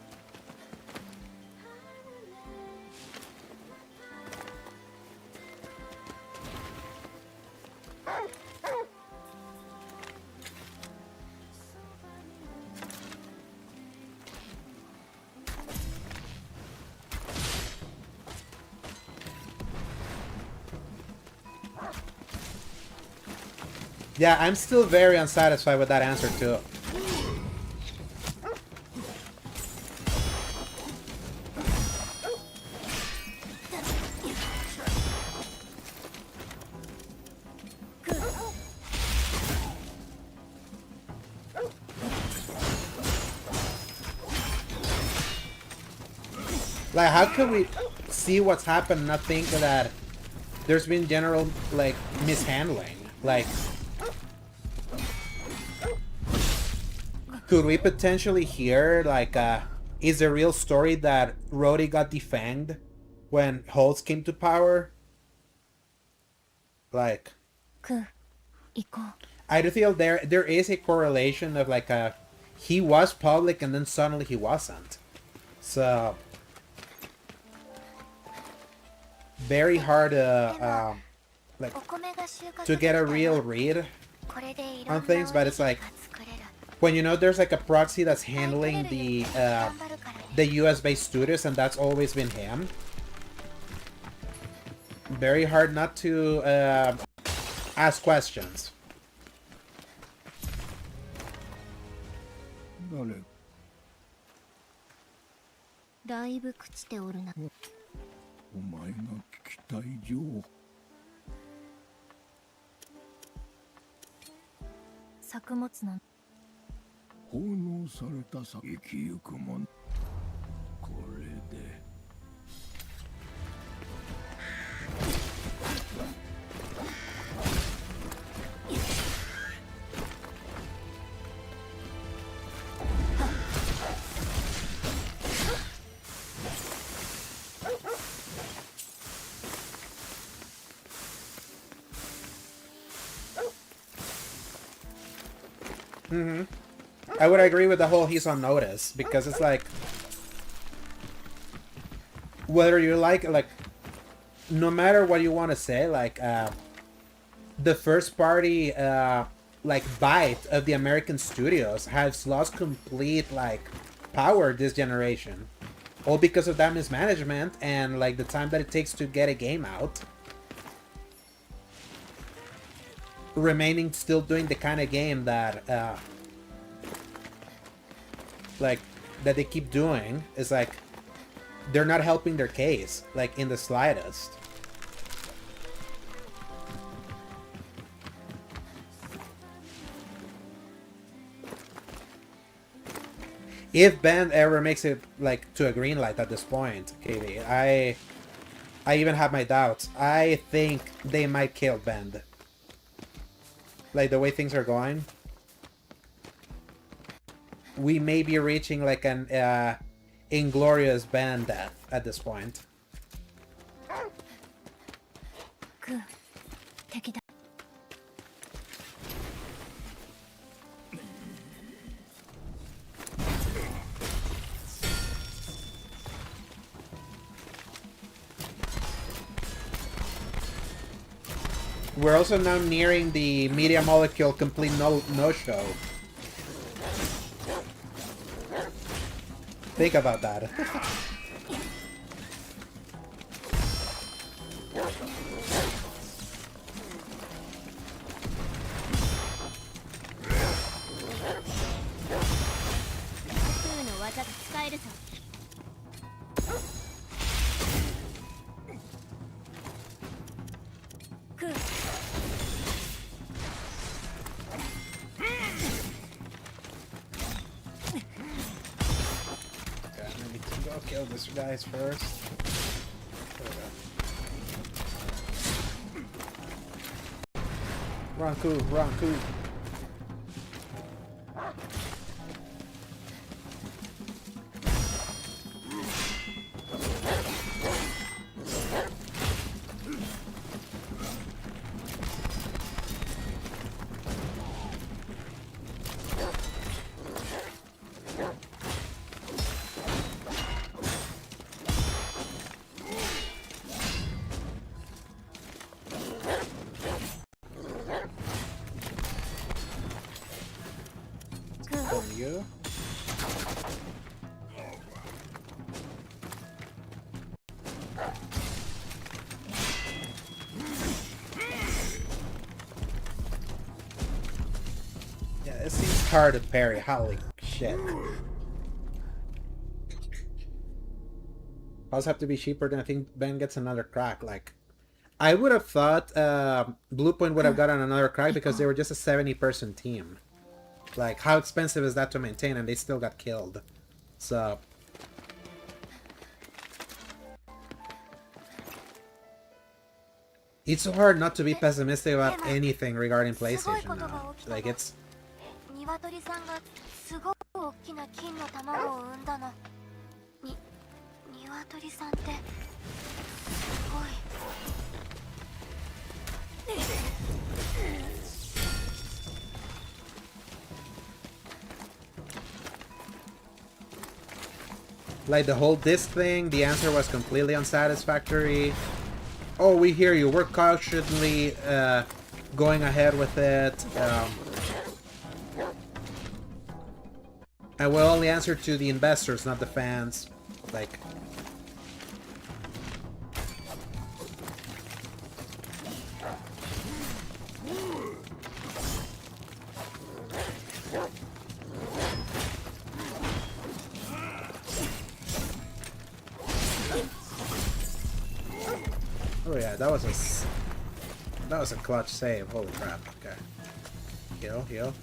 Yeah, I'm still very unsatisfied with that answer too. Like, how can we see what's happened and not think that there's been general, like, mishandling? Like, could we potentially hear, like, is the real story that Rhodey got defanged when Holtz came to power? Like, I do feel there is a correlation of, like, he was public and then suddenly he wasn't. So, very hard like, to get a real read on things, but it's like, when you know there's like a proxy that's handling the US-based studios, and that's always been him. Very hard not to ask questions. I would agree with the whole he's on notice, because it's like, whether you like, no matter what you want to say, like, the first party like bite of the American studios has lost complete like power this generation, all because of that mismanagement and like the time that it takes to get a game out, remaining still doing the kind of game that like that they keep doing is like they're not helping their case like in the slightest. If Bend ever makes it like to a green light at this point, Katie, I even have my doubts. I think they might kill Bend. Like the way things are going, we may be reaching like an inglorious Bend death at this point. We're also now nearing the media molecule complete no-show. Think about that. Kill this guys first. Run, coup, run, coup. You. Yeah, it seems hard to parry. Holy shit. Pause have to be cheaper than I think Ben gets another crack. Like, I would have thought Bluepoint would have gotten another crack because they were just a 70-person team. Like, how expensive is that to maintain, and they still got killed. So... it's so hard not to be pessimistic about anything regarding PlayStation now. Like, it's... like, the whole disc thing, the answer was completely unsatisfactory. Oh, we hear you. We're cautiously going ahead with it. And we'll only answer to the investors, not the fans. Like... oh yeah, that was a clutch save. Holy crap. Okay. Heal, heal.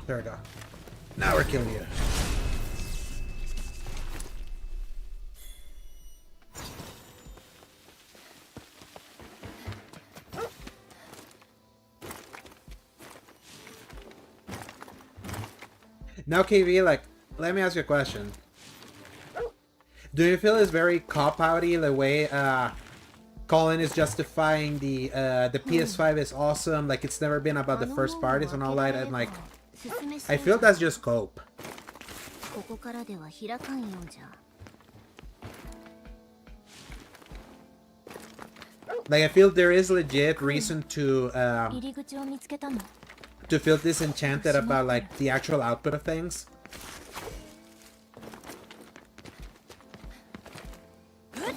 There we go. Now we're killing you. Now, KV, like, let me ask you a question. Do you feel it's very cop-outy the way Colin is justifying the PS5 is awesome, like it's never been about the first parties and all that, and like, I feel that's just cope. Like, I feel there is legit reason to feel disenchanted about like the actual output of things.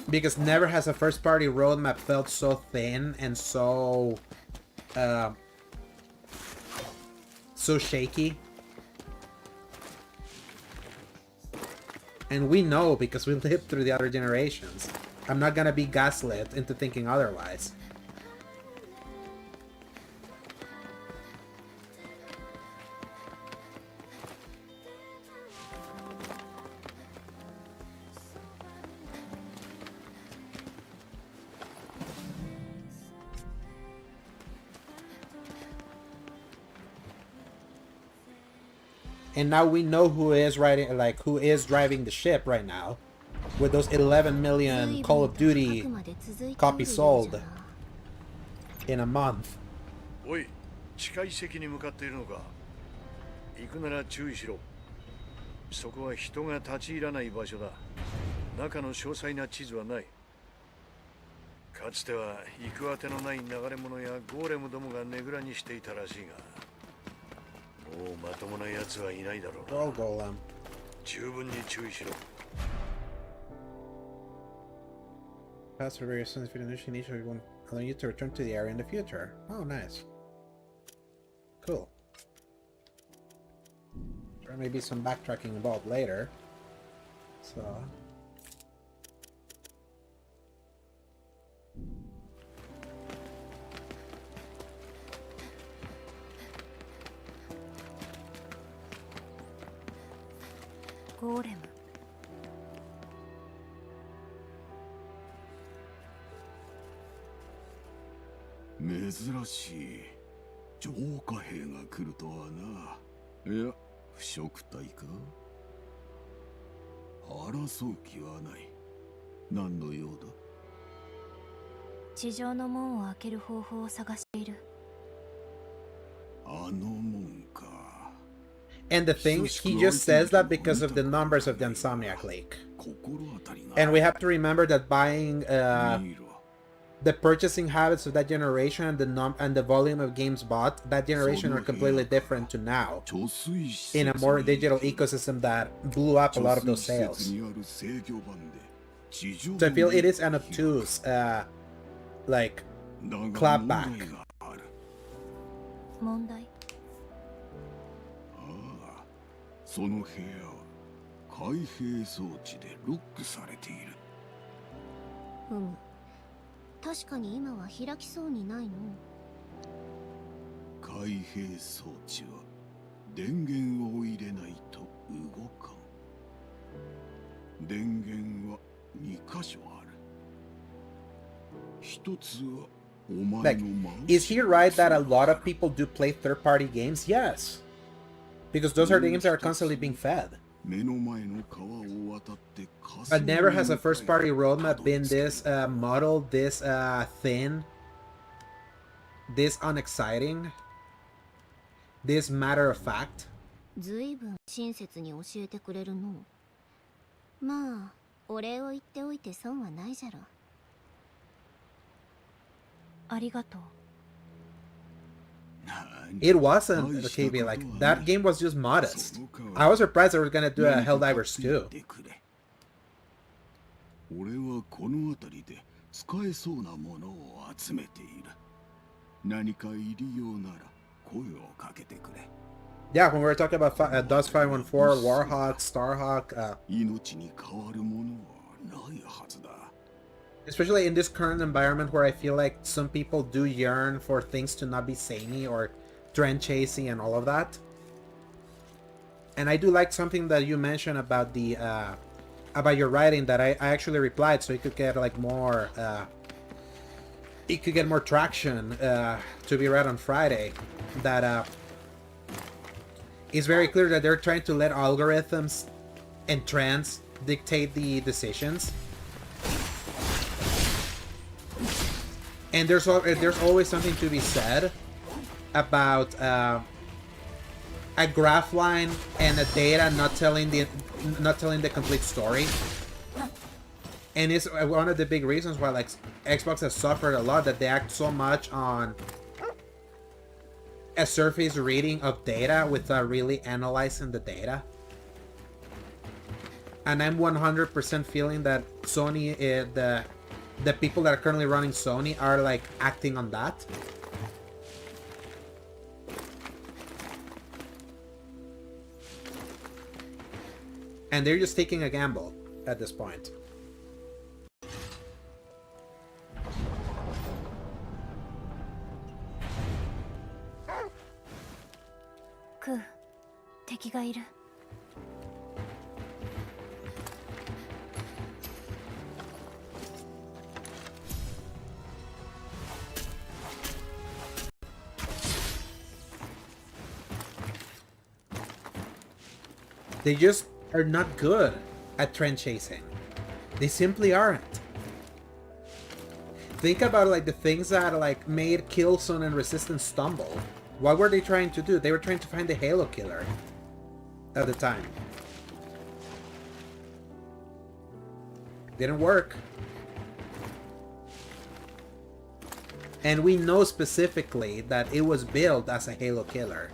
Because never has a first party roadmap felt so thin and so shaky. And we know because we lived through the other generations. I'm not gonna be gaslit into thinking otherwise. And now we know who is driving the ship right now, with those 11 million Call of Duty copies sold in a month. おい、近い席に向かっているのか。行くなら注意しろ。そこは人が立ち入らない場所だ。中の詳細な地図はない。かつては行くあてのない流れ物やゴーレムどもがねぐらにしていたらしいが。 もうまともな奴はいないだろうな。十分に注意しろ。Pass for various sons if initially won't allow you to return to the area in the future. Oh, nice. Cool. There may be some backtracking involved later. So. Golem. 珍しい浄化兵が来るとはな。いや、不食体か。争う気はない。何の用だ。地上の門を開ける方法を探している。あの門か。 And the thing, he just says that because of the numbers of the Insomniac League. And we have to remember that buying the purchasing habits of that generation and the volume of games bought that generation are completely different to now, in a more digital ecosystem that blew up a lot of those sales. So I feel it is an obtuse like clapback. 問題。その部屋は開閉装置でロックされている。確かに今は開きそうにないの。開閉装置は電源を入れないと動かん。電源は2箇所ある。一つはお前のマウス。 Is he right that a lot of people do play third-party games? Yes. Because those are the games that are constantly being fed. But never has a first-party roadmap been this muddled, this thin, this unexciting, this matter-of-fact. ずいぶん親切に教えてくれるの。まあ、お礼を言っておいて損はないじゃろ。ありがとう。 It wasn't KB, like that game was just modest. I was surprised they were gonna do a Helldivers 2. 俺はこの辺りで使えそうなものを集めている。何か入りようなら声をかけてくれ。 Yeah, when we were talking about DOS 514, Warhawk, Starhawk, 命に変わるものはないはずだ。 Especially in this current environment where I feel like some people do yearn for things to not be samey or trend chasing and all of that. And I do like something that you mentioned about the about your writing that I actually replied, so it could get like more it could get more traction to be read on Friday. That it's very clear that they're trying to let algorithms and trends dictate the decisions. And there's always something to be said about a graph line and a data not telling the complete story. And it's one of the big reasons why like Xbox has suffered a lot, that they act so much on a surface reading of data without really analyzing the data. And I'm 100% feeling that Sony, the people that are currently running Sony are like acting on that. And they're just taking a gamble at this point. Ku, 敵がいる。They just are not good at trend chasing. They simply aren't. Think about like the things that like made Killzone and Resistance stumble. What were they trying to do? They were trying to find the Halo killer at the time. Didn't work. And we know specifically that it was built as a Halo killer.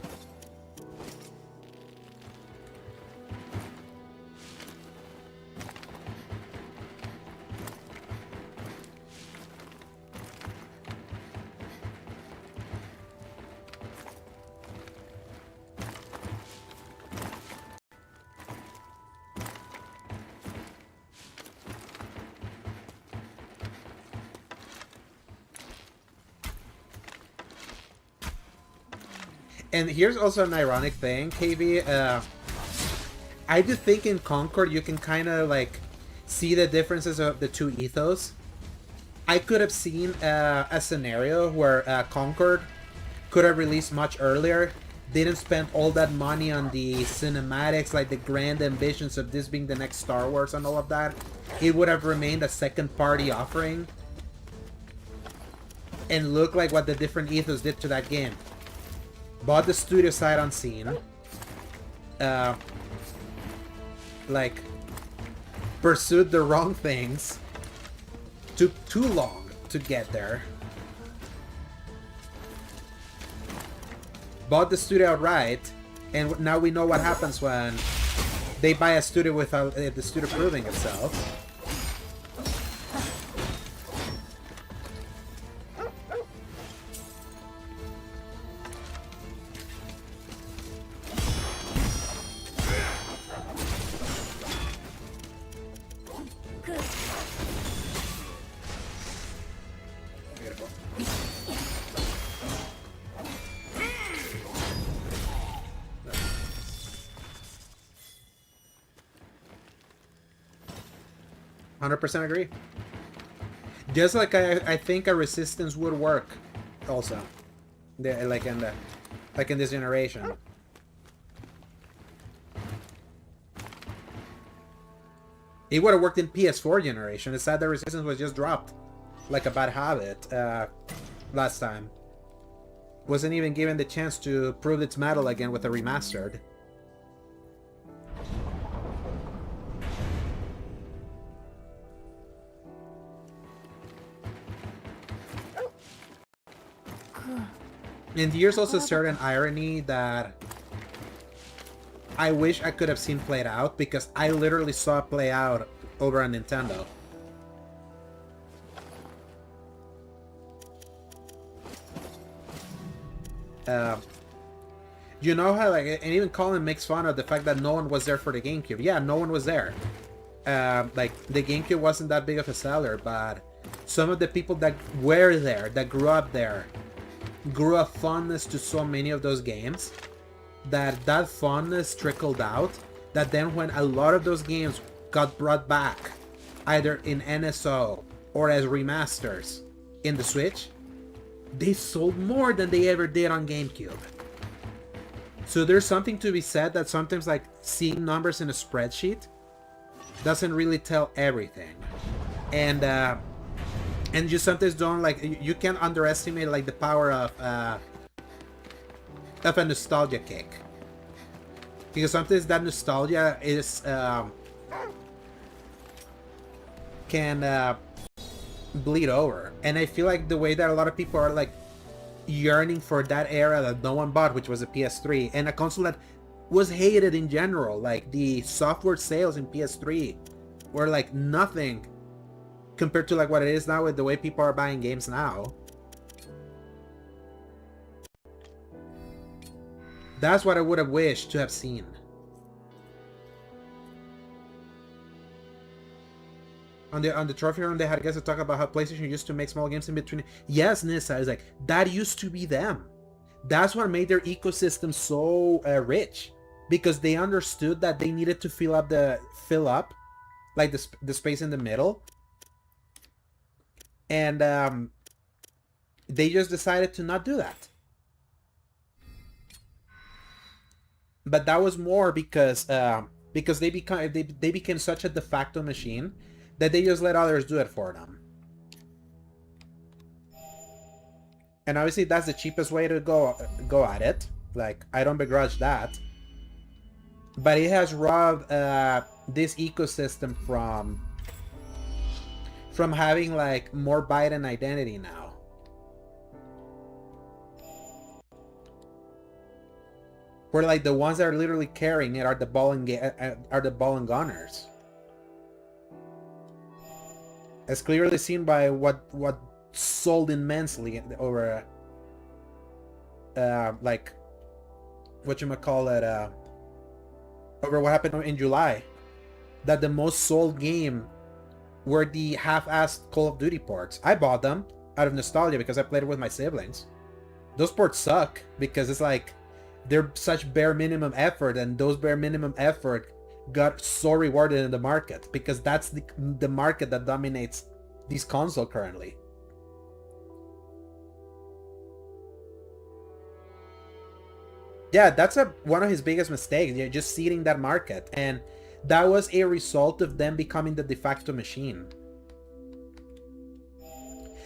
And here's also an ironic thing, KV. I do think in Concord you can kind of like see the differences of the two ethos. I could have seen a scenario where Concord could have released much earlier, didn't spend all that money on the cinematics, like the grand ambitions of this being the next Star Wars and all of that. It would have remained a second-party offering and look like what the different ethos did to that game. Bought the studio sight unseen. Like, pursued the wrong things. Took too long to get there. Bought the studio outright, and now we know what happens when they buy a studio without the studio proving itself. %, agree. Just like I think a Resistance would work, also, like in this generation. It would have worked in PS4 generation. It's sad that Resistance was just dropped, like a bad habit, last time. Wasn't even given the chance to prove its mettle again with a remastered. And here's also certain irony that I wish I could have seen played out, because I literally saw it play out over on Nintendo. You know how, like, and even Colin makes fun of the fact that no one was there for the GameCube. Yeah, no one was there. Like, the GameCube wasn't that big of a seller, but some of the people that were there, that grew up there, grew a fondness to so many of those games, that fondness trickled out, that then when a lot of those games got brought back, either in NSO or as remasters in the Switch, they sold more than they ever did on GameCube. So there's something to be said that sometimes like seeing numbers in a spreadsheet doesn't really tell everything. And you sometimes don't like, you can't underestimate like the power of a nostalgia kick. Because sometimes that nostalgia is can bleed over. And I feel like the way that a lot of people are like yearning for that era that no one bought, which was a PS3, and a console that was hated in general. Like the software sales in PS3 were like nothing compared to like what it is now with the way people are buying games now. That's what I would have wished to have seen. On the trophy room, they had guests to talk about how PlayStation used to make small games in between. Yes, Nissa is like, that used to be them. That's what made their ecosystem so rich, because they understood that they needed to fill up like the space in the middle, and they just decided to not do that. But that was more because they became such a de facto machine that they just let others do it for them. And obviously that's the cheapest way to go at it. Like, I don't begrudge that. But it has robbed this ecosystem from having like more bite and identity now. Where like the ones that are literally carrying it are the ball and gunners. As clearly seen by what sold immensely over like whatchamacallit, over what happened in July. That the most sold game were the half-assed Call of Duty ports. I bought them out of nostalgia because I played it with my siblings. Those ports suck because it's like they're such bare minimum effort, and those bare minimum effort got so rewarded in the market because that's the market that dominates this console currently. Yeah, that's one of his biggest mistakes. You're just seeding that market, and that was a result of them becoming the de facto machine.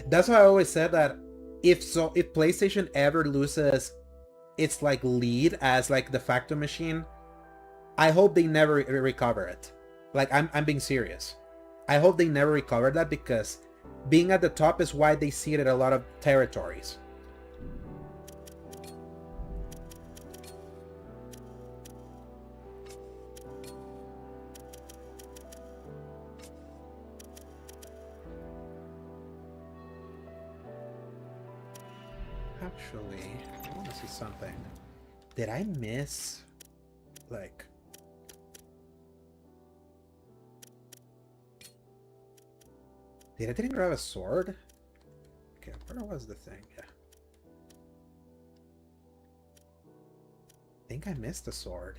That's why I always said that if PlayStation ever loses its like lead as like de facto machine, I hope they never recover it. Like, I'm being serious. I hope they never recover that, because being at the top is why they ceded a lot of territories. Actually, I want to see something. Did I miss, like... I didn't grab a sword? Okay, where was the thing? Yeah. I think I missed a sword.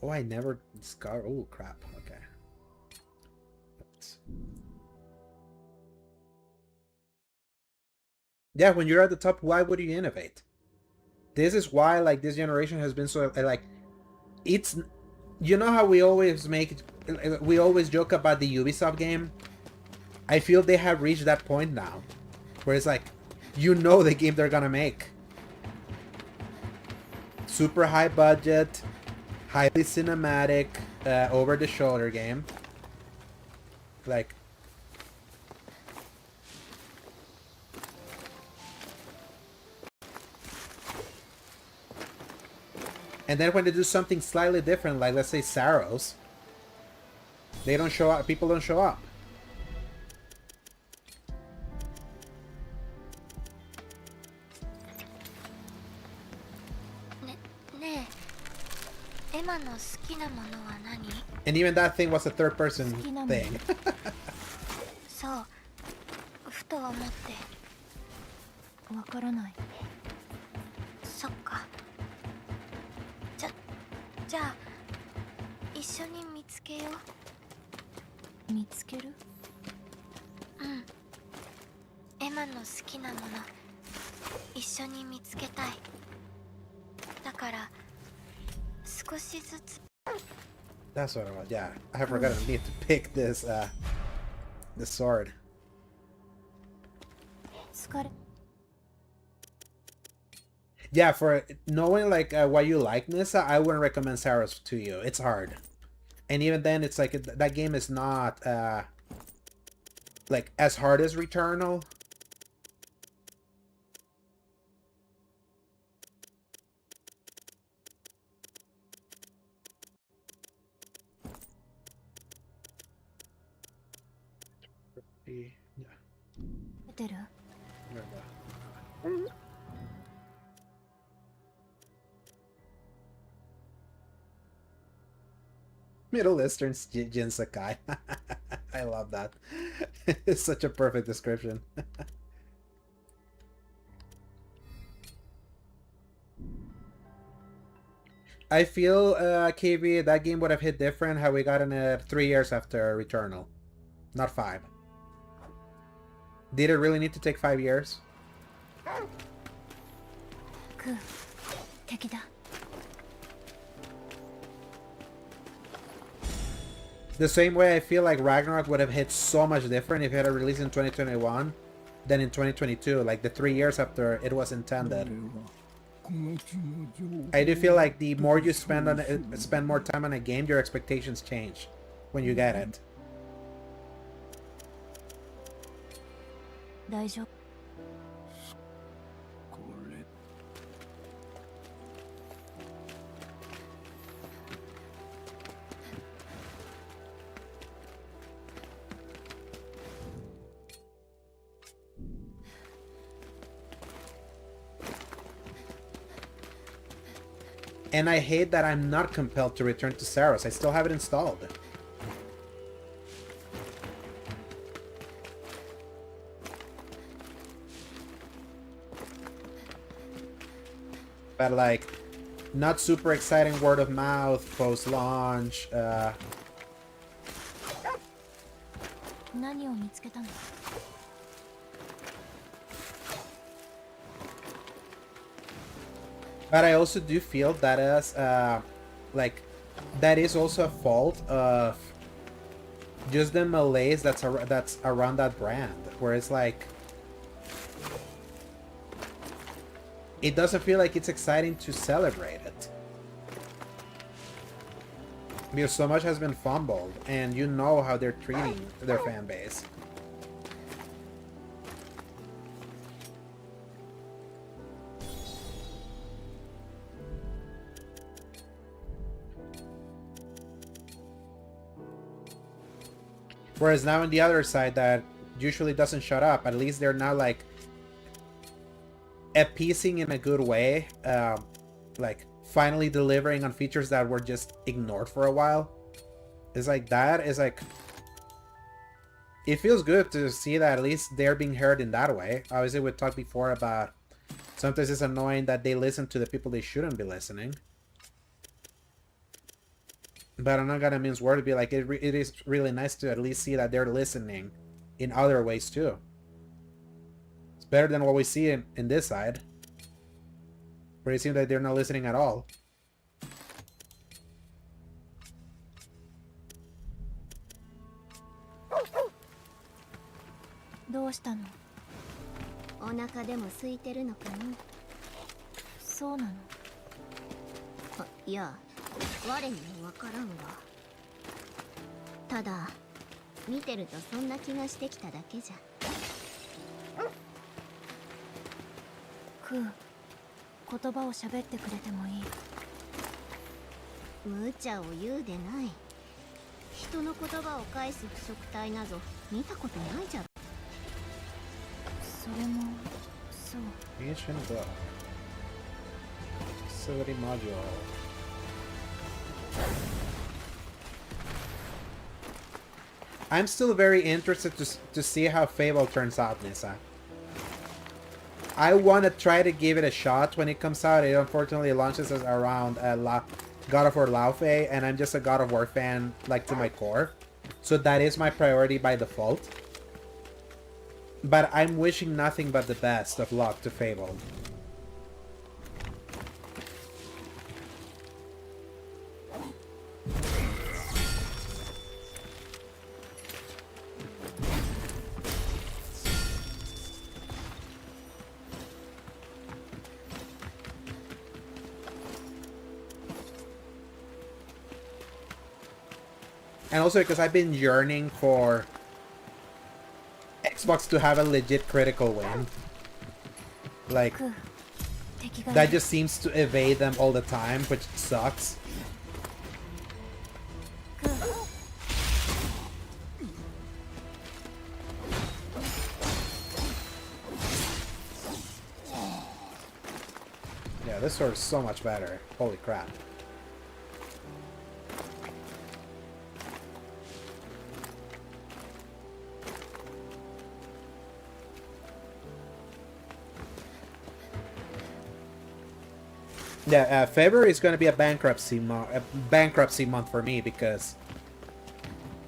Oh, I never discovered... Oh, crap. Okay. Oops. Yeah, when you're at the top, why would you innovate? This is why, like, this generation has been so, like, it's, you know how we always joke about the Ubisoft game? I feel they have reached that point now, where it's like, you know the game they're gonna make. Super high budget, highly cinematic, over-the-shoulder game. Like... And then when they do something slightly different, like let's say Saros, they don't show up. People don't show up. And even that thing was a third-person thing. そう、ふと思って。わからない。そっか。じゃあ一緒に見つけよう。見つける？うん。エマの好きなもの一緒に見つけたい。That's what I want. Yeah, I forgot I need to pick this the sword. Yeah, for knowing like why you like Nissa, I wouldn't recommend Saros to you. It's hard, and even then, it's like that game is not like as hard as Returnal. Yeah. Middle Eastern Jin Sakai. I love that. It's such a perfect description. I feel, KB, that game would have hit different had we gotten it 3 years after Returnal. Not 5. Did it really need to take 5 years? The same way I feel like Ragnarok would have hit so much different if it had released in 2021 than in 2022, like the 3 years after it was intended. I do feel like the more you spend on it, spend more time on a game, your expectations change when you get it. And I hate that I'm not compelled to return to Saros. I still have it installed. But like, not super exciting word of mouth post-launch. But I also do feel that as like that is also a fault of just the malaise that's around that brand, where it's like it doesn't feel like it's exciting to celebrate it because so much has been fumbled, and you know how they're treating their fan base. Whereas now on the other side that usually doesn't shut up, at least they're now like appeasing in a good way, like finally delivering on features that were just ignored for a while. It's like that is like, it feels good to see that at least they're being heard in that way. Obviously we talked before about sometimes it's annoying that they listen to the people they shouldn't be listening. But I'm not gonna mince words to be like, it is really nice to at least see that they're listening in other ways too. It's better than what we see in this side, where it seems that they're not listening at all. Yeah. 我にもわからんがただ見てるとそんな気がしてきただけじゃクー言葉を喋ってくれてもいい無茶を言うでない人の言葉を返す腐食体など見たことないじゃろそれもそう Ancient Book Facility Module. I'm still very interested to see how Fable turns out, Nissa. I want to try to give it a shot when it comes out. It unfortunately launches us around God of War Laufey, and I'm just a God of War fan, like, to my core. So that is my priority by default. But I'm wishing nothing but the best of luck to Fable. And also because I've been yearning for Xbox to have a legit critical win. Like, that just seems to evade them all the time, which sucks. Yeah, this sword is so much better. Holy crap. Yeah, February is going to be a bankruptcy month for me because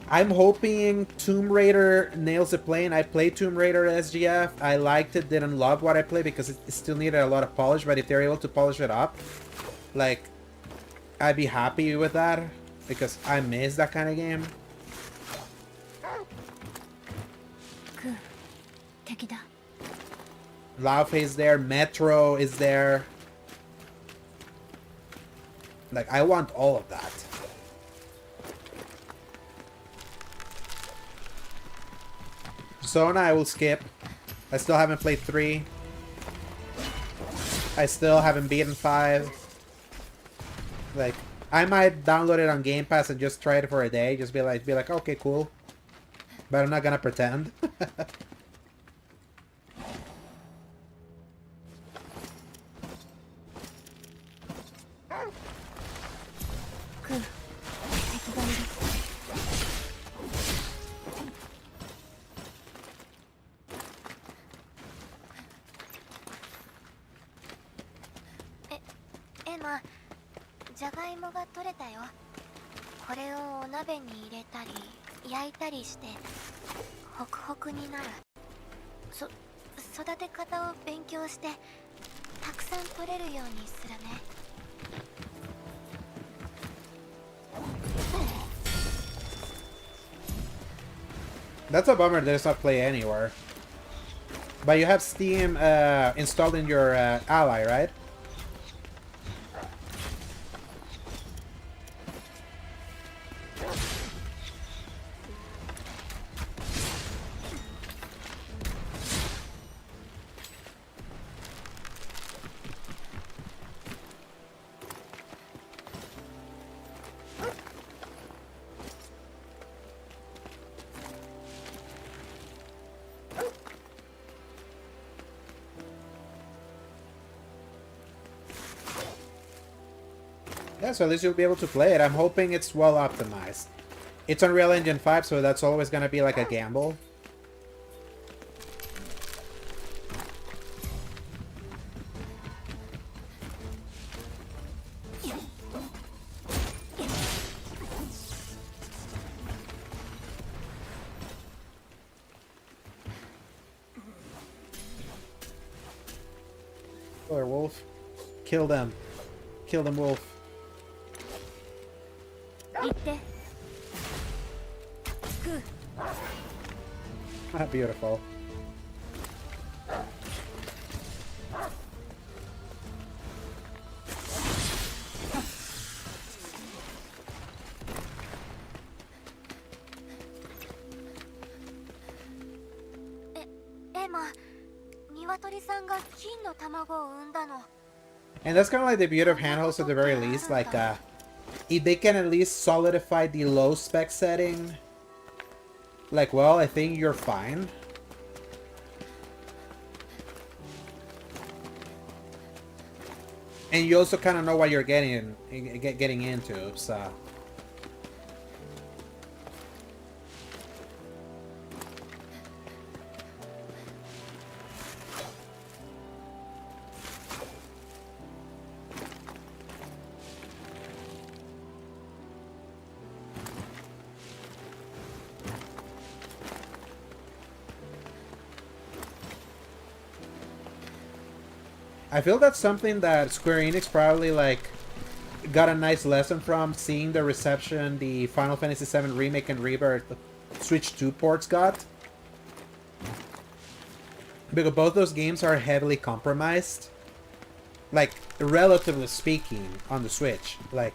I'm hoping Tomb Raider nails the plane. I played Tomb Raider SGF. I liked it, didn't love what I played because it still needed a lot of polish, but if they're able to polish it up, like, I'd be happy with that because I miss that kind of game. Laofe is there, Metro is there. Like, I want all of that. Zona I will skip. I still haven't played 3. I still haven't beaten 5. Like, I might download it on Game Pass and just try it for a day. Just be like, okay, cool. But I'm not gonna pretend. That's a bummer there's not Play Anywhere. But you have Steam installed in your Ally, right? Yeah, so at least you'll be able to play it. I'm hoping it's well optimized. It's Unreal Engine 5, so that's always going to be like a gamble. Killer wolf. Kill them. Kill them, wolf. Beautiful. And that's kind of like the beauty of handhelds at the very least. Like, if they can at least solidify the low spec setting, like, well, I think you're fine. And you also kind of know what you're getting into, so. I feel that's something that Square Enix probably, like, got a nice lesson from, seeing the reception the Final Fantasy VII Remake and Rebirth Switch 2 ports got. Because both those games are heavily compromised. Like, relatively speaking, on the Switch. Like,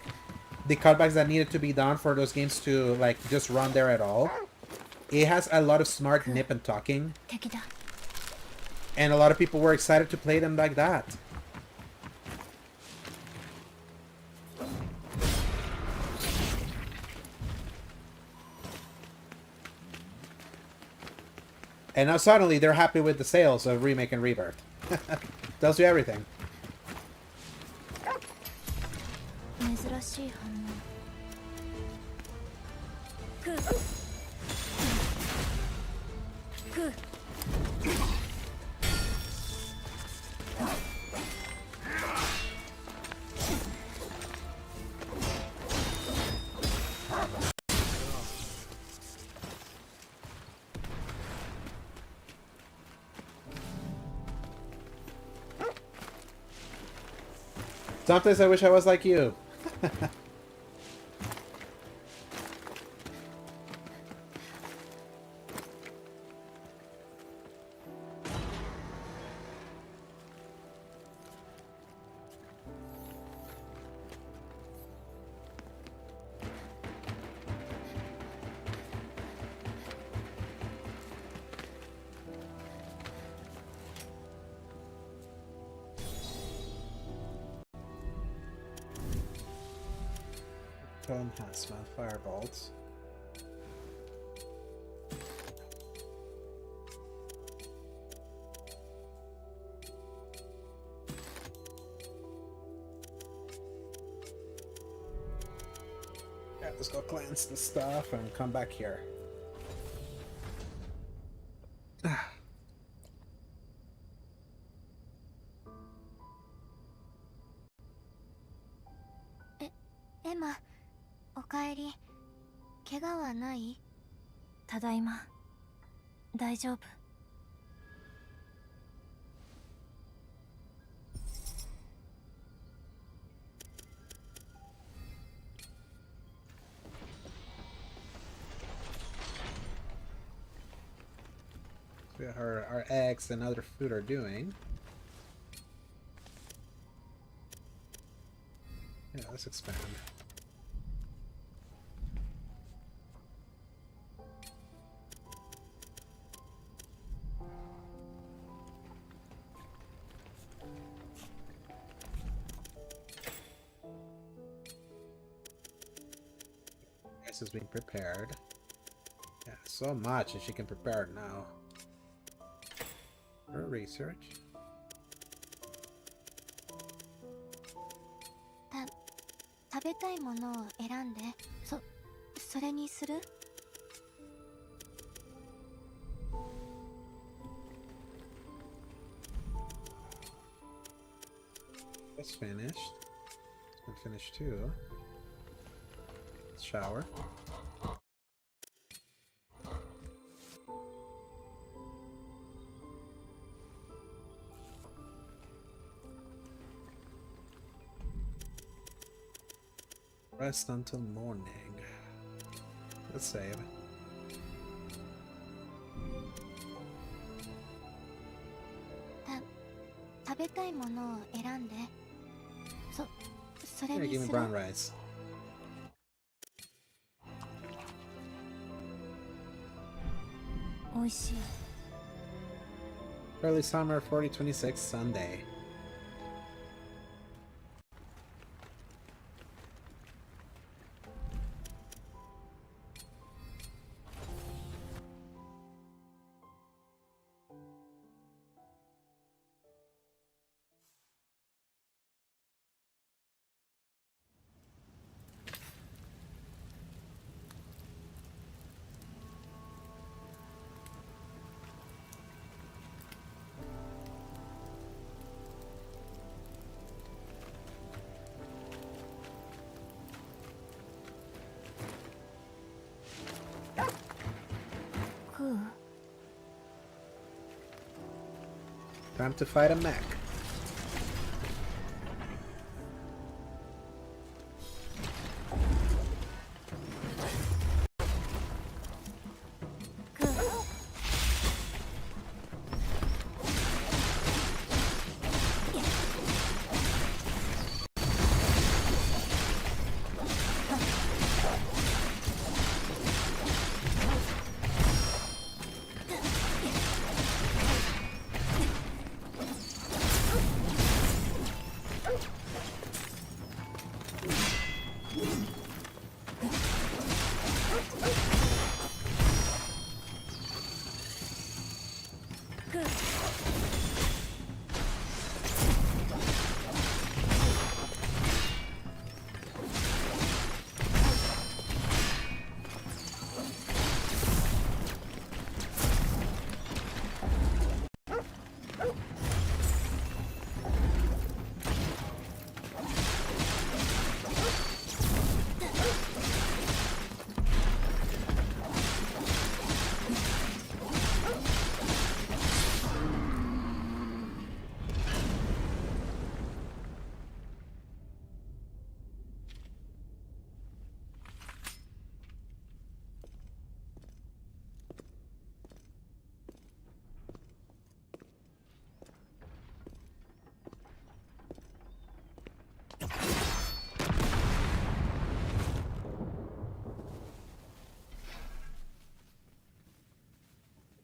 the cutbacks that needed to be done for those games to like just run there at all. It has a lot of smart nip and talking, and a lot of people were excited to play them like that. And now suddenly they're happy with the sales of Remake and Rebirth. Tells you everything. Sometimes I wish I was like you. Enhancement, firebolts. Yeah, let's go cleanse the stuff and come back here. Emma, おかえり。怪我はない？ただいま。大丈夫。See what our eggs and other food are doing. Yeah, let's expand. This is being prepared. Yeah, so much and she can prepare it now. Her research. 食べたいものを選んで。それにする？ That's finished. It's been finished too. Let's shower. Rest until morning. Let's save. Yeah, give me brown rice. Early summer 4026 Sunday. Time to fight a mech.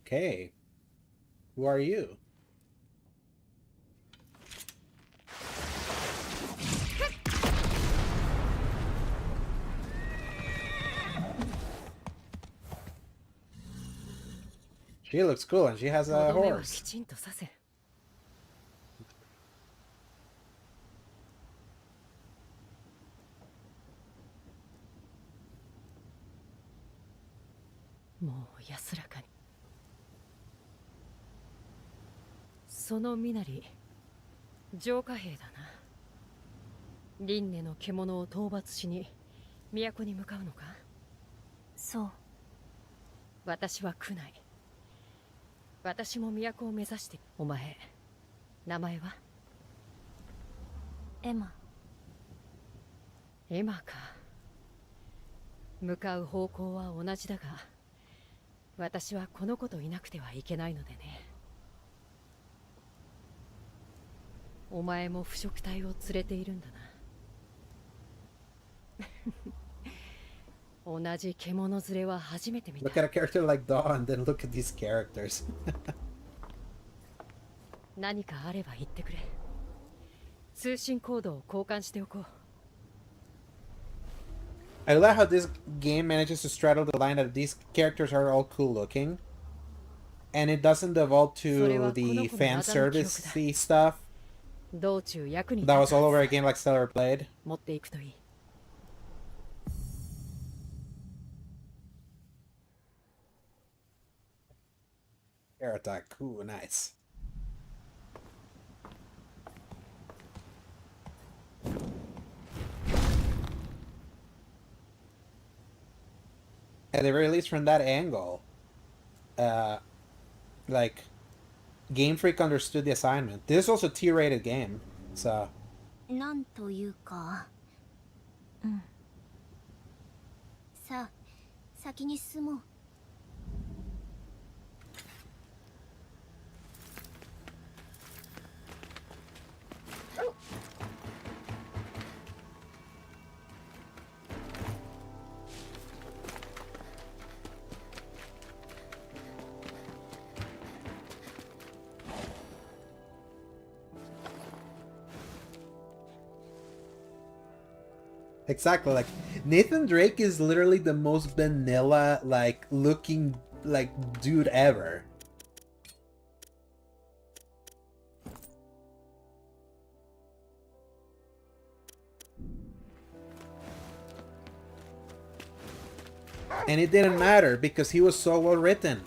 Okay. Who are you? She looks cool and she has a horse. きちんとさせ。もう安らかに。その身なり、浄化兵だな。輪廻の獣を討伐しに都に向かうのか。そう。私は苦内。私も都を目指して。お前、名前は？エマ。エマか。向かう方向は同じだが、私はこの子といなくてはいけないのでね。お前も腐食体を連れているんだな。同じ獣連れは初めて見た。Look at a character like Dawn, then look at these characters. 何かあれば言ってくれ。通信コードを交換しておこう。I love how this game manages to straddle the line that these characters are all cool looking, and it doesn't devolve to the fan service-y stuff that was all over a game like Stellar played. 持っていくといい。Air attack, cool, nice. At the very least, from that angle, like, Game Freak understood the assignment. This is also a T-rated game, so. なんというか。うん。さあ、先に進もう。Exactly, like Nathan Drake is literally the most vanilla, like looking like dude ever. And it didn't matter because he was so well written.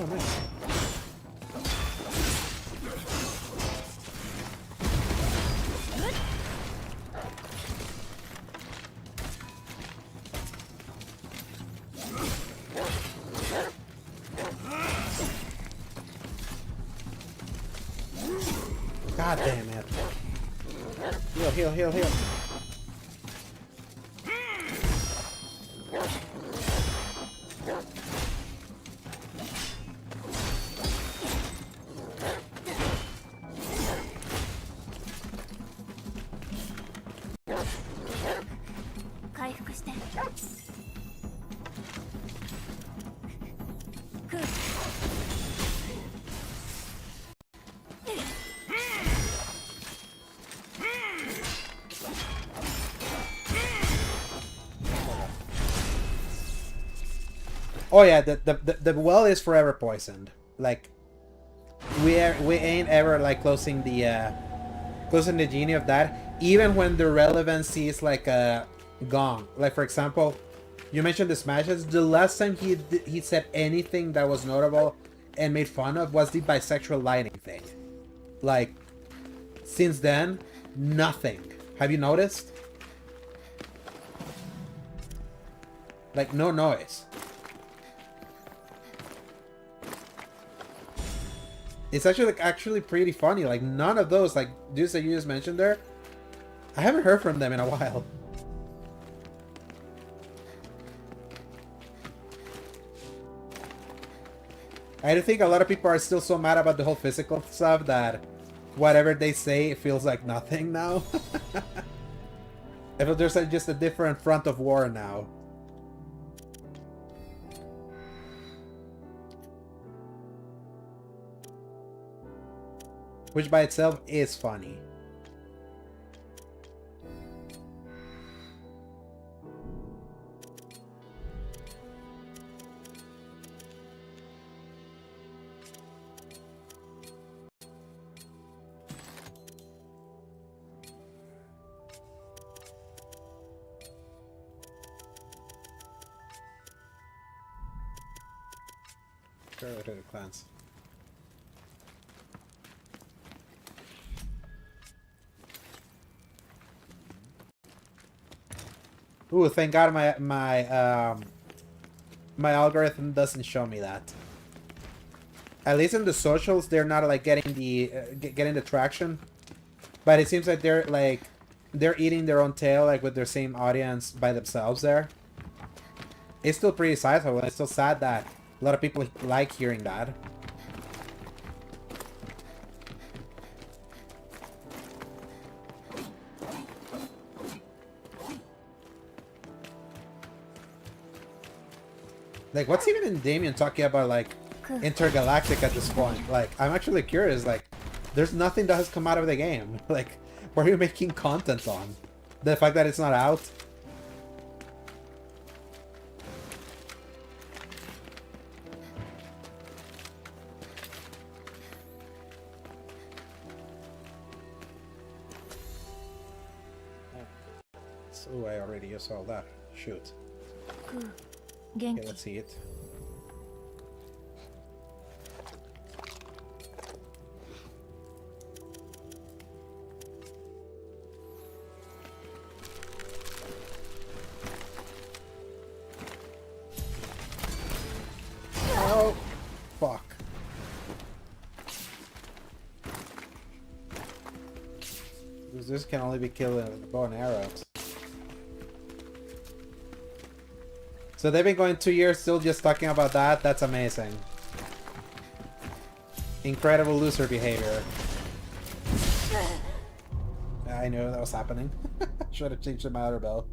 Oh, nice. God damn it. Heal, heal, heal, heal. Oh yeah, the well is forever poisoned. Like we ain't ever like closing the genie of that. Even when the relevancy is like gone. Like for example, you mentioned the smashes. The last time he said anything that was notable and made fun of was the bisexual lighting thing. Like since then, nothing. Have you noticed? Like no noise. It's actually pretty funny. Like none of those like dudes that you just mentioned there, I haven't heard from them in a while. I do think a lot of people are still so mad about the whole physical stuff that whatever they say it feels like nothing now. I feel there's just a different front of war now. Which by itself is funny. Go to the clans. Ooh, thank God my algorithm doesn't show me that. At least in the socials, they're not like getting the traction, but it seems like they're eating their own tail like with their same audience by themselves. There, it's still pretty sizable. It's still sad that a lot of people like hearing that. Like, what's even in Damien talking about, like, intergalactic at this point? Like, I'm actually curious, like, there's nothing that has come out of the game. Like, what are you making content on? The fact that it's not out? Oh, I already used all that. Shoot. Okay, let's see it. Oh, fuck. This can only be killed with a bow and arrows. So they've been going 2 years still just talking about that? That's amazing. Incredible loser behavior. I knew that was happening. Should have changed my outer bell.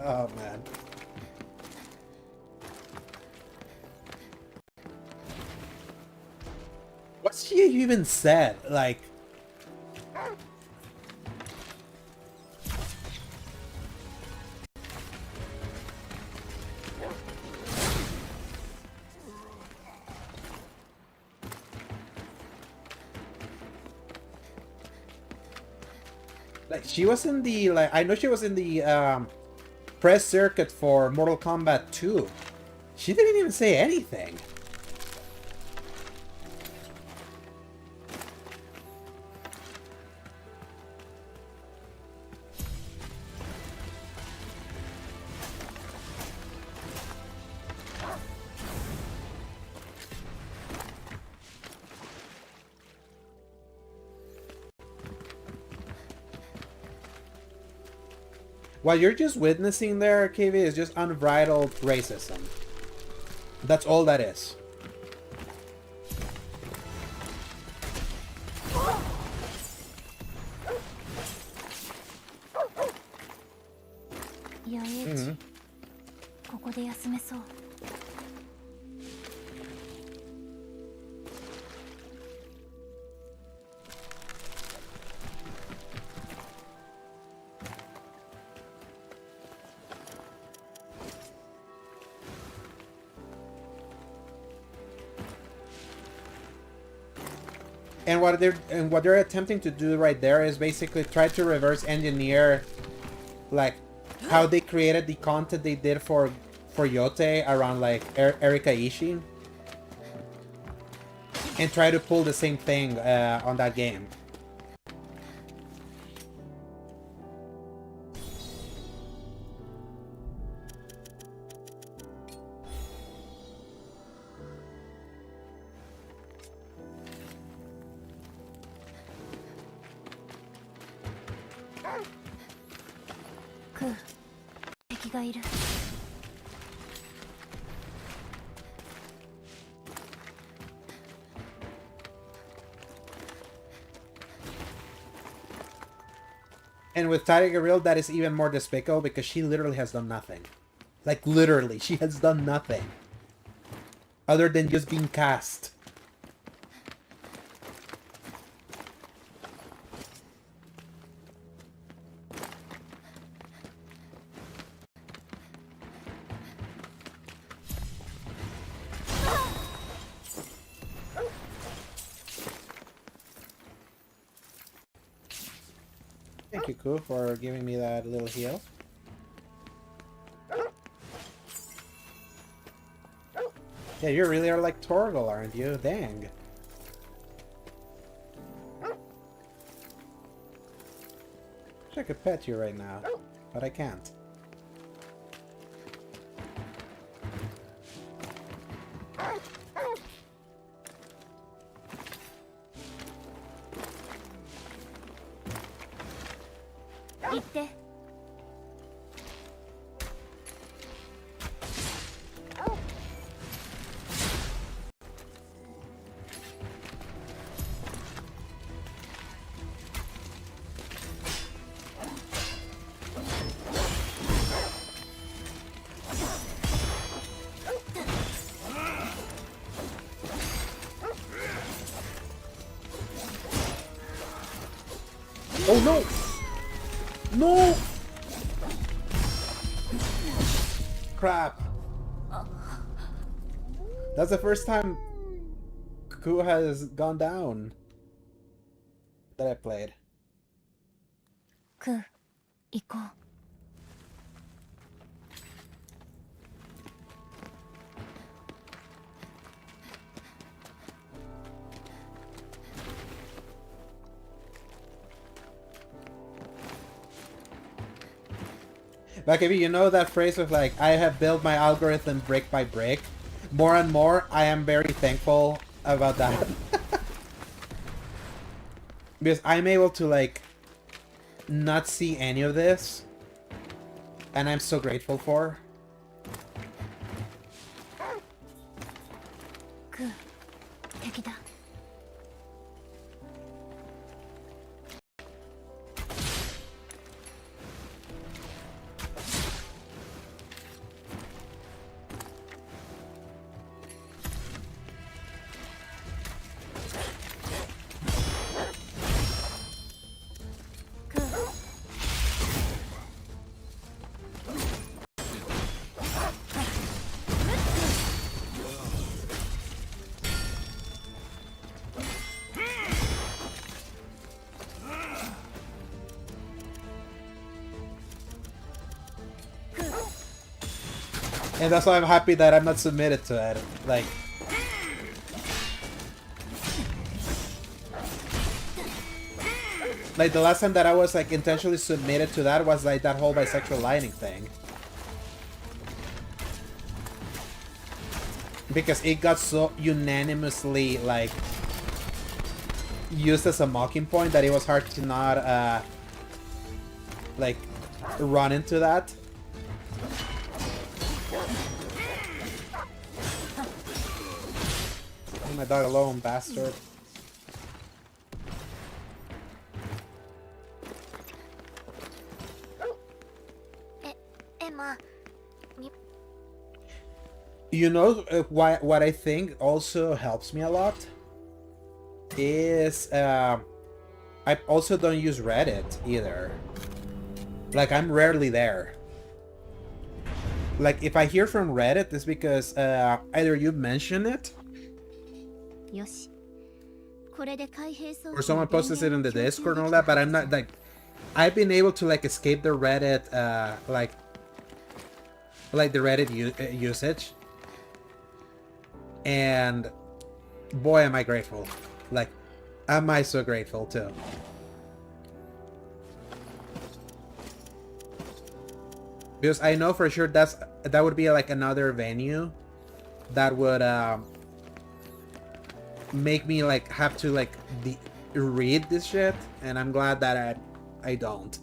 Oh man. What's she even said? Like, she was in the, like, I know she was in the press circuit for Mortal Kombat 2. She didn't even say anything. What you're just witnessing there, KV, is just unbridled racism. That's all that is. Mm-hmm. And what they're attempting to do right there is basically try to reverse engineer, like, how they created the content they did for for Yote around like Erika Ishii and try to pull the same thing on that game. And with Tiger Grill, that is even more despicable because she literally has done nothing. Like, literally, she has done nothing. Other than just being cast. Thank you, Ku, for giving me that little heal. Yeah, you really are like Torgal, aren't you? Dang. Wish I could pet you right now, but I can't. Oh no! No! Crap. That's the first time Ku has gone down that I played. Ku, 行こう。Bakevi, you know that phrase of like, I have built my algorithm brick by brick? More and more, I am very thankful about that. Because I'm able to like, not see any of this. And I'm so grateful for. Ku, 敵だ。And that's why I'm happy that I'm not submitted to it. Like, the last time that I was like intentionally submitted to that was like that whole bisexual lining thing. Because it got so unanimously like used as a mocking point that it was hard to not like run into that. Leave my dog alone, bastard. Emma. You know what I think also helps me a lot is I also don't use Reddit either. Like, I'm rarely there. Like, if I hear from Reddit, it's because either you mention it or someone posts it in the Discord and all that, but I'm not, like, I've been able to, like, escape the Reddit, like, like the Reddit usage, and boy, am I grateful. Like, am I so grateful too. Because I know for sure that would be like another venue that would make me like have to like read this shit, and I'm glad that I don't.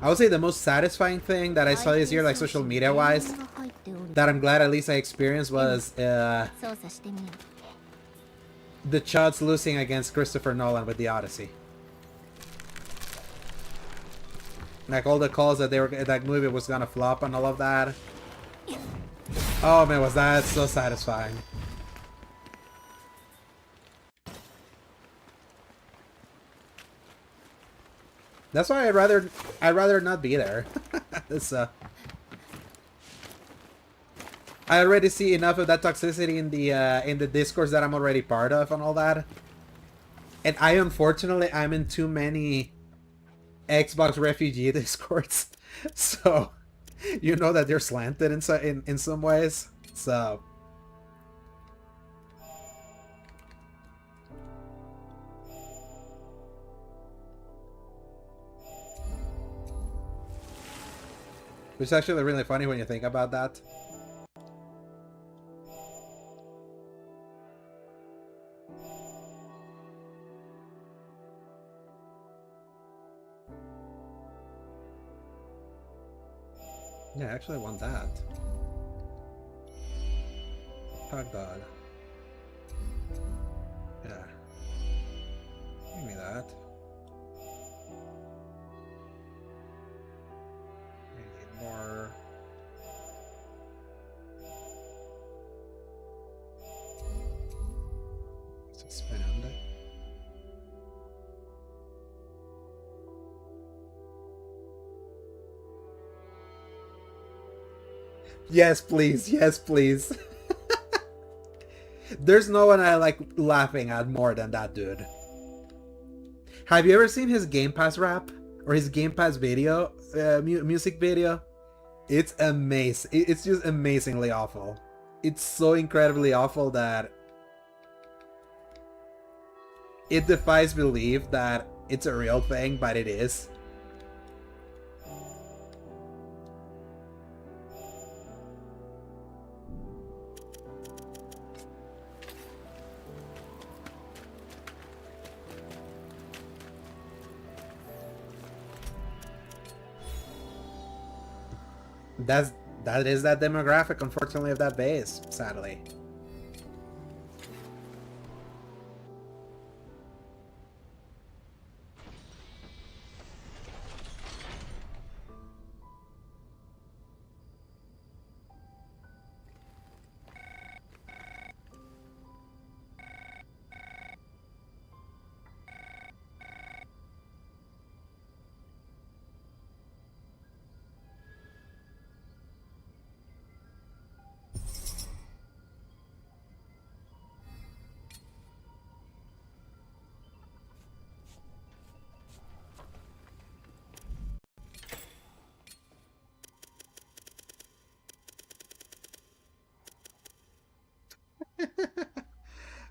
I would say the most satisfying thing that I saw this year, like social media wise, that I'm glad at least I experienced, was the Chuds losing against Christopher Nolan with the Odyssey. Like all the calls that that movie was gonna flop and all of that. Oh man, was that so satisfying. That's why I'd rather not be there. I already see enough of that toxicity in the discourse that I'm already part of and all that. And unfortunately I'm in too many Xbox refugee discords, so you know that they're slanted in some ways. So it's actually really funny when you think about that. Yeah, I actually want that. Oh god. Yeah. Give me that. I need more. Let's expand. Yes, please. Yes, please. There's no one I like laughing at more than that dude. Have you ever seen his Game Pass rap? Or his Game Pass video? Music video? It's amazing. It's just amazingly awful. It's so incredibly awful that it defies belief that it's a real thing, but it is. That is that demographic, unfortunately, of that base, sadly.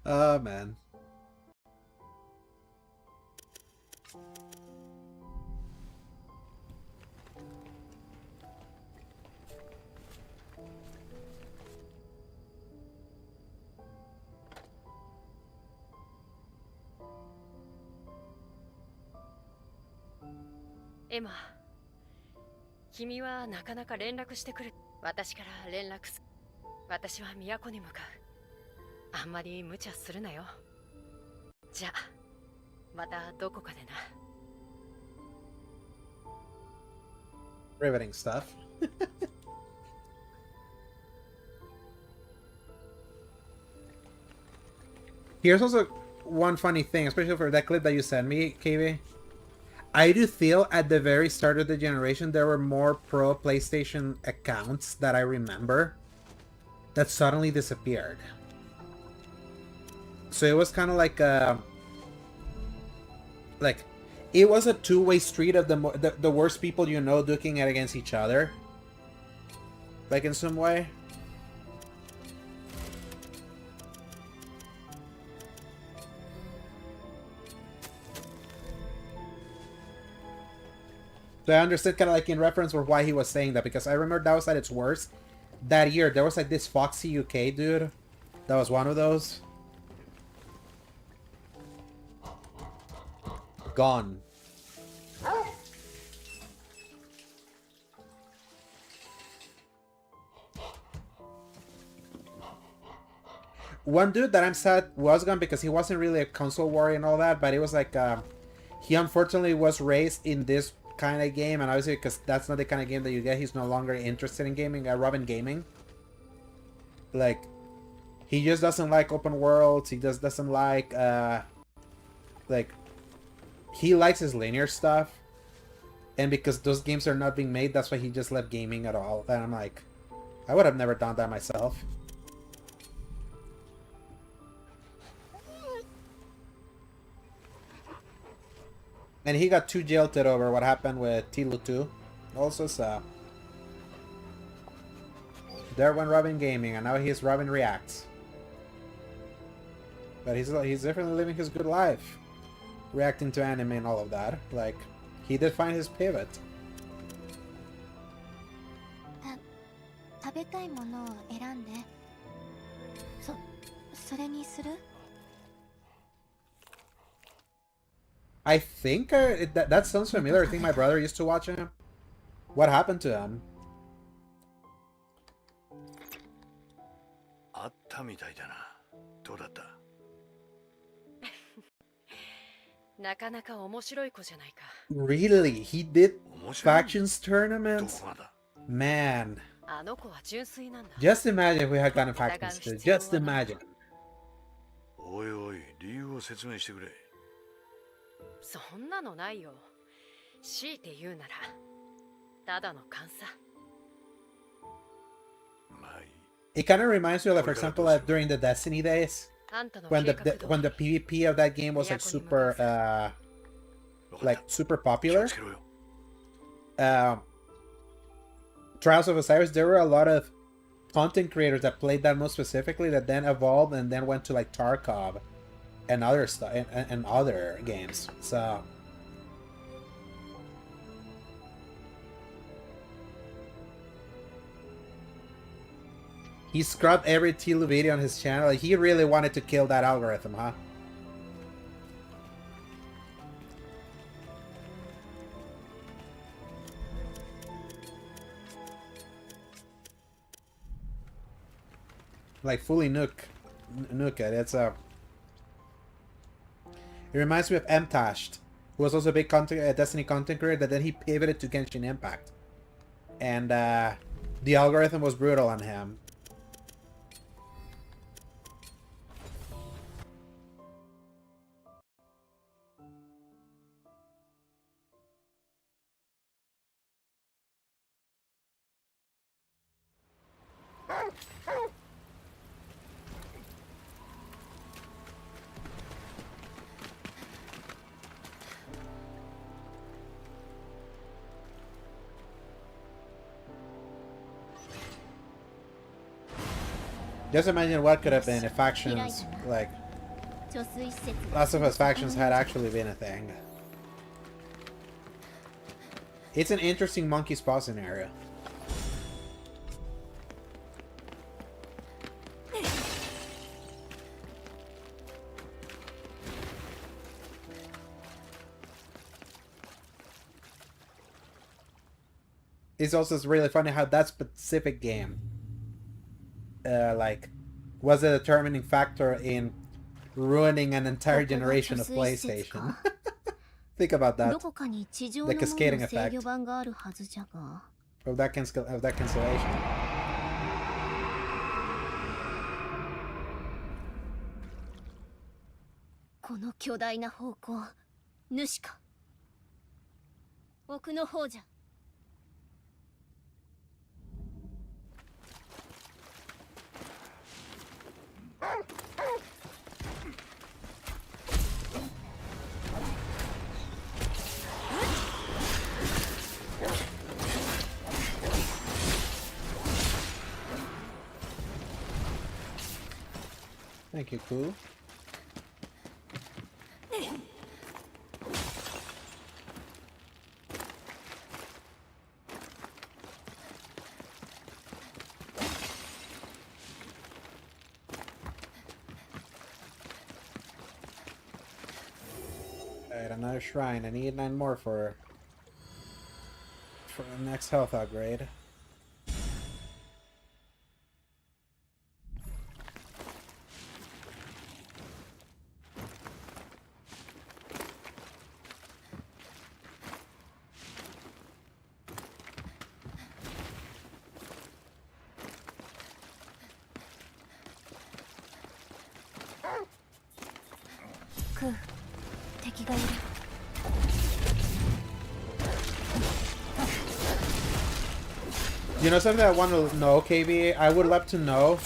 Oh man. Emma、君はなかなか連絡してくる。私から連絡す。私は都に向かう。あんまり無茶するなよ。じゃあ、またどこかでな。Riveting stuff. Here's also one funny thing, especially for that clip that you sent me, KV. I do feel at the very start of the generation there were more pro PlayStation accounts that I remember that suddenly disappeared. So it was kind of like it was a two-way street of the worst people you know duking it against each other, like in some way. So I understood kind of like in reference for why he was saying that, because I remember that was at its worst that year. There was like this Foxy UK dude that was one of those. Gone. One dude that I'm sad was gone because he wasn't really a console warrior and all that, but it was like he unfortunately was raised in this kind of game, and obviously because that's not the kind of game that you get, he's no longer interested in gaming. Robin Gaming, like, he just doesn't like open worlds. He just doesn't like he likes his linear stuff, and because those games are not being made, that's why he just left gaming at all. And I'm like, I would have never done that myself. And he got too jilted over what happened with Tilu 2. Also, so there went Robin Gaming, and now he's Robin Reacts. But he's definitely living his good life, reacting to anime and all of that. Like, he did find his pivot. 食べたいものを選んで。それにする? I think that sounds familiar. I think my brother used to watch him. What happened to him? あったみたいだな。どうだった？なかなか面白い子じゃないか。 Really? He did factions tournaments? Man. あの子は純粋なんだ。 Just imagine if we had gotten factions too. Just imagine. おいおい、理由を説明してくれ。そんなのないよ。強いて言うなら、ただの勘さ。It kind of reminds me of, like, for example, during the Destiny days, when the PvP of that game was like super popular. Trials of Osiris, there were a lot of content creators that played that most specifically, that then evolved and then went to like Tarkov and other stuff and other games. So he scrubbed every Tilu video on his channel. Like, he really wanted to kill that algorithm, huh? Like, fully nuke it. It's a... It reminds me of Mtashed, who was also a big Destiny content creator, that then he pivoted to Genshin Impact. And the algorithm was brutal on him. Just imagine what could have been if factions, like, Last of Us factions had actually been a thing. It's an interesting monkey's paw scenario. It's also really funny how that specific game like, was a determining factor in ruining an entire generation of PlayStation. Think about that. The cascading effect of that cancellation. この巨大な方向、主か。奥の方じゃ。Thank you, Ku. Alright, another shrine. I need 9 more for the next health upgrade. You know something I want to know, KB? I would love to know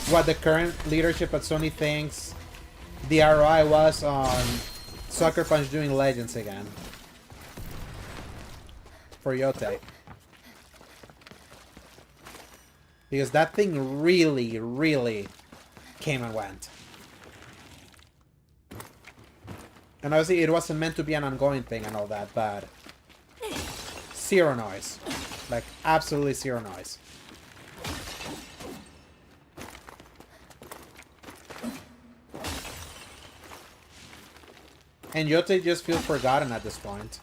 what the current leadership at Sony thinks the ROI was on Sucker Punch doing Legends again. For Yote. Because that thing really, really came and went. And obviously it wasn't meant to be an ongoing thing and all that, but zero noise. Like, absolutely zero noise. And Yote just feels forgotten at this point.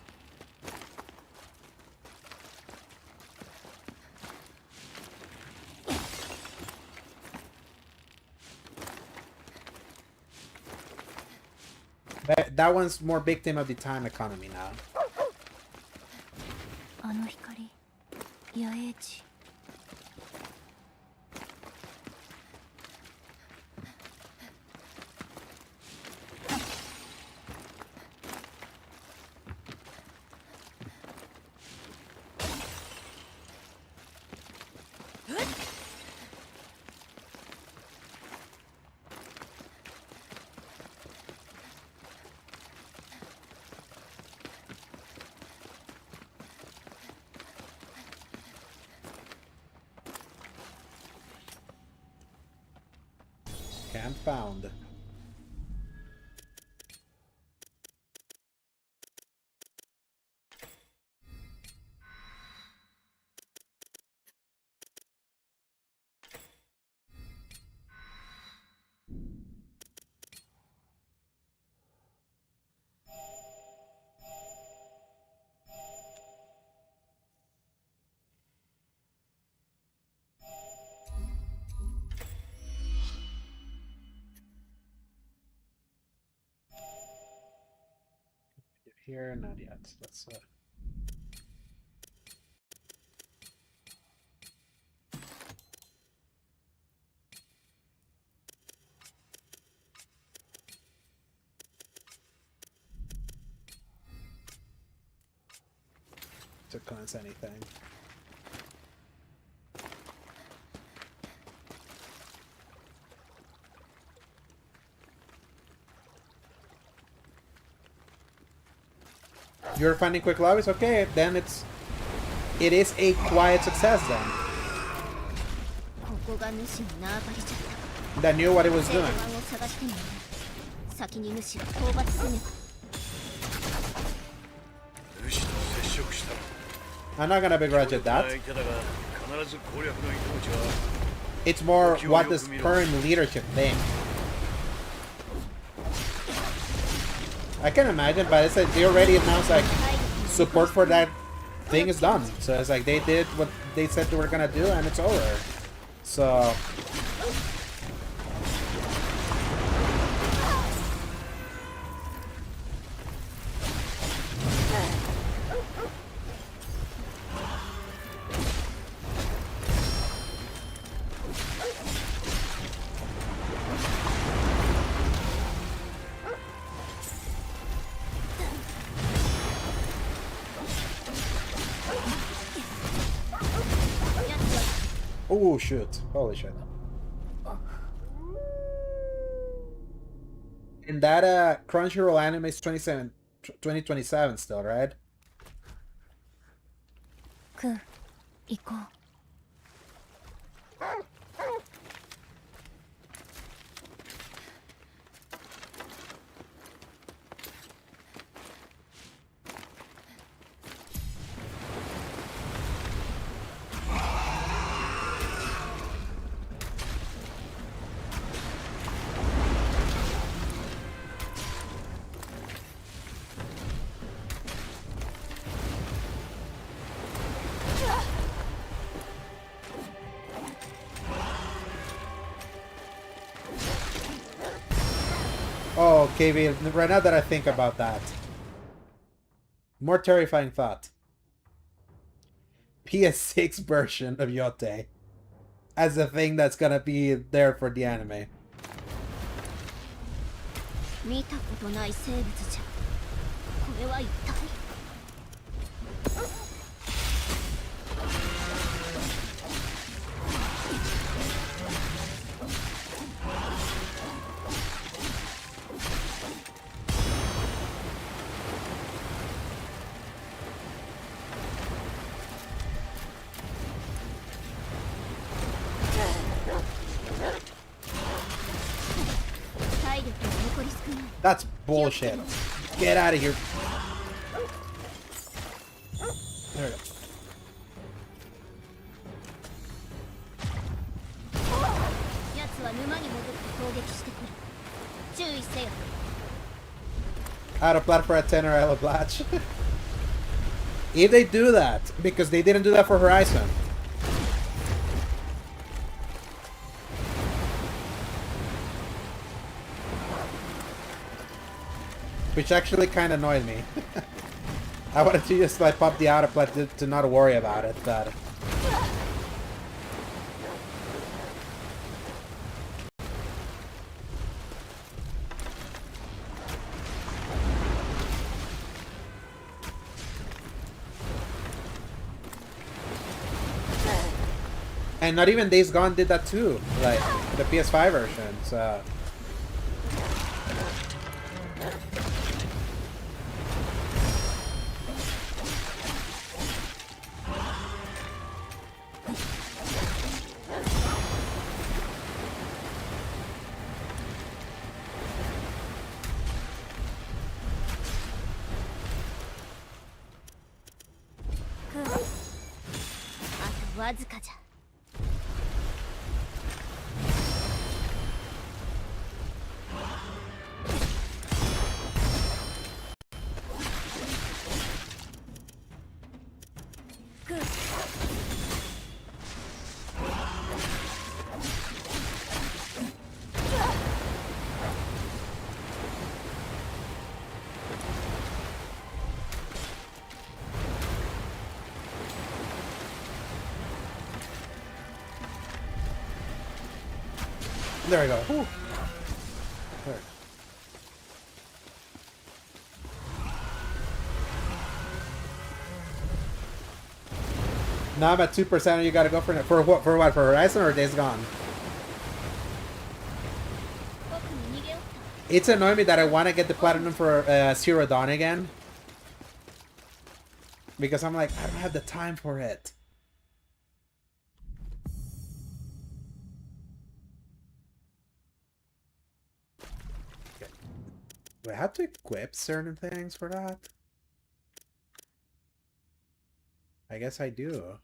That one's more victim of the time economy now. Camp found. Here, not yet. Let's to cleanse anything. You're finding quick lobbies? Okay, then it is a quiet success then. That knew what it was doing. I'm not gonna begrudge it that. It's more what does current leadership think. I can imagine, but it's like they already announced like support for that thing is done. So it's like they did what they said they were gonna do and it's over. So oh shoot. Holy shit. And that Crunchyroll anime is 2027 still, right? KB, right now that I think about that. More terrifying thought. PS6 version of Yote as a thing that's gonna be there for the anime. 見たことない生物じゃ。これは一体。That's bullshit. Get out of here. There we go. Out of plat for a 10 or Ella Blatch. If they do that, because they didn't do that for Horizon. Which actually kind of annoyed me. I wanted to just like pop the outer plat to not worry about it, but... And not even Days Gone did that too, like the PS5 version, so... There we go. Whew. There. Now I'm at 2% and you gotta go for it. For what? For what? For Horizon or Days Gone? It's annoying me that I want to get the platinum for Zero Dawn again. Because I'm like, I don't have the time for it. Do I have to equip certain things for that? I guess I do.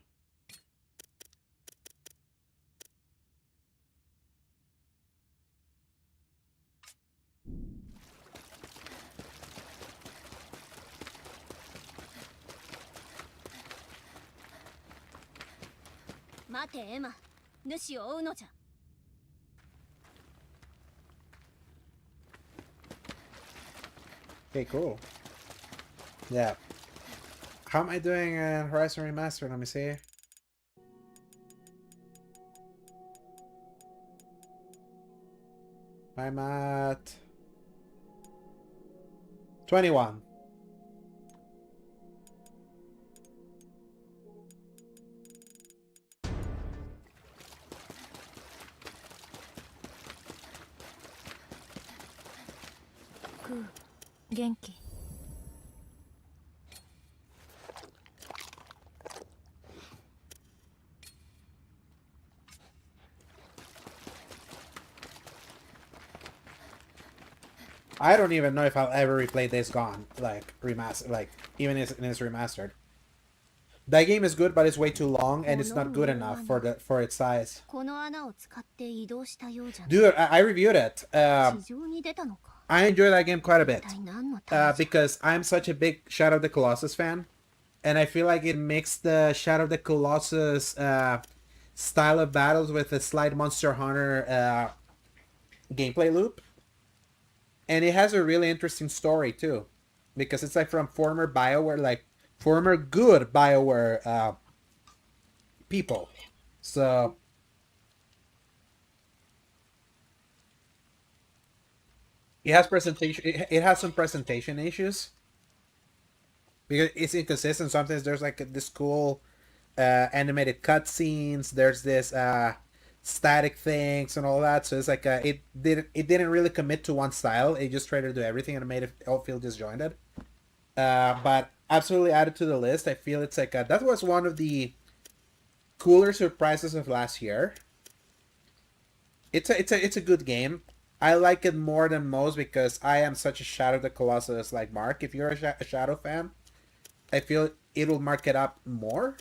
Okay, cool. Yeah. How am I doing in Horizon Remastered? Let me see. I'm at 21. Genki. I don't even know if I'll ever replay Days Gone, like remaster, like even if it's remastered. That game is good, but it's way too long and it's not good enough for its size. Dude, I reviewed it. I enjoy that game quite a bit because I'm such a big Shadow of the Colossus fan, and I feel like it mixed the Shadow of the Colossus style of battles with a slight Monster Hunter gameplay loop. And it has a really interesting story too, because it's like from former BioWare, like former good BioWare people. So it has presentation. It has some presentation issues because it's inconsistent. Sometimes there's like this cool animated cutscenes. There's this static things and all that. So it's like it didn't really commit to one style. It just tried to do everything and it made it all feel disjointed. But absolutely added to the list. I feel it's like that was one of the cooler surprises of last year. It's a good game. I like it more than most because I am such a Shadow of the Colossus like Mark. If you're a Shadow fan, I feel it'll mark it up more.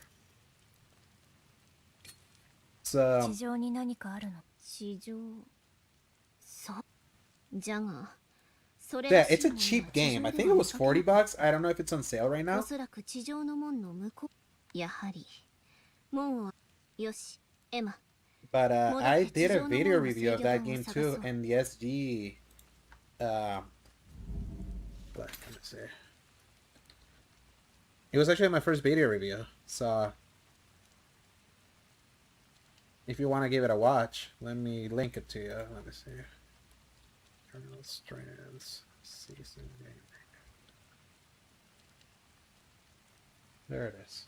So 地上に何かあるの？地上。そう。じゃが、それら yeah, し it's い a もの cheap は地 game. 上 I で think は it 見 was かけない。 $40. I don't know if it's on sale right お now. そらく地上の門の向こう。やはり。門は。よし、エマ。 But 戻 I って地 did a 上の video 門の review 制 of 御 that 盤を game 探 too そう。 in the SG. What can I say? It was actually my first beta review, so if you want to give it a watch, let me link it to you. Let me see. Eternal Strands season game. There it is.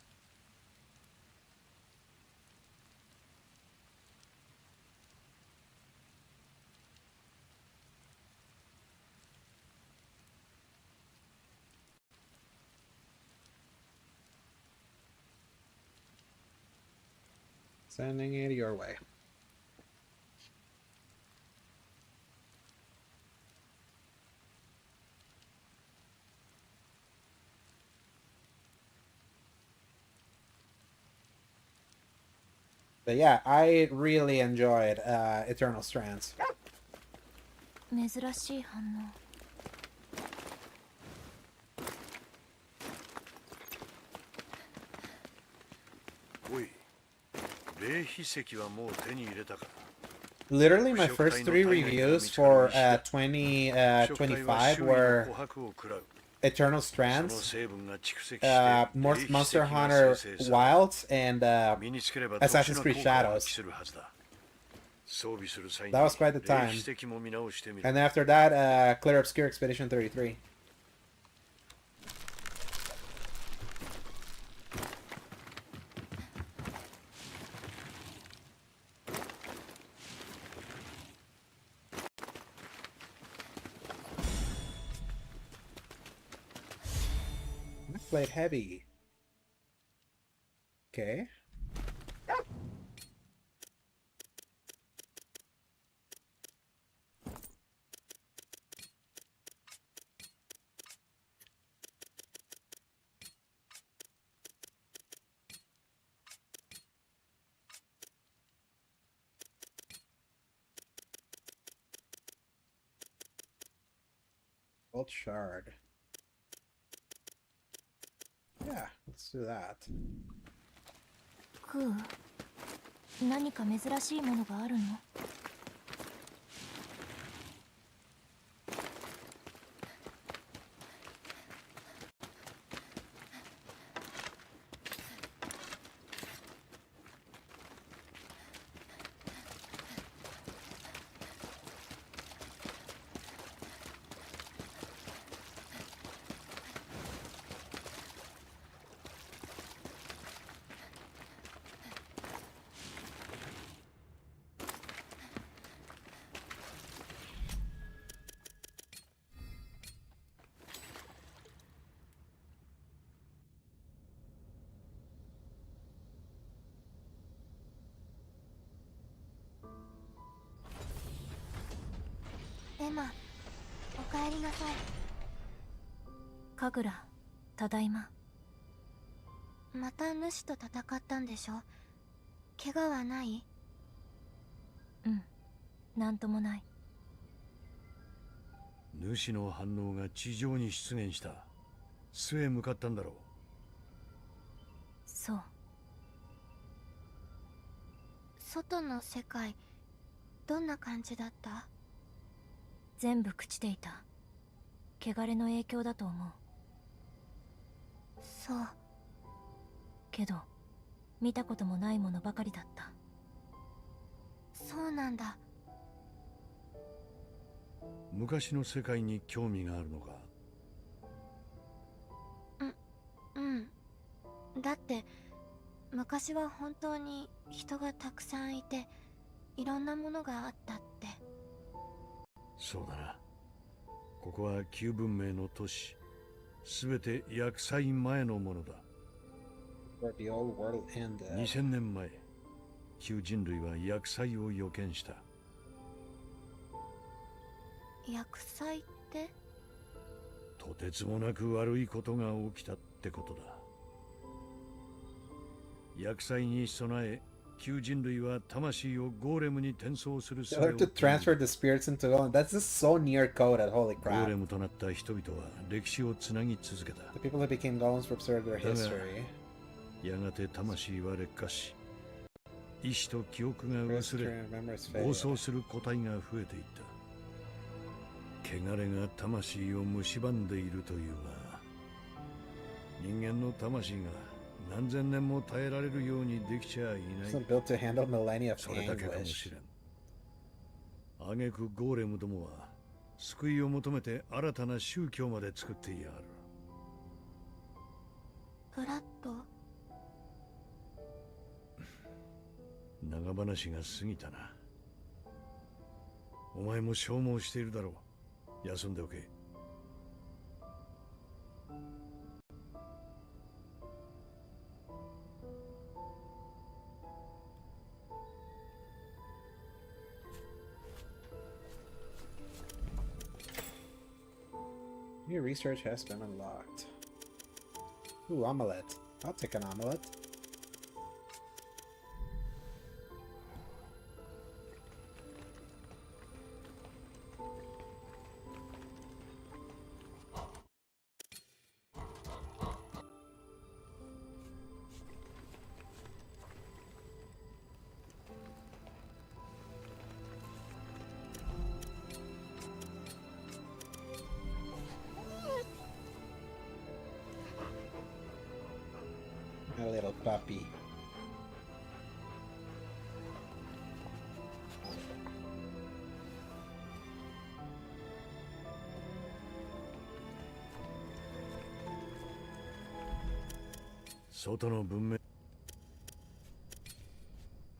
Sending it your way. But yeah, I really enjoyed Eternal Strands. 珍しい反応。おい、霊秘石はもう手に入れたか。 Literally, my first 3 reviews for 2025 were Eternal Strands, Monster Hunter Wilds, and Assassin's Creed Shadows. That was quite the time. And then after that, Clear Obscure Expedition 33. Played heavy. Okay. Gold shard. Yeah, let's do that. クー、何か珍しいものがあるの？エマ、おかえりなさい。神楽、ただいま。また主と戦ったんでしょ？怪我はない？うん、なんともない。主の反応が地上に出現した。巣へ向かったんだろう。そう。外の世界、どんな感じだった？全部朽ちていた。汚れの影響だと思う。そう。けど、見たこともないものばかりだった。そうなんだ。昔の世界に興味があるのか？うん。だって、昔は本当に人がたくさんいて、いろんなものがあったって。そうだな。ここは旧文明の都市。すべて厄災前のものだ。The old world ended. 2000年前、旧人類は厄災を予見した。厄災って？とてつもなく悪いことが起きたってことだ。厄災に備え、旧人類は魂をゴーレムに転送する They have to transfer the spirits into golem. That's just so near coded, holy ゴー crap. レムとなった人々は歴史をつなぎ続けた。 The people who became golems preserved their history. やがて魂は劣化し、意志と記憶が薄れ、 Memories 暴 fade. 走する個体が増えていった。汚れが魂を蝕んでいるというが、人間の魂が何千年も耐えられるようにできちゃいない。 It's not built to handle millennia of それだけかも anguish. しれん。挙句ゴーレムどもは救いを求めて新たな宗教まで作っていやがる。ブラッド？長話が過ぎたな。お前も消耗しているだろう。休んでおけ。New research has been unlocked. Ooh, omelette. I'll take an omelette. A little puppy. Sotoの文明。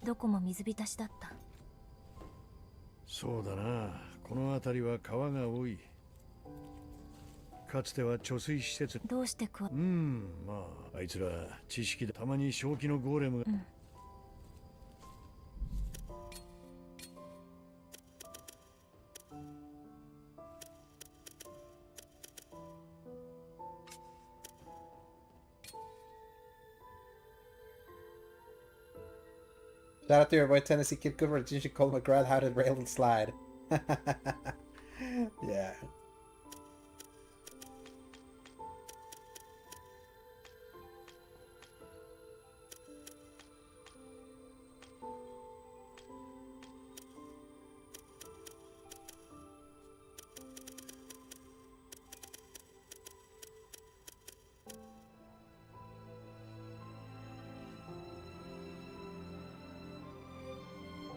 どこも水浸しだった。そうだな。この辺りは川が多い。かつては貯水施設。どうしてまああいつら知識でたまに正気のゴーレムが。Shout out to your boy Tennessee Kid Cooper, Jinji Cole McGrath, how to rail and slide. Yeah.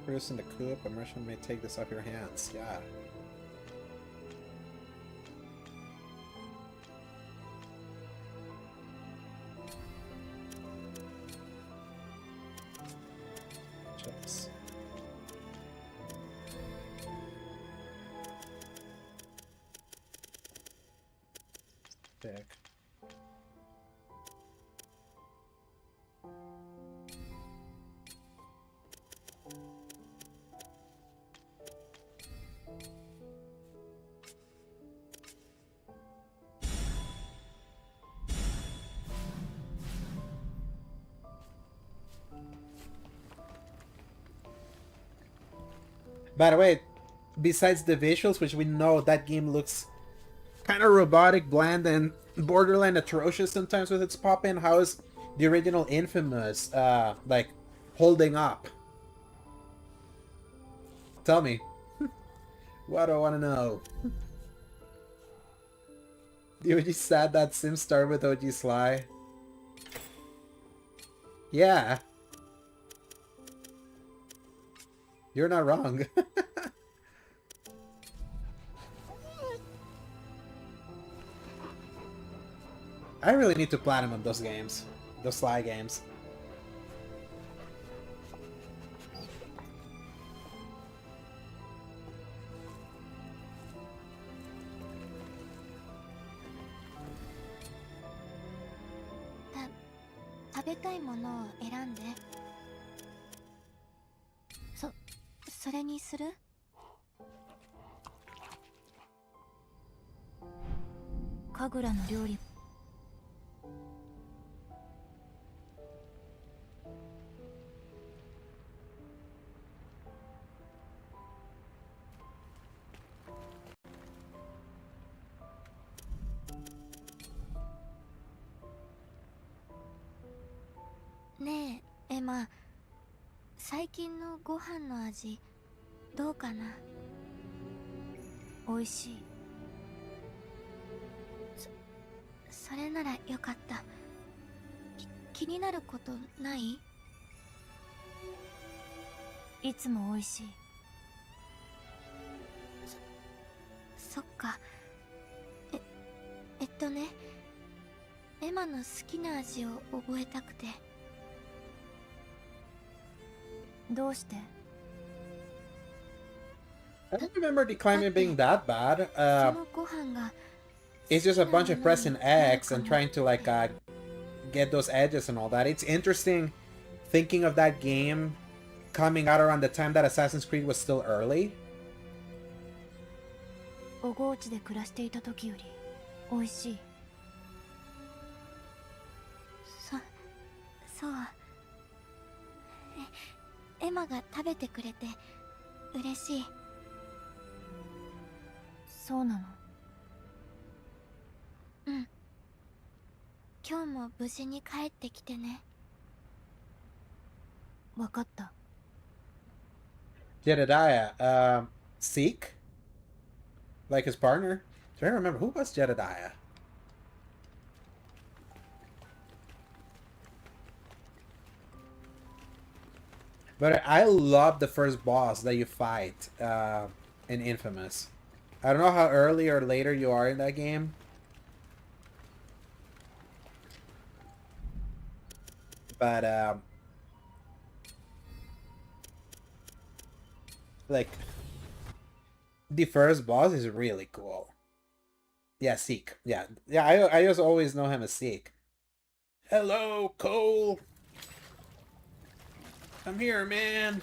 Producing the coup, a merchant may take this off your hands. Yeah. Checks. Stick. By the way, besides the visuals, which we know that game looks kind of robotic, bland, and borderline atrocious sometimes with its pop-in, how is the original Infamous, like, holding up? Tell me. What do I want to know? The OG said that Sim started with OG Sly. Yeah. You're not wrong. I really need to platinum those games. Those Sly games. Ta 食べたいものを選んで。それにする？神楽の料理。ねえ、エマ。最近のご飯の味、どうかな？美味しい。それならよかった。気になることない？いつも美味しい。そっか。ね、エマの好きな味を覚えたくて。どうして？ I don't remember the climate being that bad. It's just a bunch of pressing X and trying to like get those edges and all that. It's interesting thinking of that game coming out around the time that Assassin's Creed was still early. おごうちで暮らしていた時より美味しい。そう。エマが食べてくれて嬉しい。そうなの？うん。今日も無事に帰ってきてね。わかった。Jedediah, Seek? Like his partner? Do I remember who was Jedediah? But I love the first boss that you fight in Infamous. I don't know how early or later you are in that game. But, like, the first boss is really cool. Yeah, Seek. Yeah, I just always know him as Seek. Hello, Cole! I'm here, man!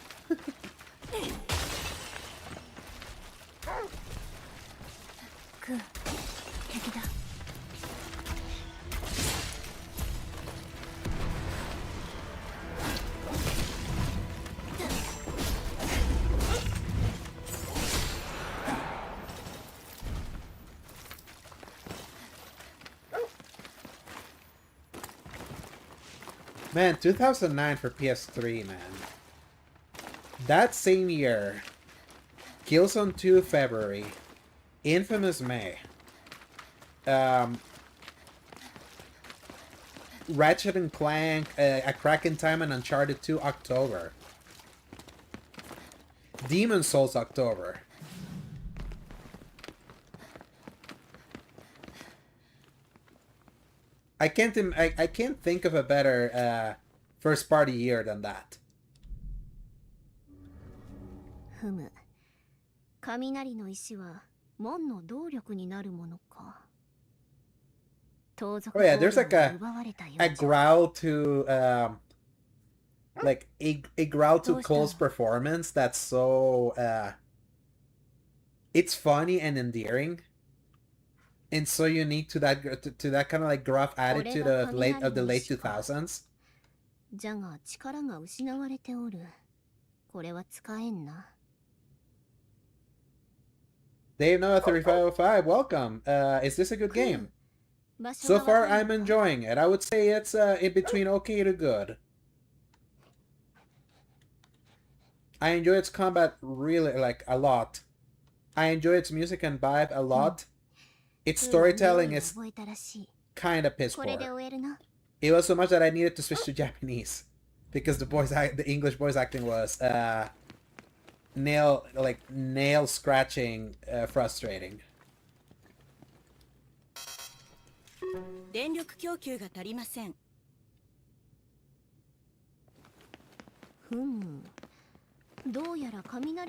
Man, 2009 for PS3, man. That same year, Killzone 2 February, Infamous May, Ratchet and Clank, A Crack in Time, and Uncharted 2 October, Demon Souls October. I can't think of a better first party year than that. ふむ。雷の石は門の動力になるものか。盗賊 Oh yeah, there's like を奪われたようじゃ。a growl to like a growl to Cole's performance that's so it's funny and endearing. And so unique to that kind of like gruff attitude of the late 2000s. じゃが力が失われておる。これは使えんな。Dave Noah 3505, welcome. Is this a good game? So far, I'm enjoying it. I would say it's in between okay to good. I enjoy its combat really like a lot. I enjoy its music and vibe a lot. its storytelling is kind of piss poor. It was so much that I needed to switch to Japanese because the English voice acting was nail scratching, frustrating. 電力供給が足りません。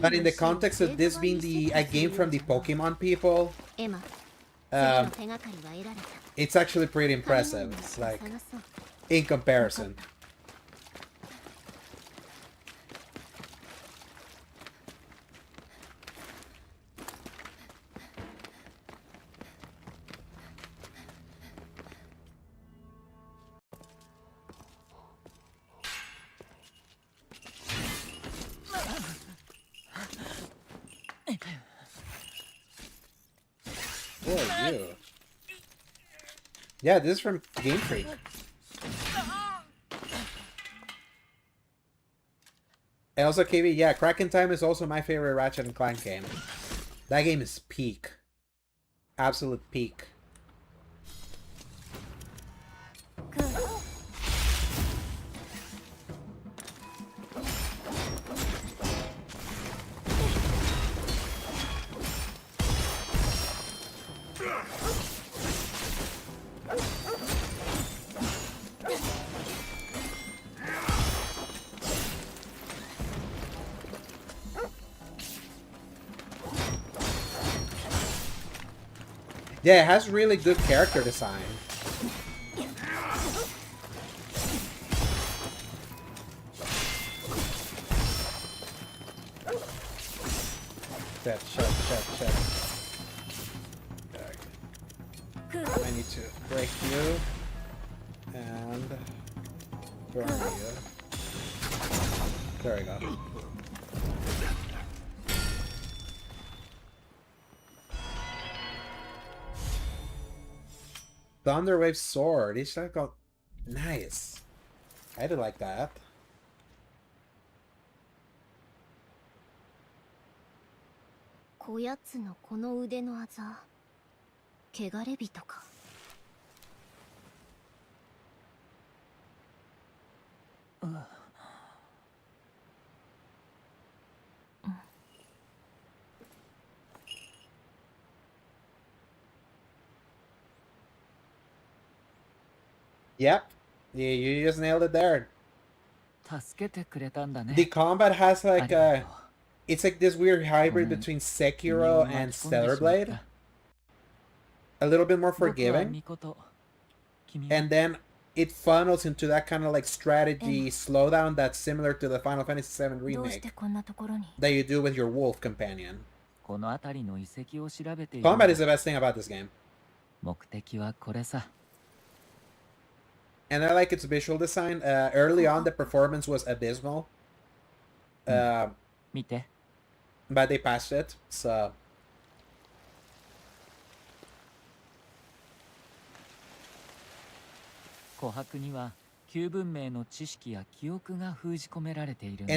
But in the context of this being a game from the Pokemon people, it's actually pretty impressive, like, in comparison. Who are you? Yeah, this is from Game Freak. And also, KB, yeah, Kraken Time is also my favorite Ratchet and Clank game. That game is peak. Absolute peak. Yeah, it has really good character design. Shut. I need to break you and burn you. There we go. Thunderwave Sword. It's like a nice. I do like that. Yep. Yeah, you just nailed it there. The combat has like a... It's like this weird hybrid between Sekiro and Stellar Blade. A little bit more forgiving. And then it funnels into that kind of like strategy slowdown that's similar to the Final Fantasy VII Remake that you do with your wolf companion. Combat is the best thing about this game. And I like its visual design. Early on, the performance was abysmal. But they passed it, so... And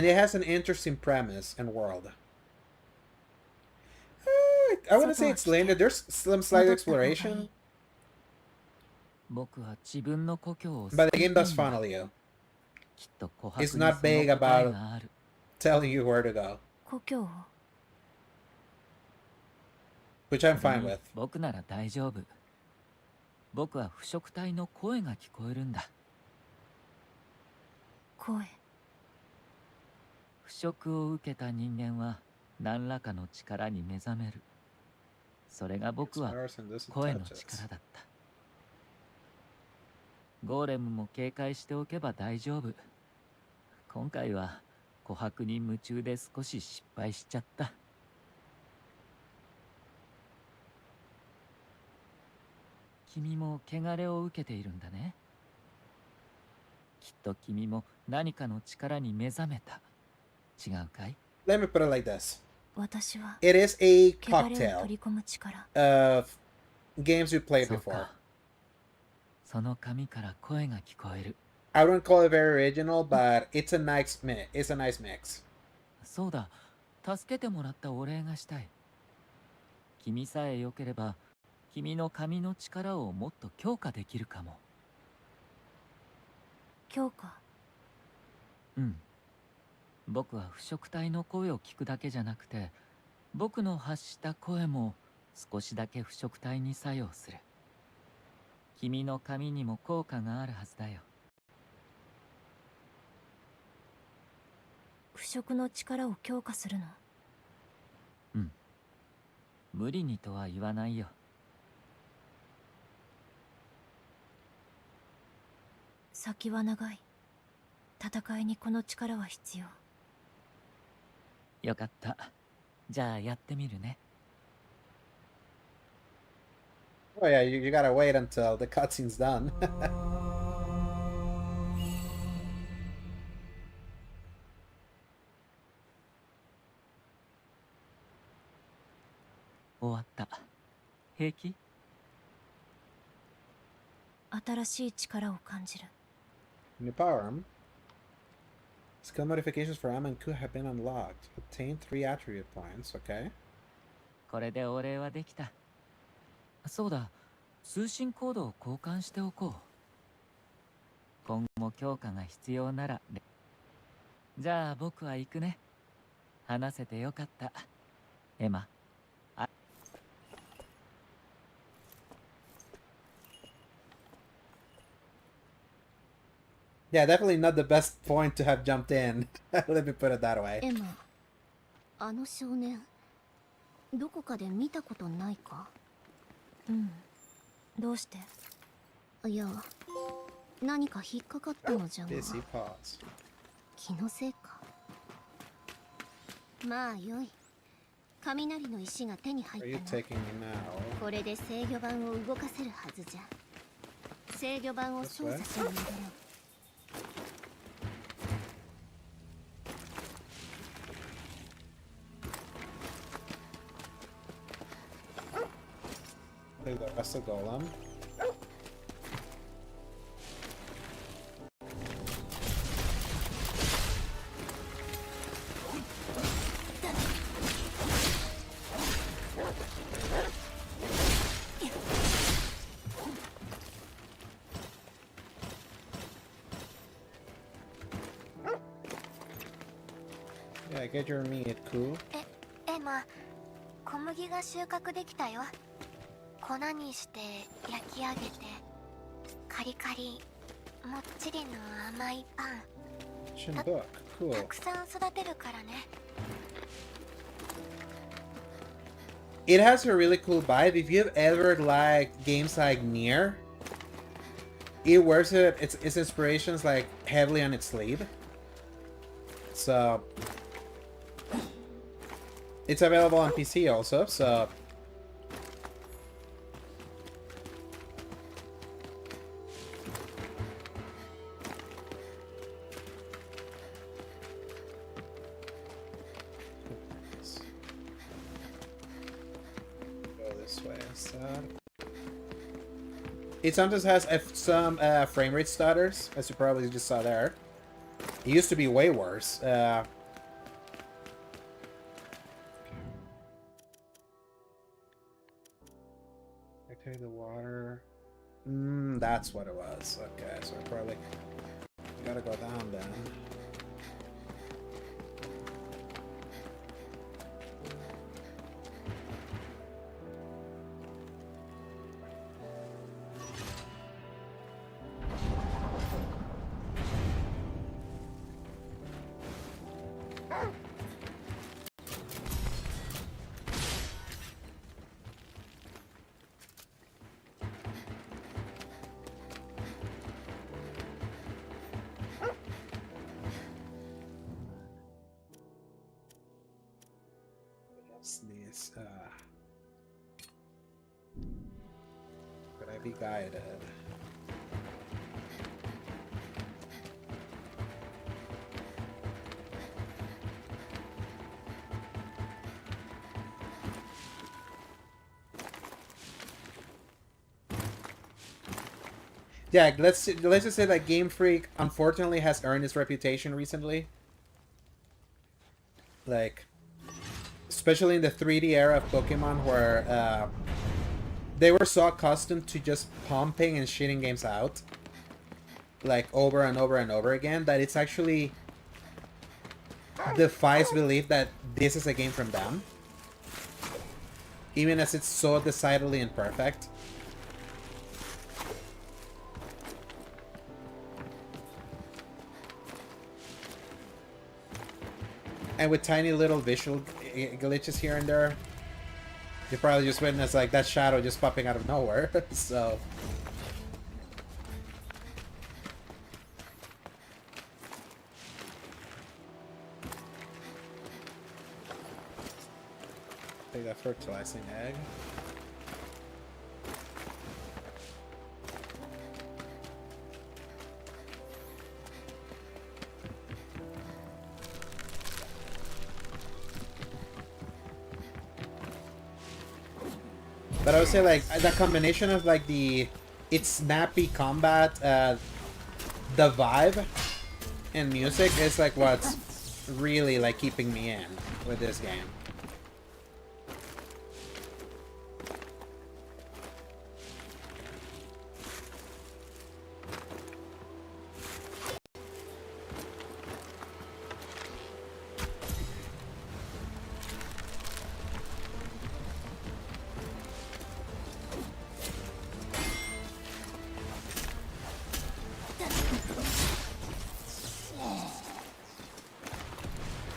it has an interesting premise and world. I wouldn't say it's linear. There's some slight exploration. But the game does funnel you. It's not big about telling you where to go. Which I'm fine with. Let me put it like this. It is a cocktail of games we played before. I wouldn't call it very original, but it's a nice mix. It's a nice mix. 君の髪の力をもっと強化できるかも。強化？うん。僕は腐食体の声を聞くだけじゃなくて、僕の発した声も少しだけ腐食体に作用する。君の髪にも効果があるはずだよ。腐食の力を強化するの？うん。無理にとは言わないよ。先は長い。戦いにこの力は必要。よかった。じゃあやってみるね。Oh yeah, you gotta wait until the cutscene's done. 終わった。平気？新しい力を感じる。New power arm. Skill modifications for Am and Ku have been unlocked. Obtain 3 attribute points, okay? これでお礼はできた。そうだ、通信コードを交換しておこう。今後も強化が必要なら。じゃあ僕は行くね。話せてよかった。エマ。Yeah, definitely not the best point to have jumped in. Let me put it that way. エマ、あの少年、どこかで見たことないか？うん。どうして？いや、何か引っかかったのじゃが。Busy pause. 気のせいか。まあよい。雷の石が手に入 Are you ったな。 taking me now? これで制御盤を動かせるはずじゃ。制御盤を操作しに戻ろう。Play the rest of Golem. Yeah, get your meat, Ku. エマ、小麦が収穫できたよ。粉にして焼き上げて、カリカリ、もっちりの甘いパン。Shinbook, cool. たくさん育てるからね。It has a really cool vibe. If you've ever liked games like Nier, it wears its inspirations like heavily on its sleeve. So it's available on PC also, so go this way instead. It sometimes has some frame rate stutters, as you probably just saw there. It used to be way worse. Okay, the water. That's what it was. Okay, so I probably gotta go down then. These, could I be guided? Yeah, let's just say that Game Freak unfortunately has earned its reputation recently. Like, especially in the 3D era of Pokemon, where they were so accustomed to just pumping and shitting games out, like over and over and over again, that it's actually defies belief that this is a game from them, even as it's so decidedly imperfect. And with tiny little visual glitches here and there, you probably just witnessed like that shadow just popping out of nowhere. So take that fertilizing egg. But I would say like that combination of like it's snappy combat, the vibe, and music is like what's really like keeping me in with this game.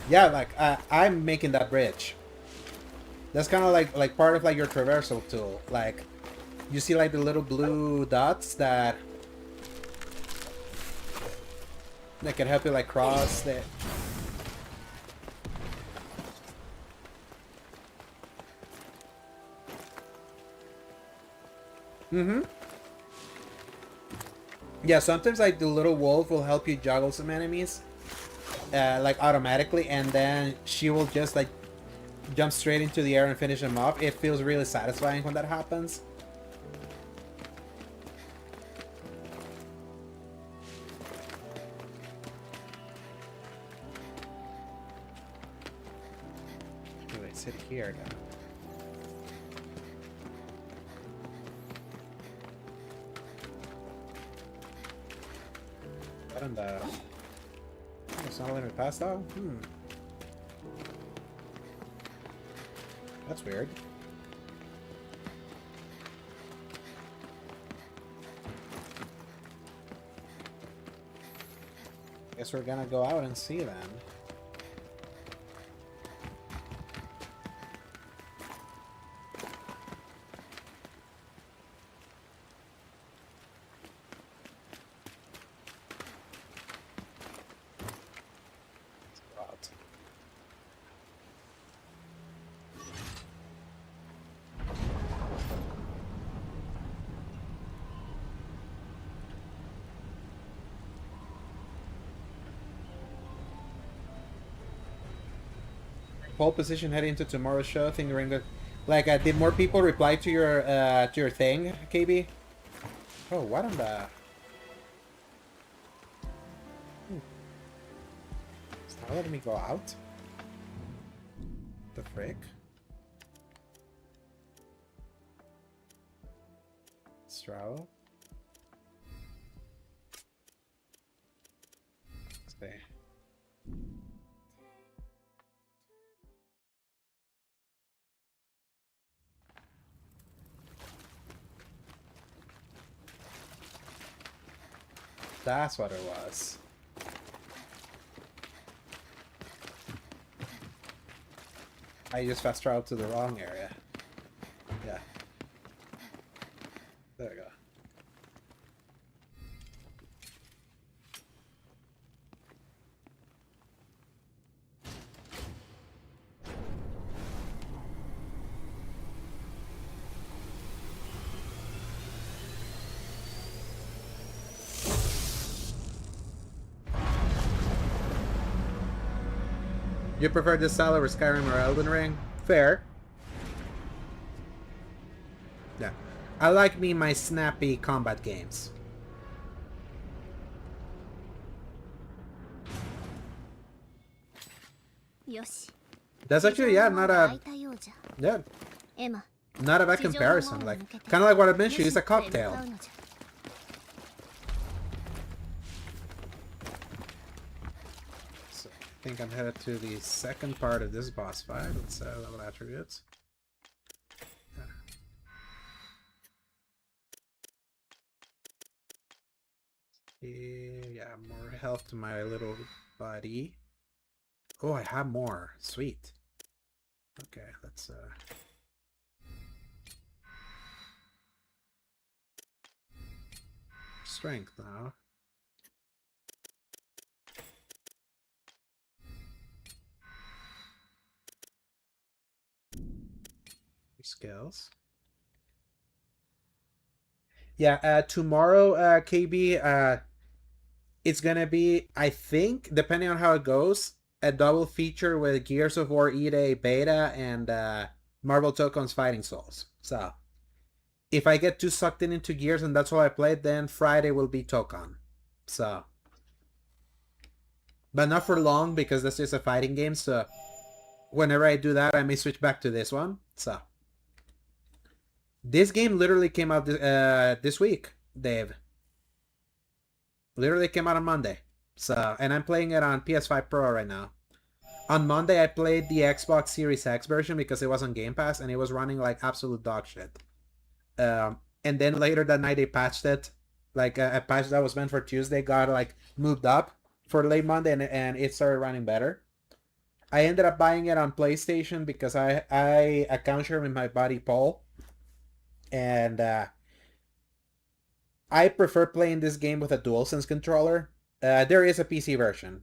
Yeah, like I'm making that bridge. That's kind of like part of like your traversal tool. Like you see like the little blue dots that can help you like cross the. Mm-hmm. Yeah, sometimes like the little wolf will help you juggle some enemies. Like automatically, and then she will just like jump straight into the air and finish them off. It feels really satisfying when that happens. Wait, sit here now. What in the... It's not letting me pass though? That's weird. Guess we're gonna go out and see then. Pole position heading into tomorrow's show. Think we're good. Like, did more people reply to your thing, KB? Oh, what on the? It's not letting me go out. The frick? Let's travel. Stay. That's what it was. I just fast traveled to the wrong area. Yeah. There we go. You prefer this style over Skyrim or Elden Ring? Fair. Yeah. I like me my snappy combat games. That's actually, yeah, not a... Yeah. Not a bad comparison. Like, kind of like what I mentioned, it's a cocktail. So, I think I'm headed to the second part of this boss fight. Let's level attributes. Yeah, more health to my little buddy. Oh, I have more. Sweet. Okay, let's strength now. Skills. Yeah, tomorrow, KB, it's gonna be, I think, depending on how it goes, a double feature with Gears of War E-Day Beta and Marvel Tokens Fighting Souls. So, if I get too sucked into Gears and that's all I played, then Friday will be Tokan. So, but not for long because this is a fighting game, so whenever I do that, I may switch back to this one. So, this game literally came out this week, Dave. Literally came out on Monday. So, and I'm playing it on PS5 Pro right now. On Monday, I played the Xbox Series X version because it was on Game Pass and it was running like absolute dog shit. And then later that night, they patched it. Like a patch that was meant for Tuesday got like moved up for late Monday and it started running better. I ended up buying it on PlayStation because I account share with my buddy Paul. And I prefer playing this game with a DualSense controller. There is a PC version.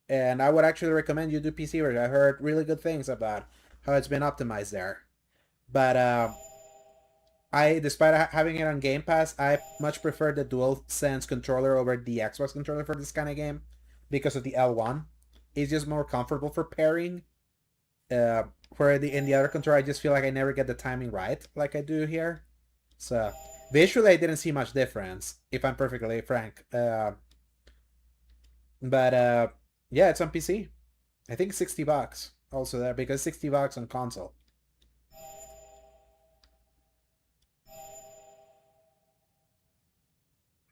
And I would actually recommend you do PC version. I heard really good things about how it's been optimized there. But despite having it on Game Pass, I much prefer the DualSense controller over the Xbox controller for this kind of game because of the L1. It's just more comfortable for pairing. Where in the other controller, I just feel like I never get the timing right like I do here. So visually, I didn't see much difference, if I'm perfectly frank. But yeah, it's on PC. I think $60 also there because $60 on console.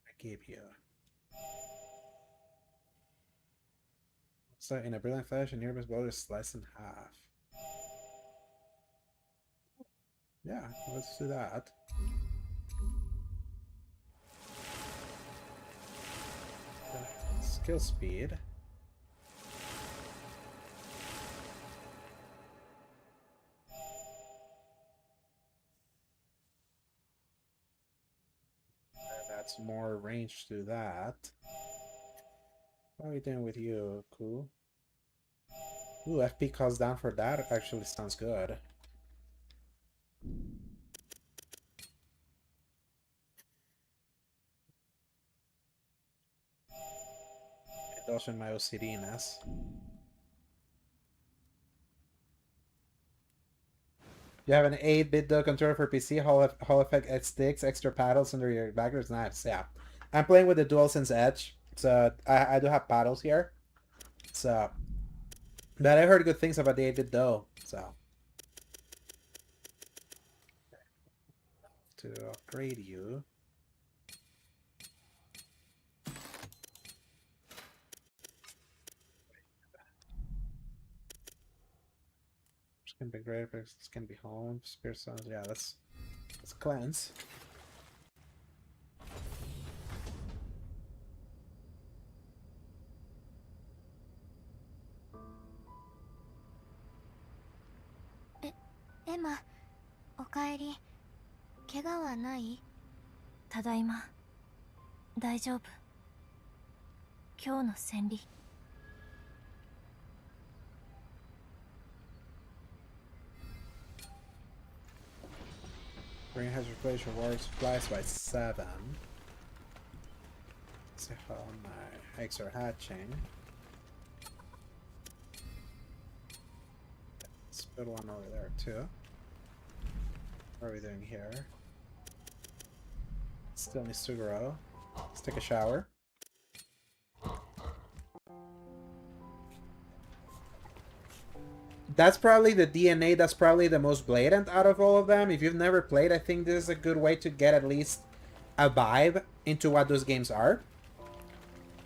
I gave you. So in a brilliant flash, a nearby blow is sliced in half. Yeah, let's do that. Skill speed. That's more range to that. What are we doing with you? Cool. Ooh, FP costs down for that actually sounds good. Indulge in my OCD-ness. You have an 8-bit controller for PC, Hall Effect Edge sticks, extra paddles under your backers. Nice, yeah. I'm playing with the DualSense Edge, so I do have paddles here. So, but I heard good things about the 8-bit though, so. To upgrade you. This can be great, but this can be home. Spirit Sons, yeah, let's cleanse. Emma, おかえり。怪我はない？ただいま。大丈夫。今日の戦利。Ring has replaced your water supplies by 7. See how my eggs are hatching. Let's put one over there too. What are we doing here? Still needs to grow. Let's take a shower. that's probably the DNA that's probably the most blatant out of all of them. If you've never played, I think this is a good way to get at least a vibe into what those games are.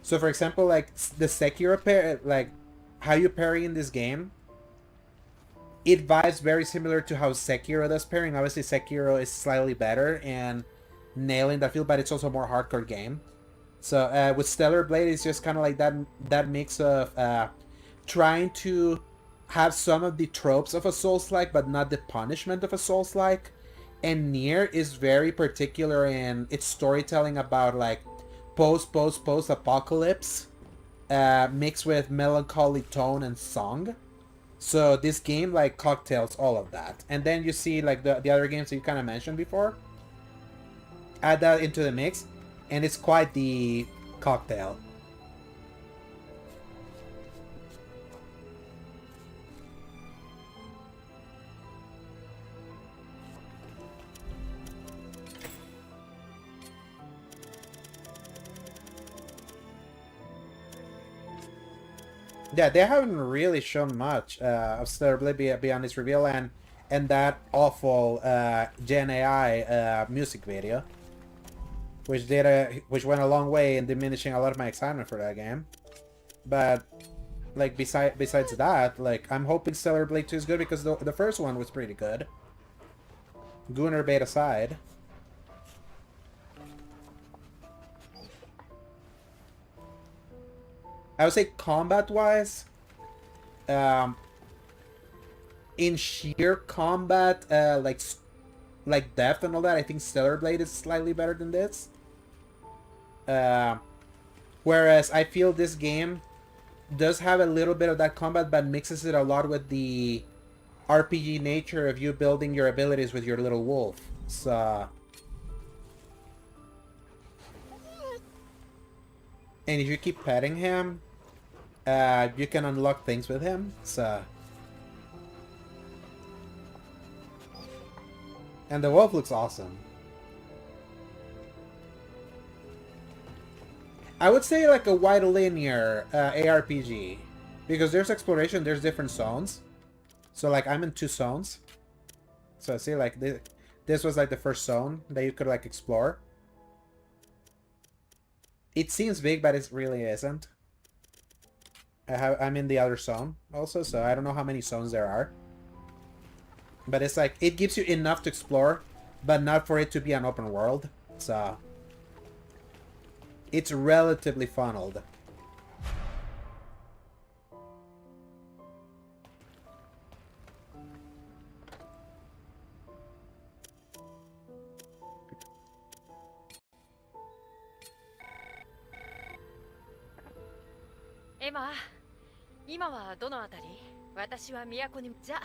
So for example, like the Sekiro pair, like how you parry in this game, it vibes very similar to how Sekiro does parrying. Obviously Sekiro is slightly better and nailing that feel, but it's also a more hardcore game. So with Stellar Blade, it's just kind of like that mix of trying to have some of the tropes of a Souls-like, but not the punishment of a Souls-like. And Nier is very particular in its storytelling about like post-apocalypse mixed with melancholy tone and song. So this game like cocktails all of that. And then you see like the other games that you kind of mentioned before. Add that into the mix, and it's quite the cocktail. Yeah, they haven't really shown much of Stellar Blade beyond its reveal and that awful Gen AI music video, which went a long way in diminishing a lot of my excitement for that game. But like besides that, like I'm hoping Stellar Blade 2 is good because the first one was pretty good. Gunnar bait aside. I would say combat-wise, in sheer combat, like depth and all that, I think Stellar Blade is slightly better than this. Whereas I feel this game does have a little bit of that combat, but mixes it a lot with the RPG nature of you building your abilities with your little wolf. So... And if you keep petting him, you can unlock things with him, so... And the wolf looks awesome. I would say like a wide linear ARPG. Because there's exploration, there's different zones. So like I'm in 2 zones. So I see like this was like the first zone that you could like explore. It seems big, but it really isn't. I'm in the other zone also, so I don't know how many zones there are. But it's like, it gives you enough to explore, but not for it to be an open world. So, it's relatively funneled. Emma, 今はどのあたり？私は都にじゃ。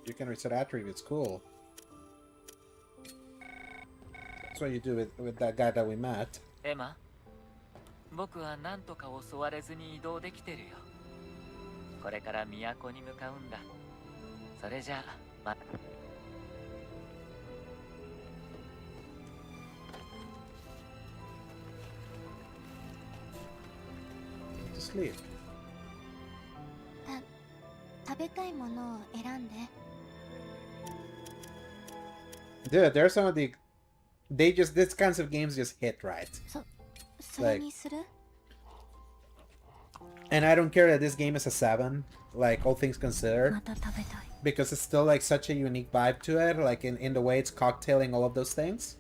You can reset attributes, cool. That's what you do with that guy that we met. Emma, 僕は何とか襲われずに移動できてるよ。これから都に向かうんだ。それじゃあ、また。To sleep. 食べたいものを選んで。Dude, there's some of the... these kinds of games just hit right. Like... And I don't care that this game is a 7, like, all things considered. Because it's still, like, such a unique vibe to it, like, in the way it's cocktailing all of those things.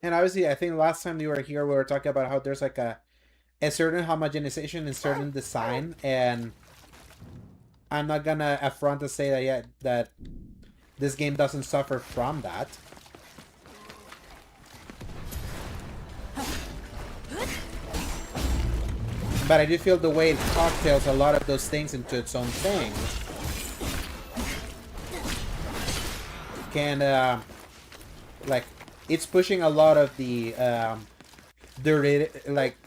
And obviously, I think last time you were here, we were talking about how there's, like, a certain homogenization in certain design, and I'm not gonna affront to say that yet that this game doesn't suffer from that. But I do feel the way it cocktails a lot of those things into its own thing can like it's pushing a lot of the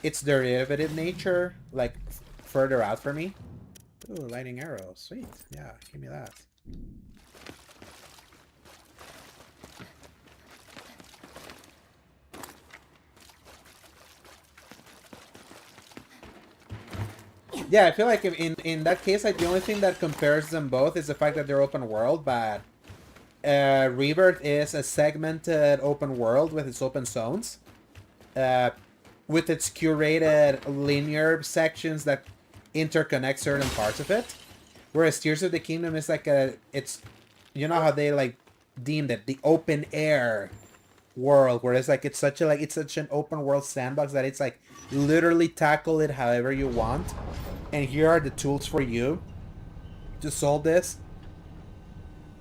its derivative nature like further out for me. Ooh, lightning arrow, sweet. Yeah, give me that. Yeah, I feel like in that case, like the only thing that compares them both is the fact that they're open world, but Rebirth is a segmented open world with its open zones, with its curated linear sections that interconnect certain parts of it. Whereas Tears of the Kingdom is like it's, you know how they like deemed it, the open air world, where it's like it's such an open world sandbox that it's like literally tackle it however you want, and here are the tools for you to solve this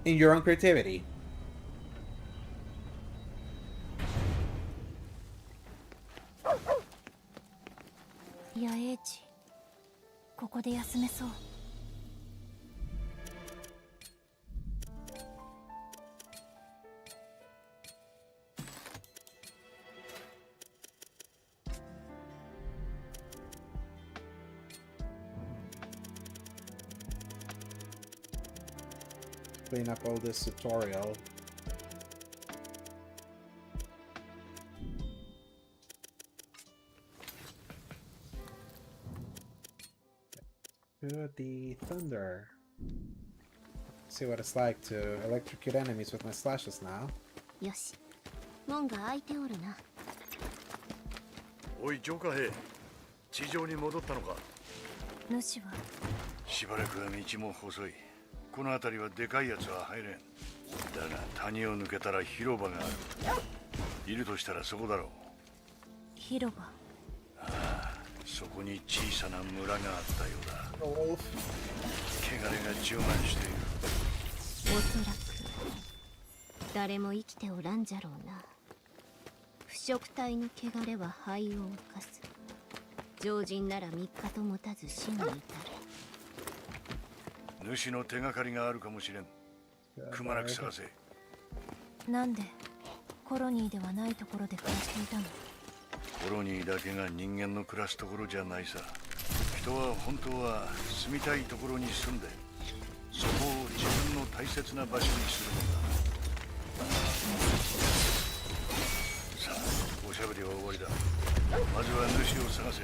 in your own creativity. 野営地、ここで休めそう。Clean up all this tutorial. To the thunder. See what it's like to electrocute enemies with my slashes now. よし、門が開いておるな。おい、浄化兵、地上に戻ったのか。主はしばらくは道も細い。この辺りはでかいやつは入れん。だが谷を抜けたら広場がある。いるとしたらそこだろう。広場。ああ、そこに小さな村があったようだ。汚れが充満している。おそらく誰も生きておらんじゃろうな。腐食体の汚れは肺を侵す。常人なら3日と持たず死に至る。主の手がかりがあるかもしれん。くまなく探せ。なんでコロニーではないところで暮らしていたの？コロニーだけが人間の暮らすところじゃないさ。人は本当は住みたいところに住んで、そこを自分の大切な場所にするのだ。さあ、おしゃべりは終わりだ。まずは主を探せ。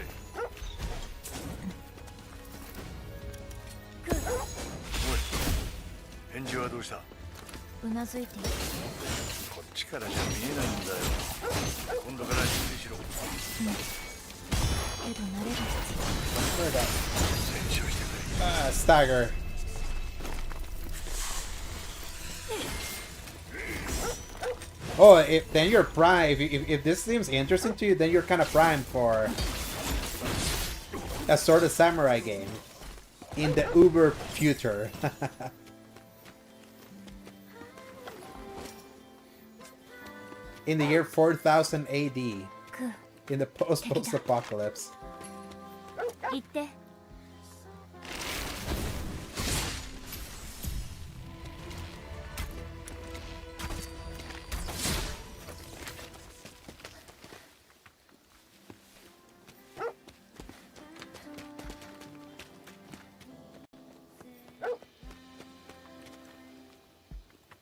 返事はどうした？うなずいている。こっちからじゃ見えないんだよ。今度から指示しろ。けど慣れる必要。戦勝してくれ。Ah, stagger. Oh, then you're prime. If this seems interesting to you, then you're kind of primed for a sort of samurai game in the uber future. In the year 4000 AD, in the post-apocalypse. 行って。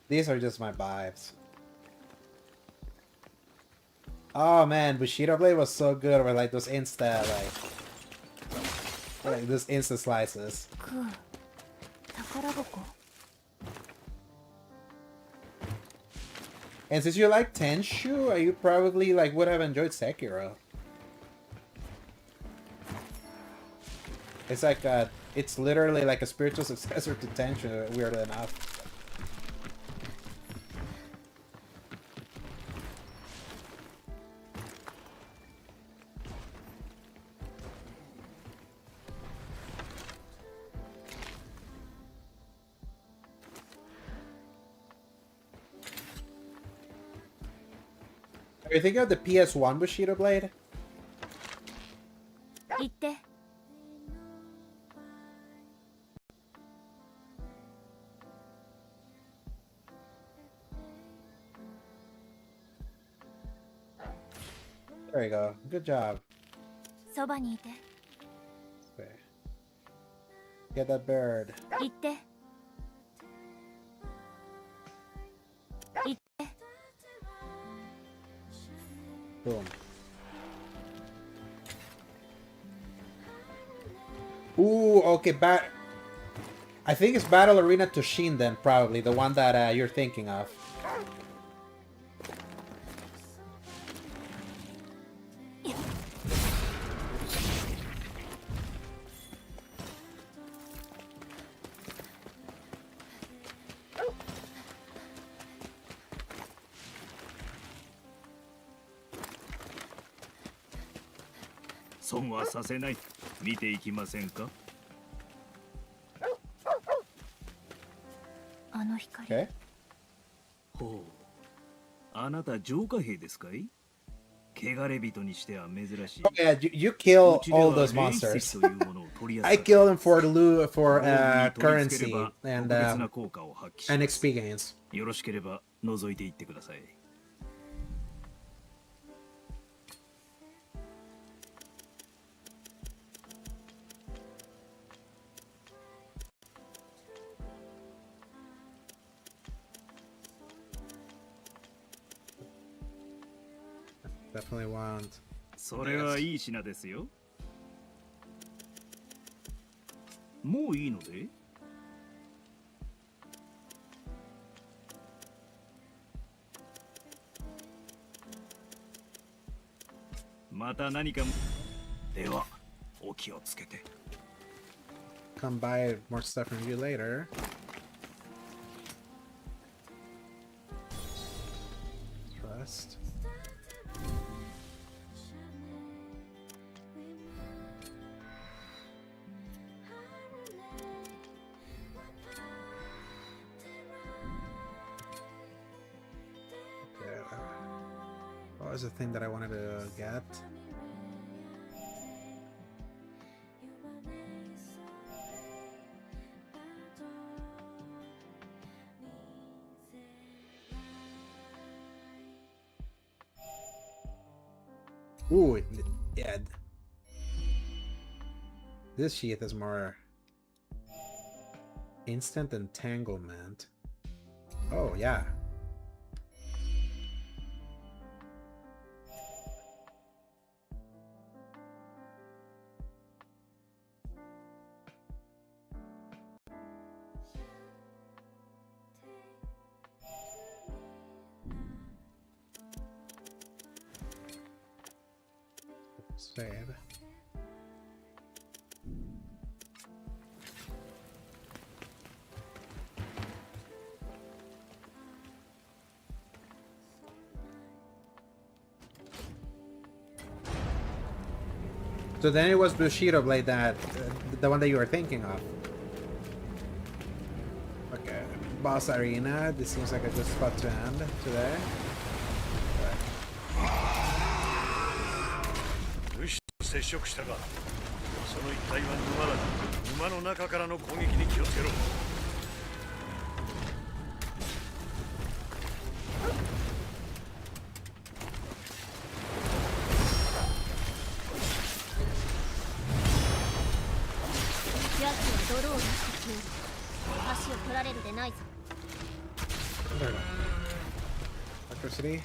These are just my vibes. Oh man, Bushido Blade was so good with like those insta like those insta slices. And since you like Tenshu, you probably like would have enjoyed Sekiro. It's like it's literally like a spiritual successor to Tenshu, weirdly enough. Are you thinking of the PS1 Bushido Blade? 行って。There you go. Good job. そばにいて。 Okay. Get that bird. 行って。行って。 Boom. Ooh, okay, I think it's Battle Arena Toshin then, probably, the one that you're thinking of. Okay. ほう。あなた浄化兵ですかい？汚れ人にしては珍しい。 Oh yeah, you kill all those monsters. I kill them for currency and XP gains. よろしければ覗いていってください。 Definitely want. それはいい品ですよ。もういいので？また何か。では、お気をつけて。 Come buy more stuff from you later. Trust. What was the thing that I wanted to get? Ooh, yeah. This sheath is more instant entanglement. Oh, yeah. Save. So then it was Bushido Blade that, the one that you were thinking of. Okay, Boss Arena, this seems like a good spot to end today. 接触したが、その一帯は沼だ。沼の中からの攻撃に気をつけろ。ヤツは泥を出して消える。足を取られるでないぞ。Electricity.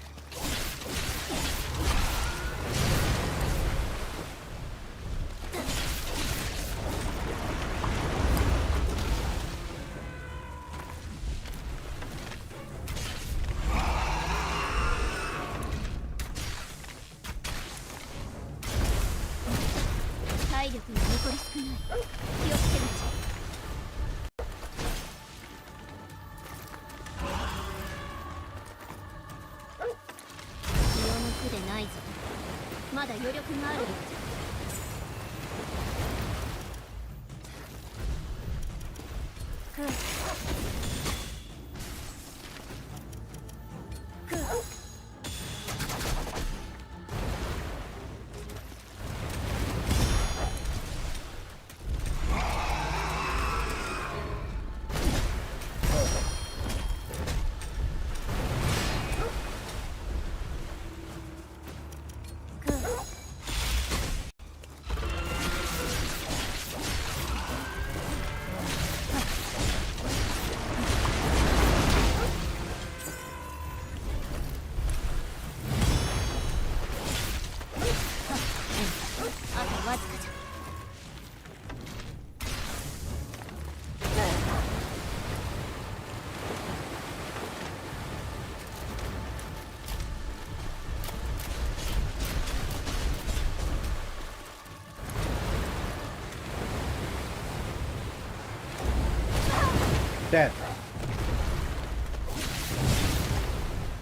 Dead.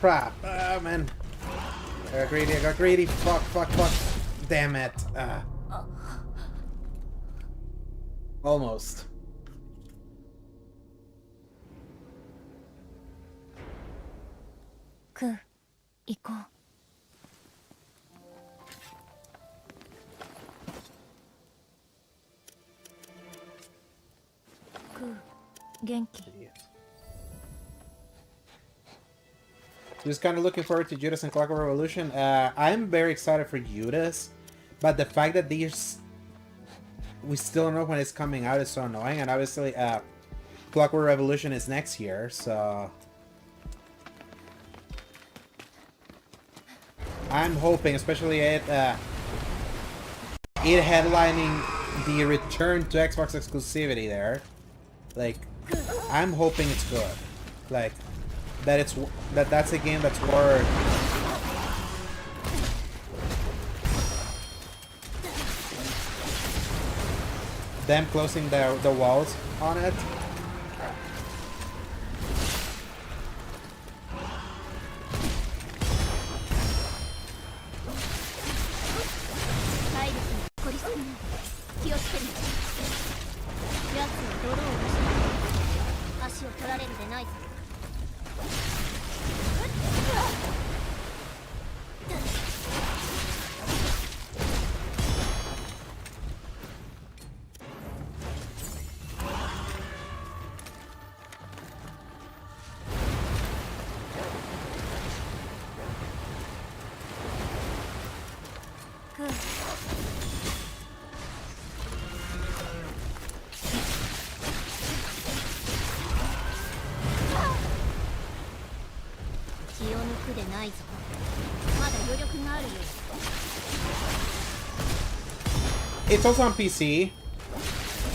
Crap. Ah, man. I got greedy, I got greedy. Fuck, fuck, fuck. Damn it. Almost. Ku, 行こう。元気? Just kind of looking forward to Judas and Clockwork Revolution. I'm very excited for Judas, but the fact that we still don't know when it's coming out is so annoying. And obviously, Clockwork Revolution is next year, so I'm hoping, especially it headlining the return to Xbox exclusivity there. Like, I'm hoping it's good. Like, that's a game that's worth them closing the walls on it. It's also on PC.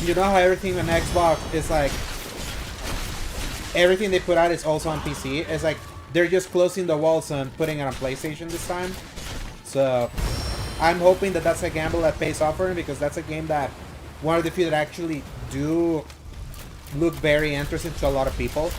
You know how everything on Xbox is like, everything they put out is also on PC. It's like they're just closing the walls and putting it on PlayStation this time. So I'm hoping that that's a gamble that pays off for him, because that's a game that one of the few that actually do look very interesting to a lot of people.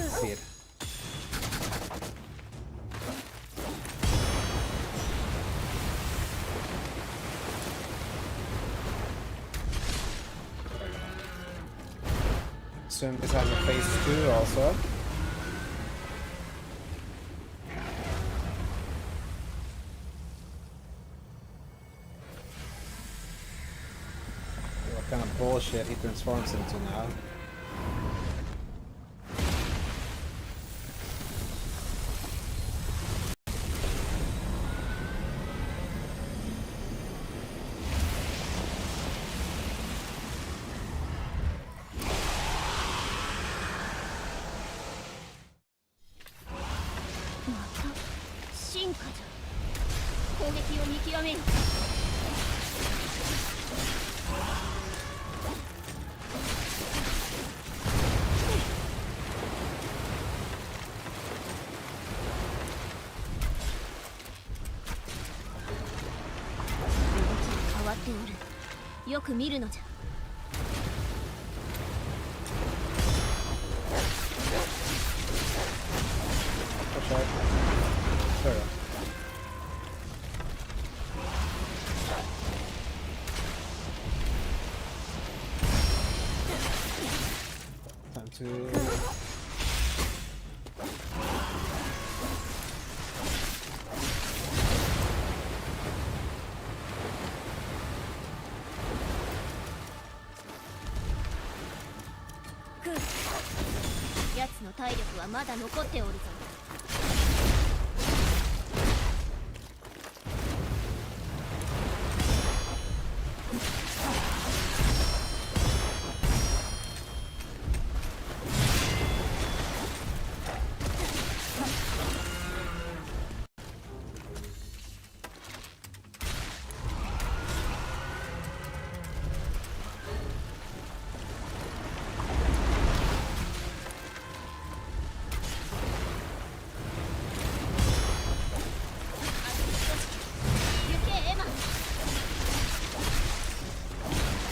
See it. Assume this has a phase 2 also. What kind of bullshit he transforms into now. Time to...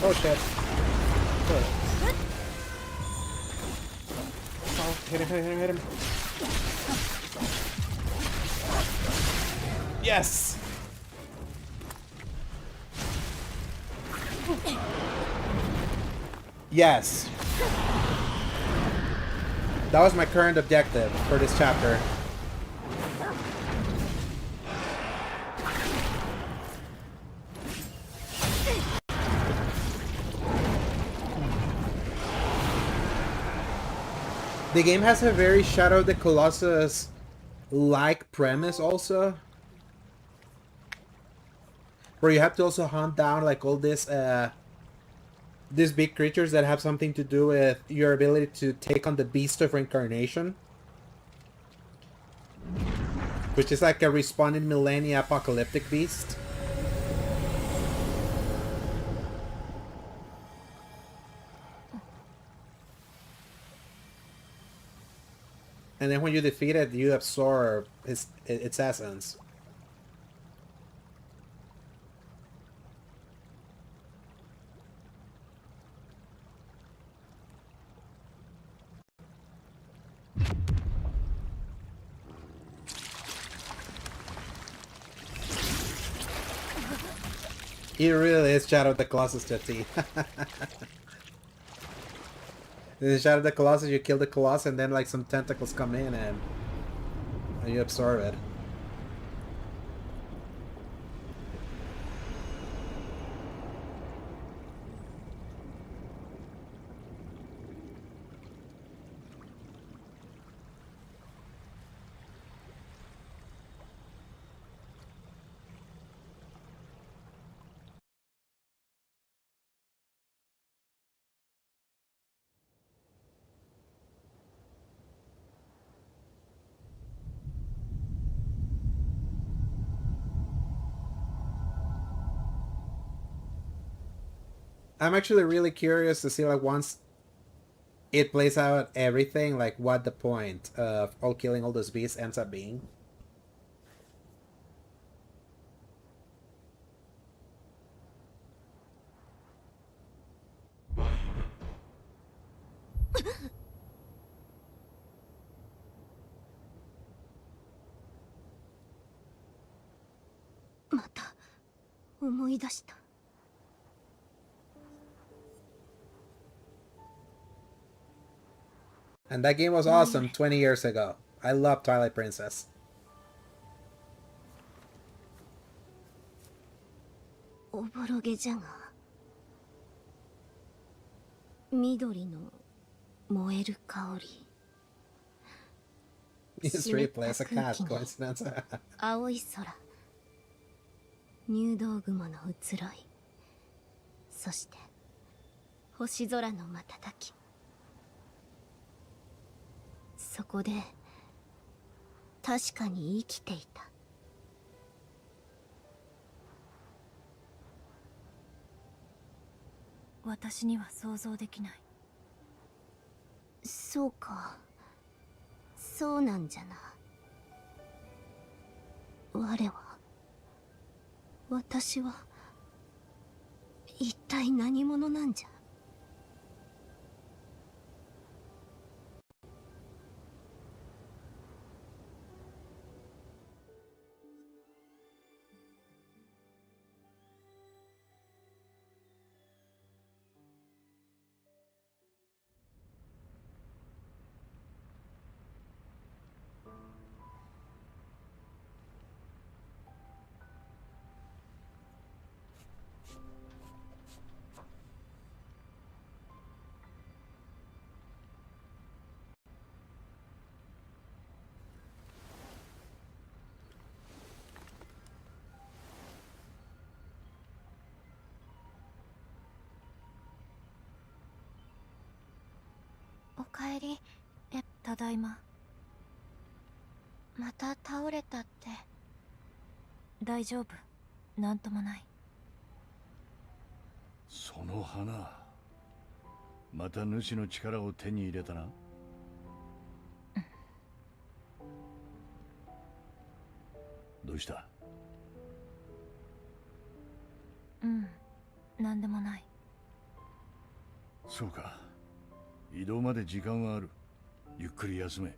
Oh shit. Oh, hit him. Yes! Yes. That was my current objective for this chapter. The game has a very Shadow of the Colossus-like premise also. Where you have to also hunt down like all these big creatures that have something to do with your ability to take on the Beast of Reincarnation. Which is like a respawning millennia apocalyptic beast. And then when you defeat it, you absorb its essence. It really is Shadow of the Colossus to a T. In Shadow of the Colossus, you kill the Colossus and then like some tentacles come in and you absorb it. I'm actually really curious to see like once it plays out everything, like what the point of all killing all those beasts ends up being. And that game was awesome 20 years ago. I love Twilight Princess. おぼろげじゃが緑の燃える香り It's replaced a cat, coincidence. 青い空入道雲の移ろいそして星空の瞬きそこで確かに生きていた私には想像できないそうかそうなんじゃな我は私は一体何者なんじゃおかえりただいままた倒れたって大丈夫なんともないその花また主の力を手に入れたなどうしたうんなんでもないそうか。移動まで時間はある。ゆっくり休め。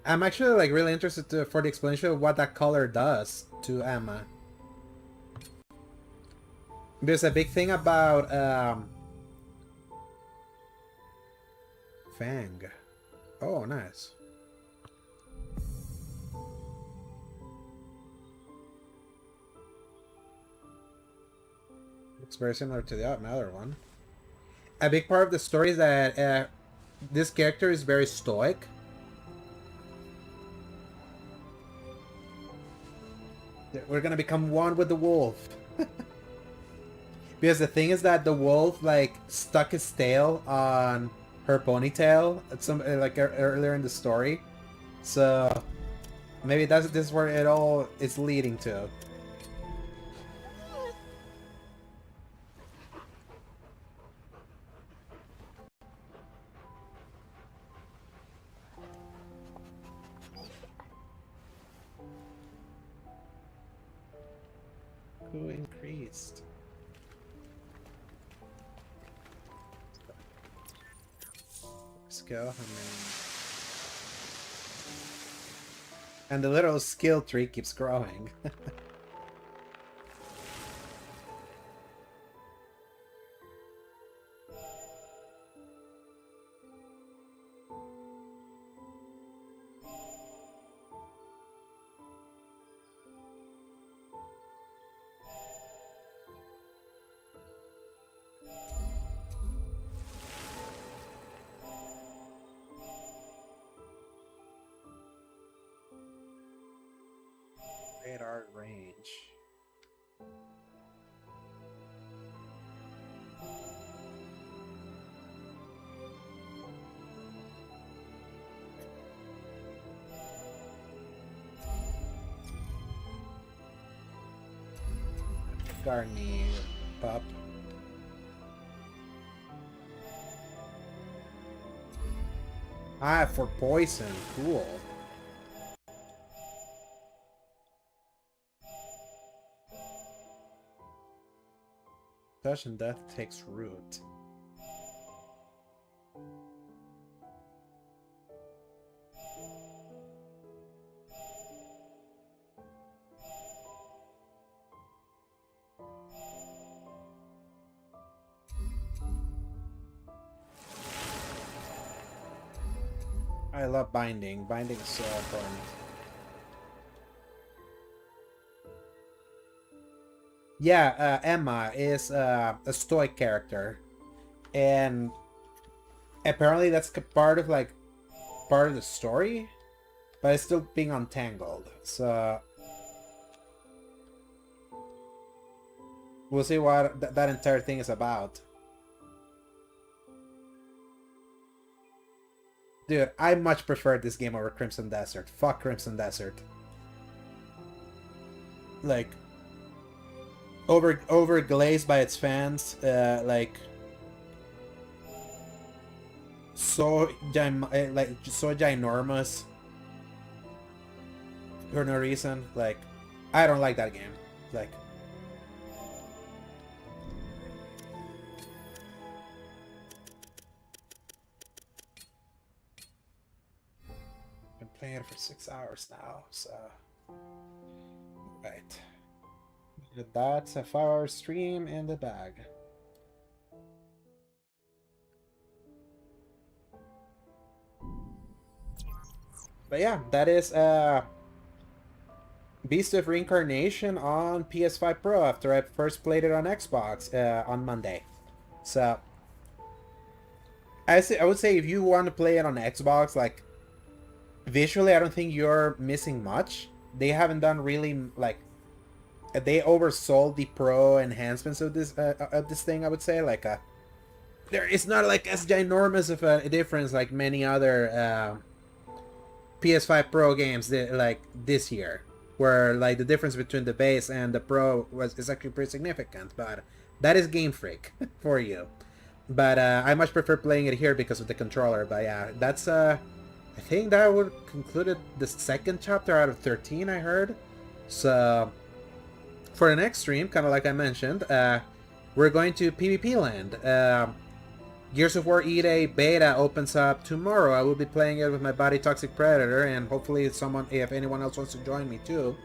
I'm actually like really interested for the explanation of what that color does to Emma. There's a big thing about Fang. Oh, nice. Looks very similar to the other one. A big part of the story is that this character is very stoic. We're gonna become one with the wolf. Because the thing is that the wolf like stuck his tail on her ponytail at some like earlier in the story, so maybe this is where it all is leading to. Who increased? Skill, and the little skill tree keeps growing. Radar range. Garnier pup. Ah, for poison. Cool. Touch and death takes root. I love binding. Binding is so important. Yeah, Emma is a stoic character, and apparently that's part of the story, but it's still being untangled. So we'll see what that entire thing is about. Dude, I much prefer this game over Crimson Desert. Fuck Crimson Desert. Like, over glazed by its fans, like so ginormous for no reason. Like, I don't like that game. Like, been playing it for 6 hours now, so right. That's a 5-hour stream in the bag. But yeah, that is Beast of Reincarnation on PS5 Pro after I first played it on Xbox on Monday. So I would say if you want to play it on Xbox, like visually, I don't think you're missing much. They haven't done really like. They oversold the pro enhancements of this thing. I would say like it's not like as ginormous of a difference like many other PS5 Pro games like this year, where like the difference between the base and the pro is actually pretty significant. But that is Game Freak for you. But I much prefer playing it here because of the controller. But yeah, that's I think that would conclude the second chapter out of 13 I heard. So for the next stream, kind of like I mentioned, we're going to PvP land. Gears of War E-Day beta opens up tomorrow. I will be playing it with my buddy Toxic Predator, and hopefully if anyone else wants to join me too.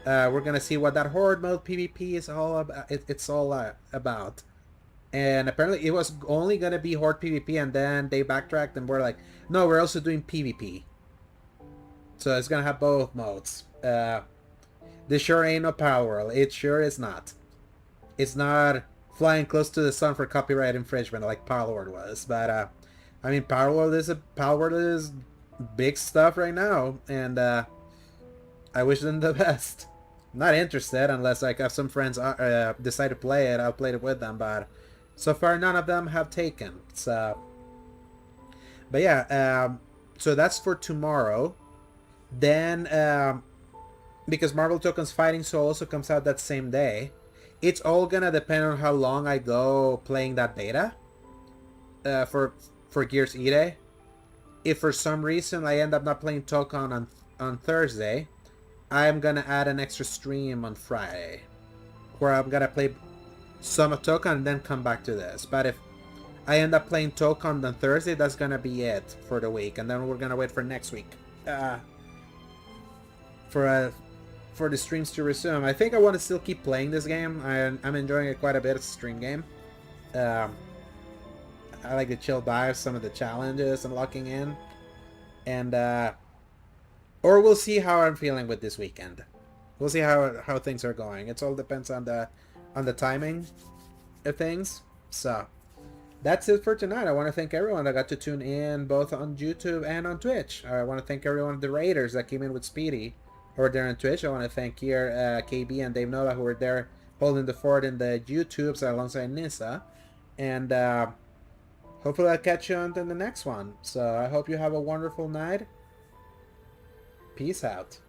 We're gonna see what that Horde mode PvP is all about. It's all about. And apparently it was only gonna be Horde PvP, and then they backtracked and were like, no, we're also doing PvP. So it's gonna have both modes. This sure ain't no Power World. It sure is not. It's not flying close to the sun for copyright infringement like Power World was. But I mean, Power World is big stuff right now, and I wish them the best. I'm not interested unless like if some friends decide to play it, I'll play it with them. But so far, none of them have taken. So, but yeah, so that's for tomorrow. Then, because Marvel Tokens Fighting Soul also comes out that same day, it's all gonna depend on how long I go playing that beta. For Gears E-Day. If for some reason I end up not playing Token on Thursday, I'm gonna add an extra stream on Friday, where I'm gonna play some of Token and then come back to this. But if I end up playing Token on Thursday, that's gonna be it for the week, and then we're gonna wait for next week for the streams to resume. I think I want to still keep playing this game. I'm enjoying it quite a bit. It's a stream game. I like the chill dive, some of the challenges I'm locking in, and or we'll see how I'm feeling with this weekend. We'll see how things are going. It all depends on the timing of things. So that's it for tonight. I want to thank everyone that got to tune in both on YouTube and on Twitch. I want to thank everyone, the Raiders that came in with Speedy over there on Twitch. I want to thank here KB and Dave Nola who were there holding the fort in the YouTubes alongside Nissa. And hopefully I'll catch you on the next one. So I hope you have a wonderful night. Peace out.